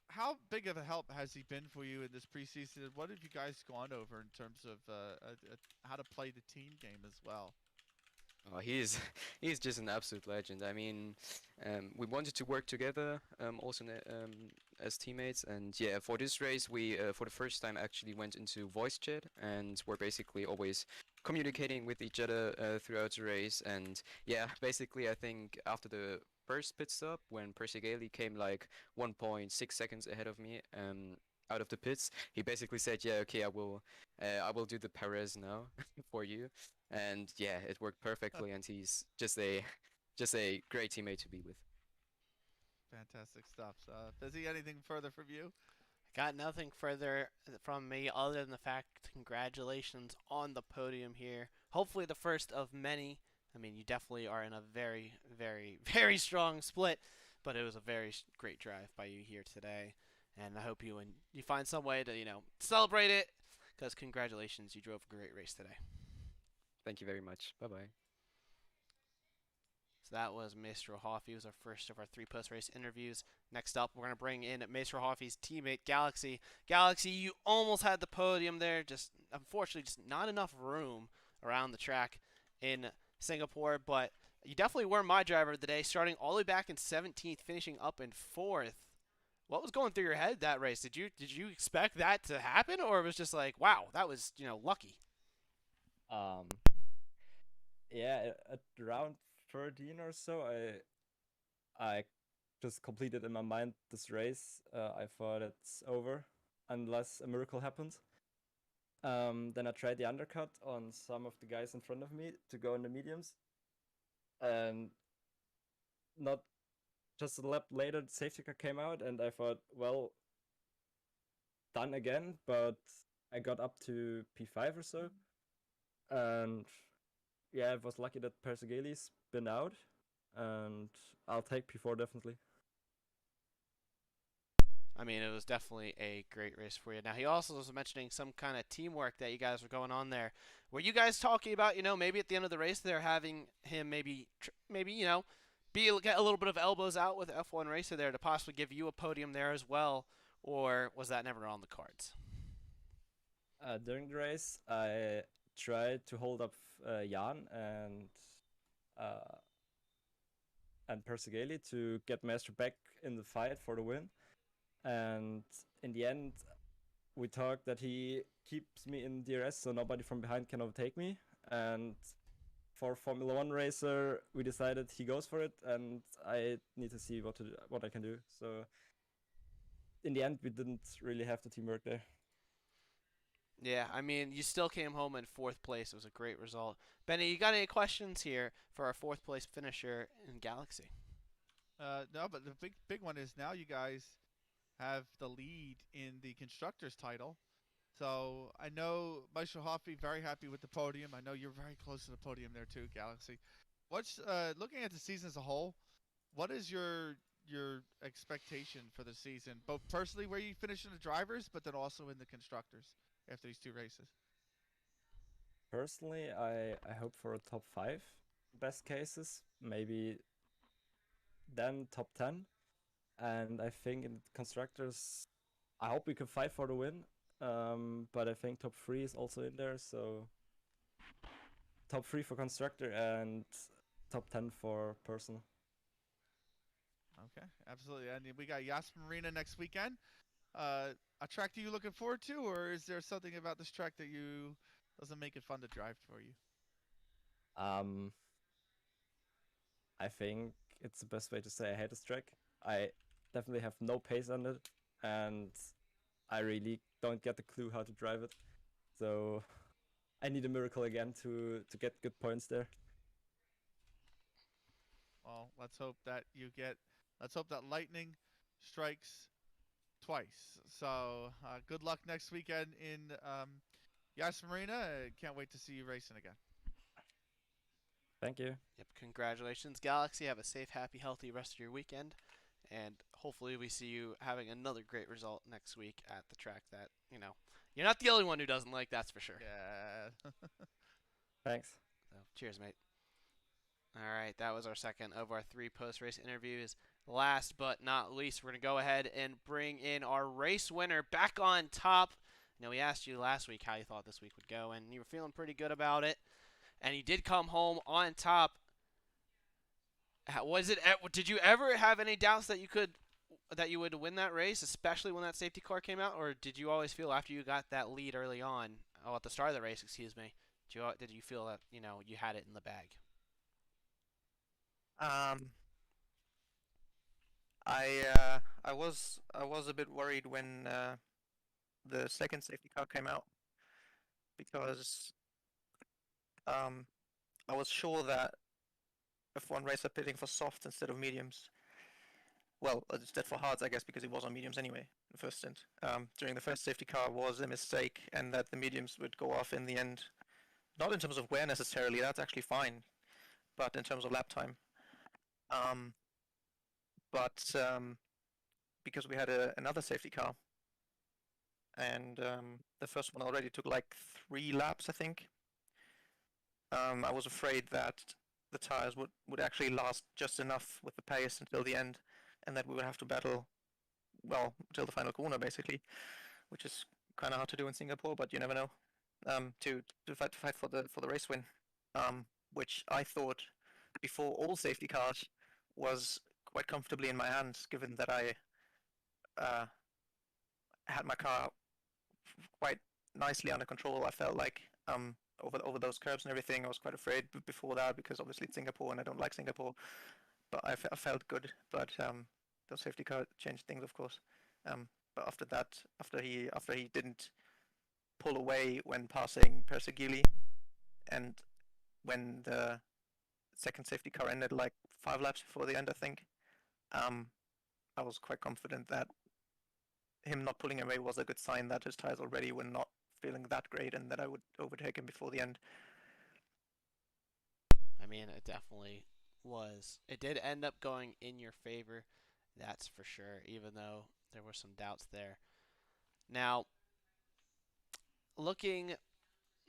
How big of a help has he been for you in this preseason? What have you guys gone over in terms of how to play the team game as well? Oh, he's he's just an absolute legend. I mean, we wanted to work together, also as teammates, and yeah, for this race, we for the first time actually went into voice chat, and we're basically always communicating with each other throughout the race. And yeah, basically, I think after the first pit stop, when Percy Gailey came like 1.6 seconds ahead of me, out of the pits, he basically said, "Yeah, okay, I will do the Perez now for you." And yeah, it worked perfectly, and he's just a great teammate to be with. Fantastic stuff. Fizzy, anything further from you? Got nothing further from me other than the fact congratulations on the podium here. Hopefully the first of many. I mean, you definitely are in a very, very, very strong split, but it was a very great drive by you here today, and I hope you find some way to celebrate it. Because congratulations, you drove a great race today. Thank you very much. Bye bye. So that was Maestro Hoffy. It was our first of our three post-race interviews. Next up, we're going to bring in Maestro Hoffy's teammate, Galaxy. Galaxy, you almost had the podium there. Just unfortunately, just not enough room around the track in Singapore. But you definitely were my driver of the day, starting all the way back in 17th, finishing up in 4th. What was going through your head that race? Did you expect that to happen, or it was just like, wow, that was lucky? Um, yeah, at around 13 or so, I just completed in my mind this race. I thought it's over unless a miracle happens. Then I tried the undercut on some of the guys in front of me to go in the mediums, and not just a lap later, the safety car came out, and I thought, well, done again. But I got up to P5 or so, and yeah, it was lucky that Persegali's been out, and I'll take P4 definitely. I mean, it was definitely a great race for you. Now, he also was mentioning some kind of teamwork that you guys were going on there. Were you guys talking about, maybe at the end of the race they're having him maybe, get a little bit of elbows out with F1 Racer there to possibly give you a podium there as well, or was that never on the cards? During the race, I tried to hold up Jan uh, and Persegali to get Master back in the fight for the win. And in the end, we talked that he keeps me in DRS so nobody from behind can overtake me. And for Formula One racer, we decided he goes for it, and I need to see what I can do. So in the end, we didn't really have the teamwork there. Yeah, I mean, you still came home in 4th place. It was a great result. Benny, you got any questions here for our 4th place finisher in Galaxy? No, but the big one is now you guys have the lead in the constructors title. So I know Maestro Hoffy very happy with the podium. I know you're very close to the podium there too, Galaxy. What's looking at the season as a whole? What is your expectation for the season, both personally where you finish in the drivers, but then also in the constructors after these two races? Personally, I hope for a top 5, best cases, maybe then top 10. And I think in constructors, I hope we can fight for the win. But I think top 3 is also in there, so top 3 for constructor and top 10 for personal. Okay, absolutely. And we got Yas Marina next weekend. A track that you looking forward to, or is there something about this track that you doesn't make it fun to drive for you? I think it's the best way to say I hate this track. I definitely have no pace on it, and I really don't get the clue how to drive it. So I need a miracle again to get good points there. Well, let's hope that let's hope that lightning strikes twice. So good luck next weekend in Yas Marina. Can't wait to see you racing again. Thank you. Yep, congratulations, Galaxy. Have a safe, happy, healthy rest of your weekend. And hopefully we see you having another great result next week at the track that, you're not the only one who doesn't like, that's for sure. Yeah. Thanks. So, cheers, mate. All right, that was our second of our 3 post-race interviews. Last but not least, we're going to go ahead and bring in our race winner back on top. We asked you last week how you thought this week would go, and you were feeling pretty good about it. And you did come home on top. Did you ever have any doubts that you would win that race, especially when that safety car came out, or did you always feel after you got that lead early on, at the start of the race, excuse me, did you feel that you had it in the bag? I was a bit worried when the second safety car came out because I was sure that F1 racer pitting for softs instead of mediums. Well, instead for hards, I guess, because it was on mediums anyway, the first stint. During the first safety car was a mistake, and that the mediums would go off in the end. Not in terms of wear necessarily, that's actually fine, but in terms of lap time. Because we had another safety car, and the first one already took like 3 laps, I think. I was afraid that the tires would actually last just enough with the pace until the end, and that we would have to battle, well, until the final corner basically, which is kind of hard to do in Singapore, but you never know. To fight for the race win, which I thought before all safety cars was quite comfortably in my hands, given that I had my car quite nicely under control. I felt like over those curbs and everything. I was quite afraid before that because obviously it's Singapore and I don't like Singapore. But I felt good. But the safety car changed things, of course. But after that, after he didn't pull away when passing Persegili, and when the second safety car ended like 5 laps before the end, I think, I was quite confident that him not pulling away was a good sign that his tires already were not feeling that great and that I would overtake him before the end. I mean, it definitely was. It did end up going in your favor, that's for sure, even though there were some doubts there. Now, I'm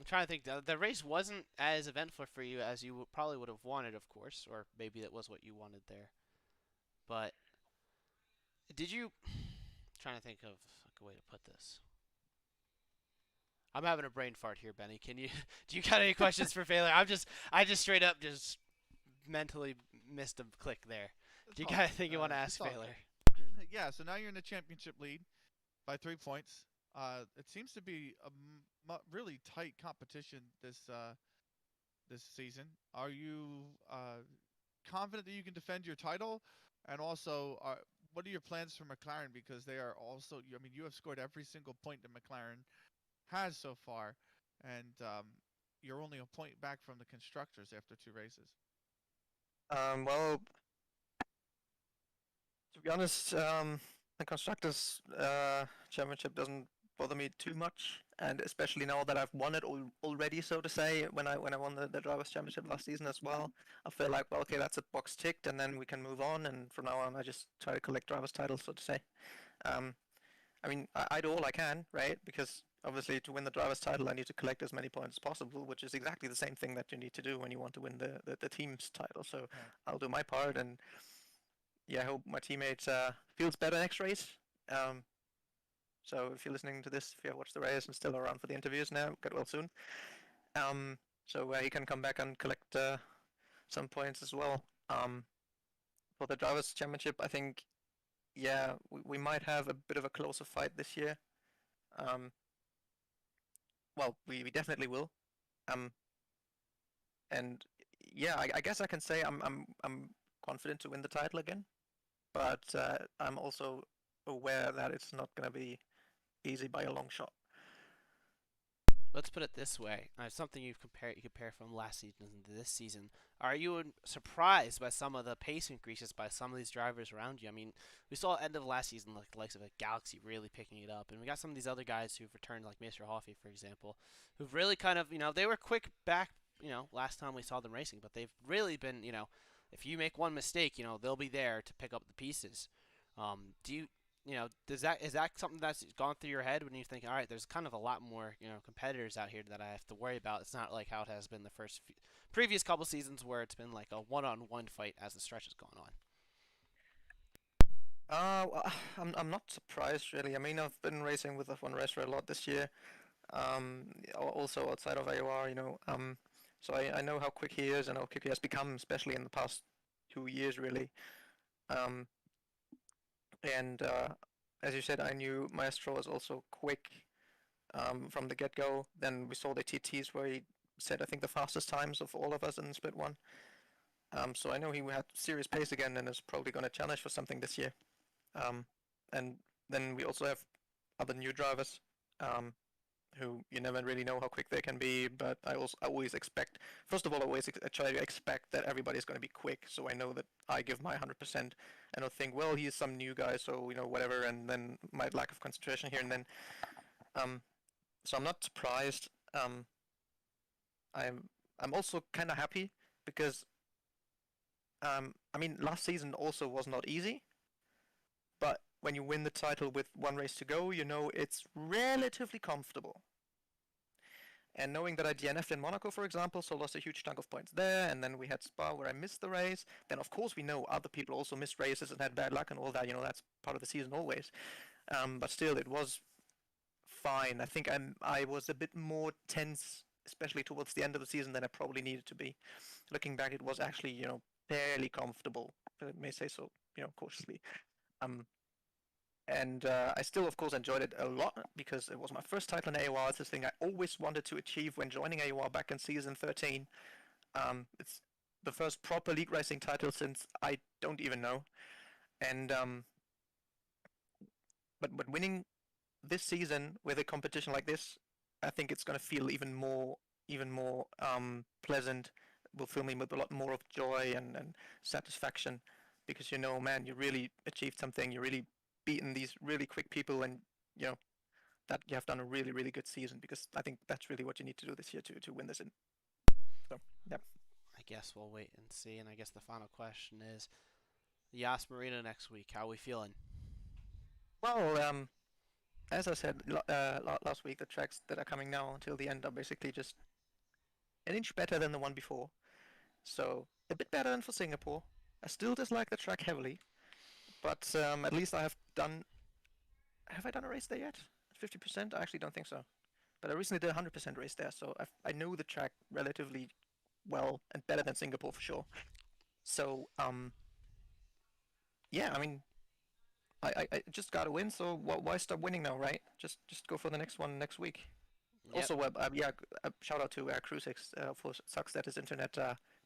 trying to think, the race wasn't as eventful for you as you probably would have wanted, of course, or maybe that was what you wanted there. But I'm trying to think of a good way to put this. I'm having a brain fart here, Benny. Do you got any questions for Faler? I just straight up just mentally missed a click there. Do you got anything you want to ask Faler? Yeah, so now you're in the championship lead by 3 points. It seems to be a really tight competition this season. Are you confident that you can defend your title? And also, what are your plans for McLaren? Because they are also, I mean, you have scored every single point that McLaren has so far, and you're only a point back from the constructors after 2 races. Well, to be honest, the constructors championship doesn't bother me too much, and especially now that I've won it already, so to say. When I won the drivers' championship last season as well, I feel like, well, okay, that's a box ticked, and then we can move on. And from now on, I just try to collect drivers' titles, so to say. I mean, I do all I can, right? Because obviously, to win the driver's title, I need to collect as many points as possible, which is exactly the same thing that you need to do when you want to win the team's title. So I'll do my part, and yeah, I hope my teammate feels better next race. So if you're listening to this, if you have watched the race and still around for the interviews now, get well soon. So he can come back and collect some points as well. For the drivers' championship, I think, yeah, we might have a bit of a closer fight this year. Well, we definitely will. And yeah, I guess I can say I'm confident to win the title again. but I'm also aware that it's not going to be easy by a long shot. Let's put it this way: something you compare from last season to this season. Are you surprised by some of the pace increases by some of these drivers around you? I mean, we saw end of last season like the likes of a Galaxy really picking it up, and we got some of these other guys who've returned, like Mr. Hoffey, for example, who've really kind of they were quick back last time we saw them racing, but they've really been if you make one mistake, they'll be there to pick up the pieces. Do you is that something that's gone through your head when you think, all right, there's kind of a lot more, competitors out here that I have to worry about. It's not like how it has been the previous couple seasons where it's been like a one-on-one fight as the stretch has gone on. Well, I'm not surprised really. I mean, I've been racing with F1 Racer a lot this year. Also outside of AOR, so I know how quick he is and how quick he has become, especially in the past 2 years, really. Um, and as you said, I knew Maestro was also quick from the get-go. Then we saw the TTs where he set, I think, the fastest times of all of us in Split 1. So I know he had serious pace again and is probably going to challenge for something this year. And then we also have other new drivers who you never really know how quick they can be, but I always expect, first of all, I try to expect that everybody's going to be quick, so I know that I give my 100% and I'll think, well, he's some new guy, so, whatever, and then my lack of concentration here and then. So I'm not surprised. I'm also kind of happy because, I mean, last season also was not easy, but when you win the title with one race to go, it's relatively comfortable. And knowing that I DNF'd in Monaco, for example, so lost a huge chunk of points there, and then we had Spa where I missed the race, then of course we know other people also missed races and had bad luck and all that, that's part of the season always. But still, it was fine. I think I was a bit more tense, especially towards the end of the season, than I probably needed to be. Looking back, it was actually, fairly comfortable, if I may say so, cautiously. And I still, of course, enjoyed it a lot because it was my first title in AOR. It's this thing I always wanted to achieve when joining AOR back in season 13. It's the first proper league racing title since I don't even know. And but winning this season with a competition like this, I think it's going to feel even more pleasant. Will fill me with a lot more of joy and satisfaction because man, you really achieved something. You really beaten these really quick people, and that you have done a really, really good season, because I think that's really what you need to do this year to win this in. So yeah. I guess we'll wait and see. And I guess the final question is, Yas Marina next week. How are we feeling? Well, as I said last week, the tracks that are coming now until the end are basically just an inch better than the one before. So a bit better than for Singapore. I still dislike the track heavily, but at least I have done. Have I done a race there yet? 50%? I actually don't think so. But I recently did a 100% race there, so I know the track relatively well and better than Singapore for sure. So yeah, I mean, I just gotta win. So why stop winning now, right? Just go for the next one next week. Yep. Also, shout out to Crucix for sucks that his internet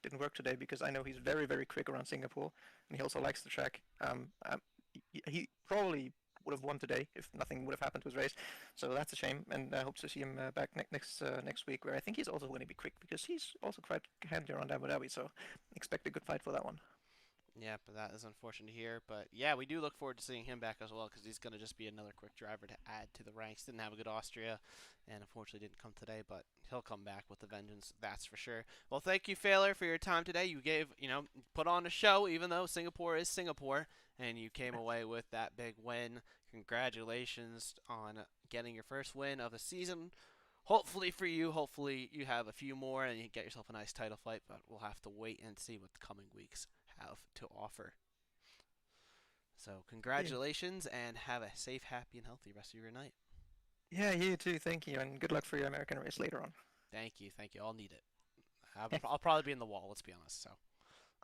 didn't work today, because I know he's very, very quick around Singapore, and he also likes the track. He probably would have won today if nothing would have happened to his race, so that's a shame. And I hope to see him back next week, where I think he's also going to be quick, because he's also quite handy around Abu Dhabi. So expect a good fight for that one. Yeah, but that is unfortunate to hear. But yeah, we do look forward to seeing him back as well, because he's going to just be another quick driver to add to the ranks. Didn't have a good Austria, and unfortunately didn't come today, but he'll come back with a vengeance, that's for sure. Well, thank you, Faler, for your time today. You put on a show, even though Singapore is Singapore, and you came away with that big win. Congratulations on getting your first win of the season. Hopefully for you, hopefully you have a few more and you get yourself a nice title fight, but we'll have to wait and see what the coming weeks have to offer. So congratulations, and have a safe, happy, and healthy rest of your night. Yeah, you too. Thank you, and good luck for your American race later on. Thank you. I'll need it. I'll probably be in the wall, let's be honest. So.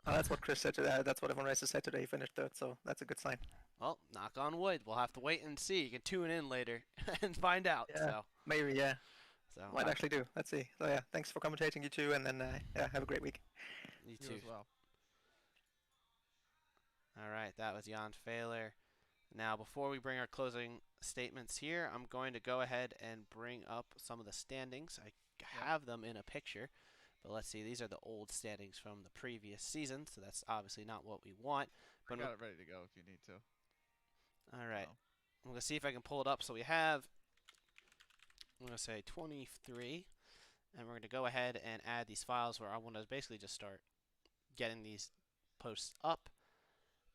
That's what Chris said today. That's what everyone races said today. He finished third, so that's a good sign. Well, knock on wood. We'll have to wait and see. You can tune in later and find out. Yeah, so maybe, yeah. So Might actually do. Let's see. So yeah, thanks for commentating, you too, and then yeah, have a great week. You You too. as well. All right, that was Jan Faler. Now, before we bring our closing statements here, I'm going to go ahead and bring up some of the standings. I have them in a picture, but let's see. These are the old standings from the previous season, so that's obviously not what we want. I But got it ready to go if you need to. all right, So. I'm going to see if I can pull it up. So we have, I'm going to say 23, and we're going to go ahead and add these files where I want to basically just start getting these posts up.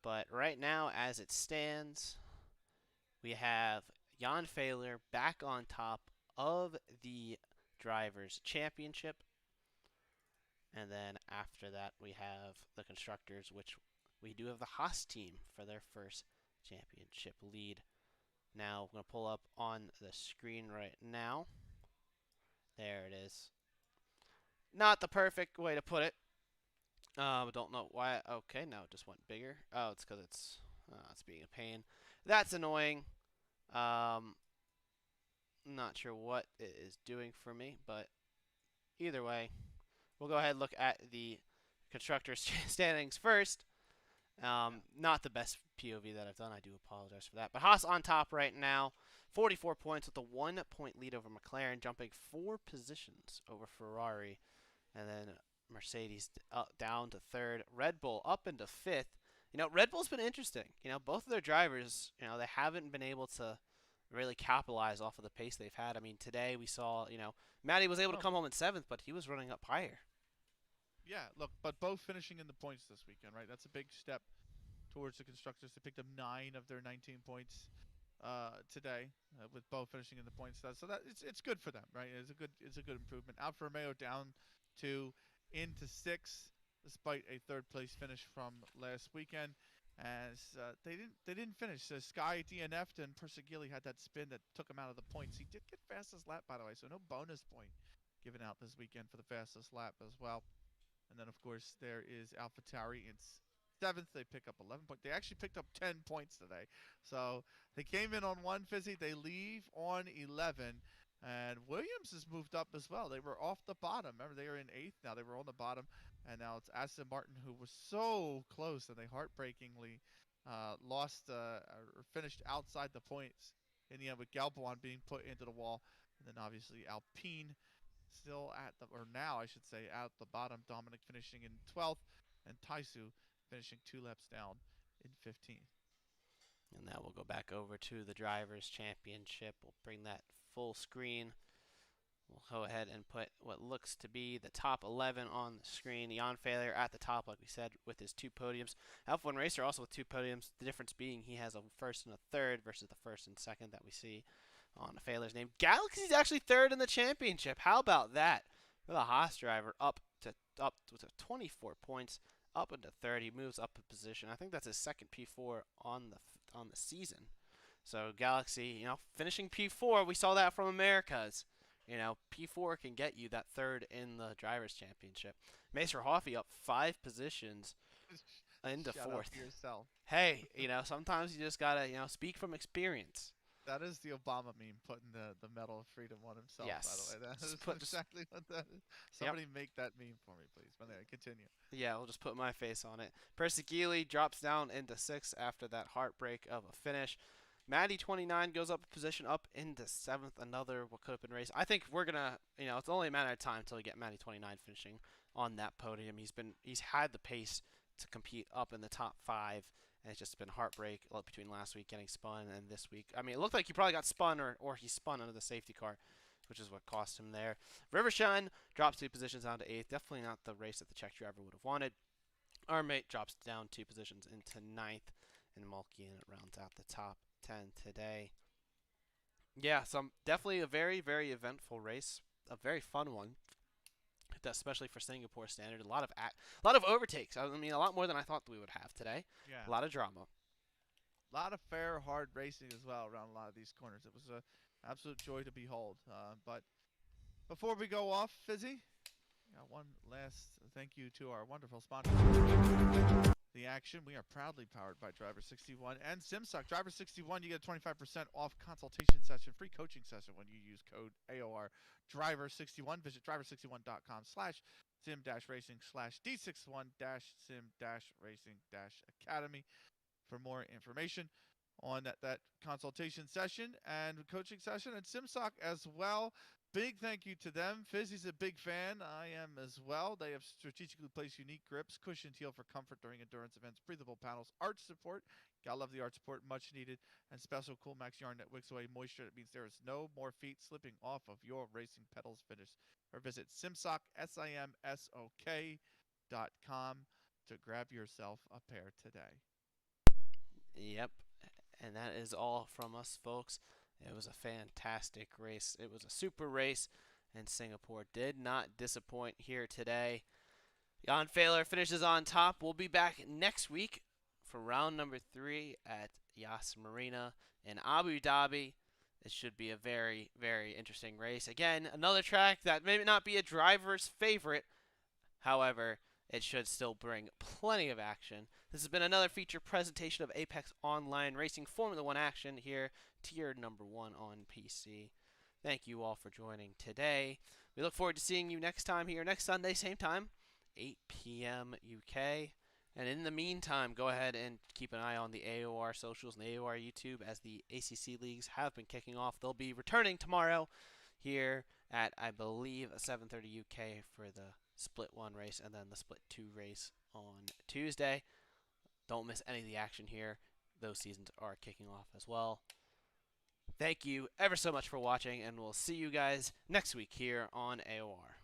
But right now, as it stands, we have Jan Faler back on top of the Drivers' Championship. And then after that, we have the Constructors, which we do have the Haas team for their first championship lead. Now, I'm going to pull up on the screen right now. There it is. Not the perfect way to put it. Don't know why. Okay, now it just went bigger. Oh, it's because it's being a pain. That's annoying. Not sure what it is doing for me, but either way, we'll go ahead and look at the constructors' standings first. Not the best POV that I've done. I do apologize for that. But Haas on top right now, 44 points with a 1-point lead over McLaren, jumping 4 positions over Ferrari, and then Mercedes down to 3rd. Red Bull up into 5th. You know, Red Bull's been interesting. You know, both of their drivers, you know, they haven't been able to really capitalize off of the pace they've had. I mean, today we saw, you know, Matty was able to come home in 7th, but he was running up higher. Yeah, look, but both finishing in the points this weekend, right? That's a big step towards the constructors. They picked up 9 of their 19 points today, with both finishing in the points. So that it's good for them, right? It's a good improvement. Alfa Romeo down to into 6th, despite a 3rd place finish from last weekend. As they didn't finish. So Sky DNF'd and Persigili had that spin that took him out of the points. He did get fastest lap, by the way, so no bonus point given out this weekend for the fastest lap as well. And then, of course, there is AlphaTauri in 7th. They pick up 11 points. They actually picked up 10 points today. So they came in on 1, Fizzy. They leave on 11. And Williams has moved up as well. They were off the bottom. Remember, they were in 8th. Now they were on the bottom. And now it's Aston Martin, who was so close, and they heartbreakingly lost or finished outside the points in the end, with Galbon being put into the wall. And then obviously Alpine still at the, or now I should say, at the bottom. Dominic finishing in 12th, and Taisu finishing 2 laps down in 15th. And now we'll go back over to the Drivers' Championship. We'll bring that full screen. We'll go ahead and put what looks to be the top 11 on the screen. Jan Faler at the top, like we said, with his 2 podiums. F1 Racer also with 2 podiums. The difference being he has a 1st and a 3rd versus the 1st and 2nd that we see on Faler's name. Galaxy's actually 3rd in the championship. How about that? For the Haas driver, up to 24 points, up into 3rd. He moves up a position. I think that's his 2nd P4 on the season. So Galaxy, you know, finishing P4. We saw that from Americas. You know, P4 can get you that 3rd in the Drivers' Championship. Macer Hoffey up 5 positions into Shout 4th. out to yourself. Hey, you know, sometimes you just gotta, you know, speak from experience. That is the Obama meme, putting the Medal of Freedom on himself, Yes. by the way. That Just is put- exactly what that is. Somebody make that meme for me, please. But anyway, continue. Yeah, we'll just put my face on it. Persigili drops down into 6th after that heartbreak of a finish. Matty 29 goes up a position up into 7th. Another what could have been race. I think we're gonna, you know, it's only a matter of time until we get Matty 29 finishing on that podium. He's had the pace to compete up in the top 5, and it's just been heartbreak between last week getting spun and this week. I mean, it looked like he probably got spun or he spun under the safety car, which is what cost him there. Rivershine drops 2 positions down to 8th. Definitely not the race that the Czech driver would have wanted. Our mate drops down 2 positions into 9th, and Malkian rounds out the top 10 today. Yeah, definitely a very, very eventful race. A very fun one, especially for Singapore standard. A lot of overtakes. I mean, a lot more than I thought we would have today. Yeah. A lot of drama. A lot of fair, hard racing as well around a lot of these corners. It was an absolute joy to behold. But before we go off, Fizzy, got one last thank you to our wonderful sponsor. the action. We are proudly powered by Driver61 and SimSok. Driver61, you get a 25% off consultation session, free coaching session when you use code AOR Driver61. Visit driver61.com/sim-racing/D61-sim-racing-academy for more information on that consultation session and coaching session, and SimSok as well. Big thank you to them. Fizzy's a big fan. I am as well. They have strategically placed unique grips, cushioned heel for comfort during endurance events, breathable panels, arch support. Gotta love the arch support, much needed, and special Cool Max yarn that wicks away moisture. That means there is no more feet slipping off of your racing pedals finish. Or visit SimSok, SIMSOK.com to grab yourself a pair today. Yep. And that is all from us, folks. It was a fantastic race. It was a super race, and Singapore did not disappoint here today. Jan Faler finishes on top. We'll be back next week for round number 3 at Yas Marina in Abu Dhabi. It should be a very, very interesting race. Again, another track that may not be a driver's favorite. However, it should still bring plenty of action. This has been another feature presentation of Apex Online Racing Formula 1 action here, tier number 1 on PC. Thank you all for joining today. We look forward to seeing you next time here, next Sunday, same time, 8 p.m. UK. And in the meantime, go ahead and keep an eye on the AOR socials and the AOR YouTube as the ACC leagues have been kicking off. They'll be returning tomorrow here at, I believe, 7:30 UK for the Split 1 race and then the Split 2 race on Tuesday. Don't miss any of the action here. Those seasons are kicking off as well. Thank you ever so much for watching, and we'll see you guys next week here on AOR.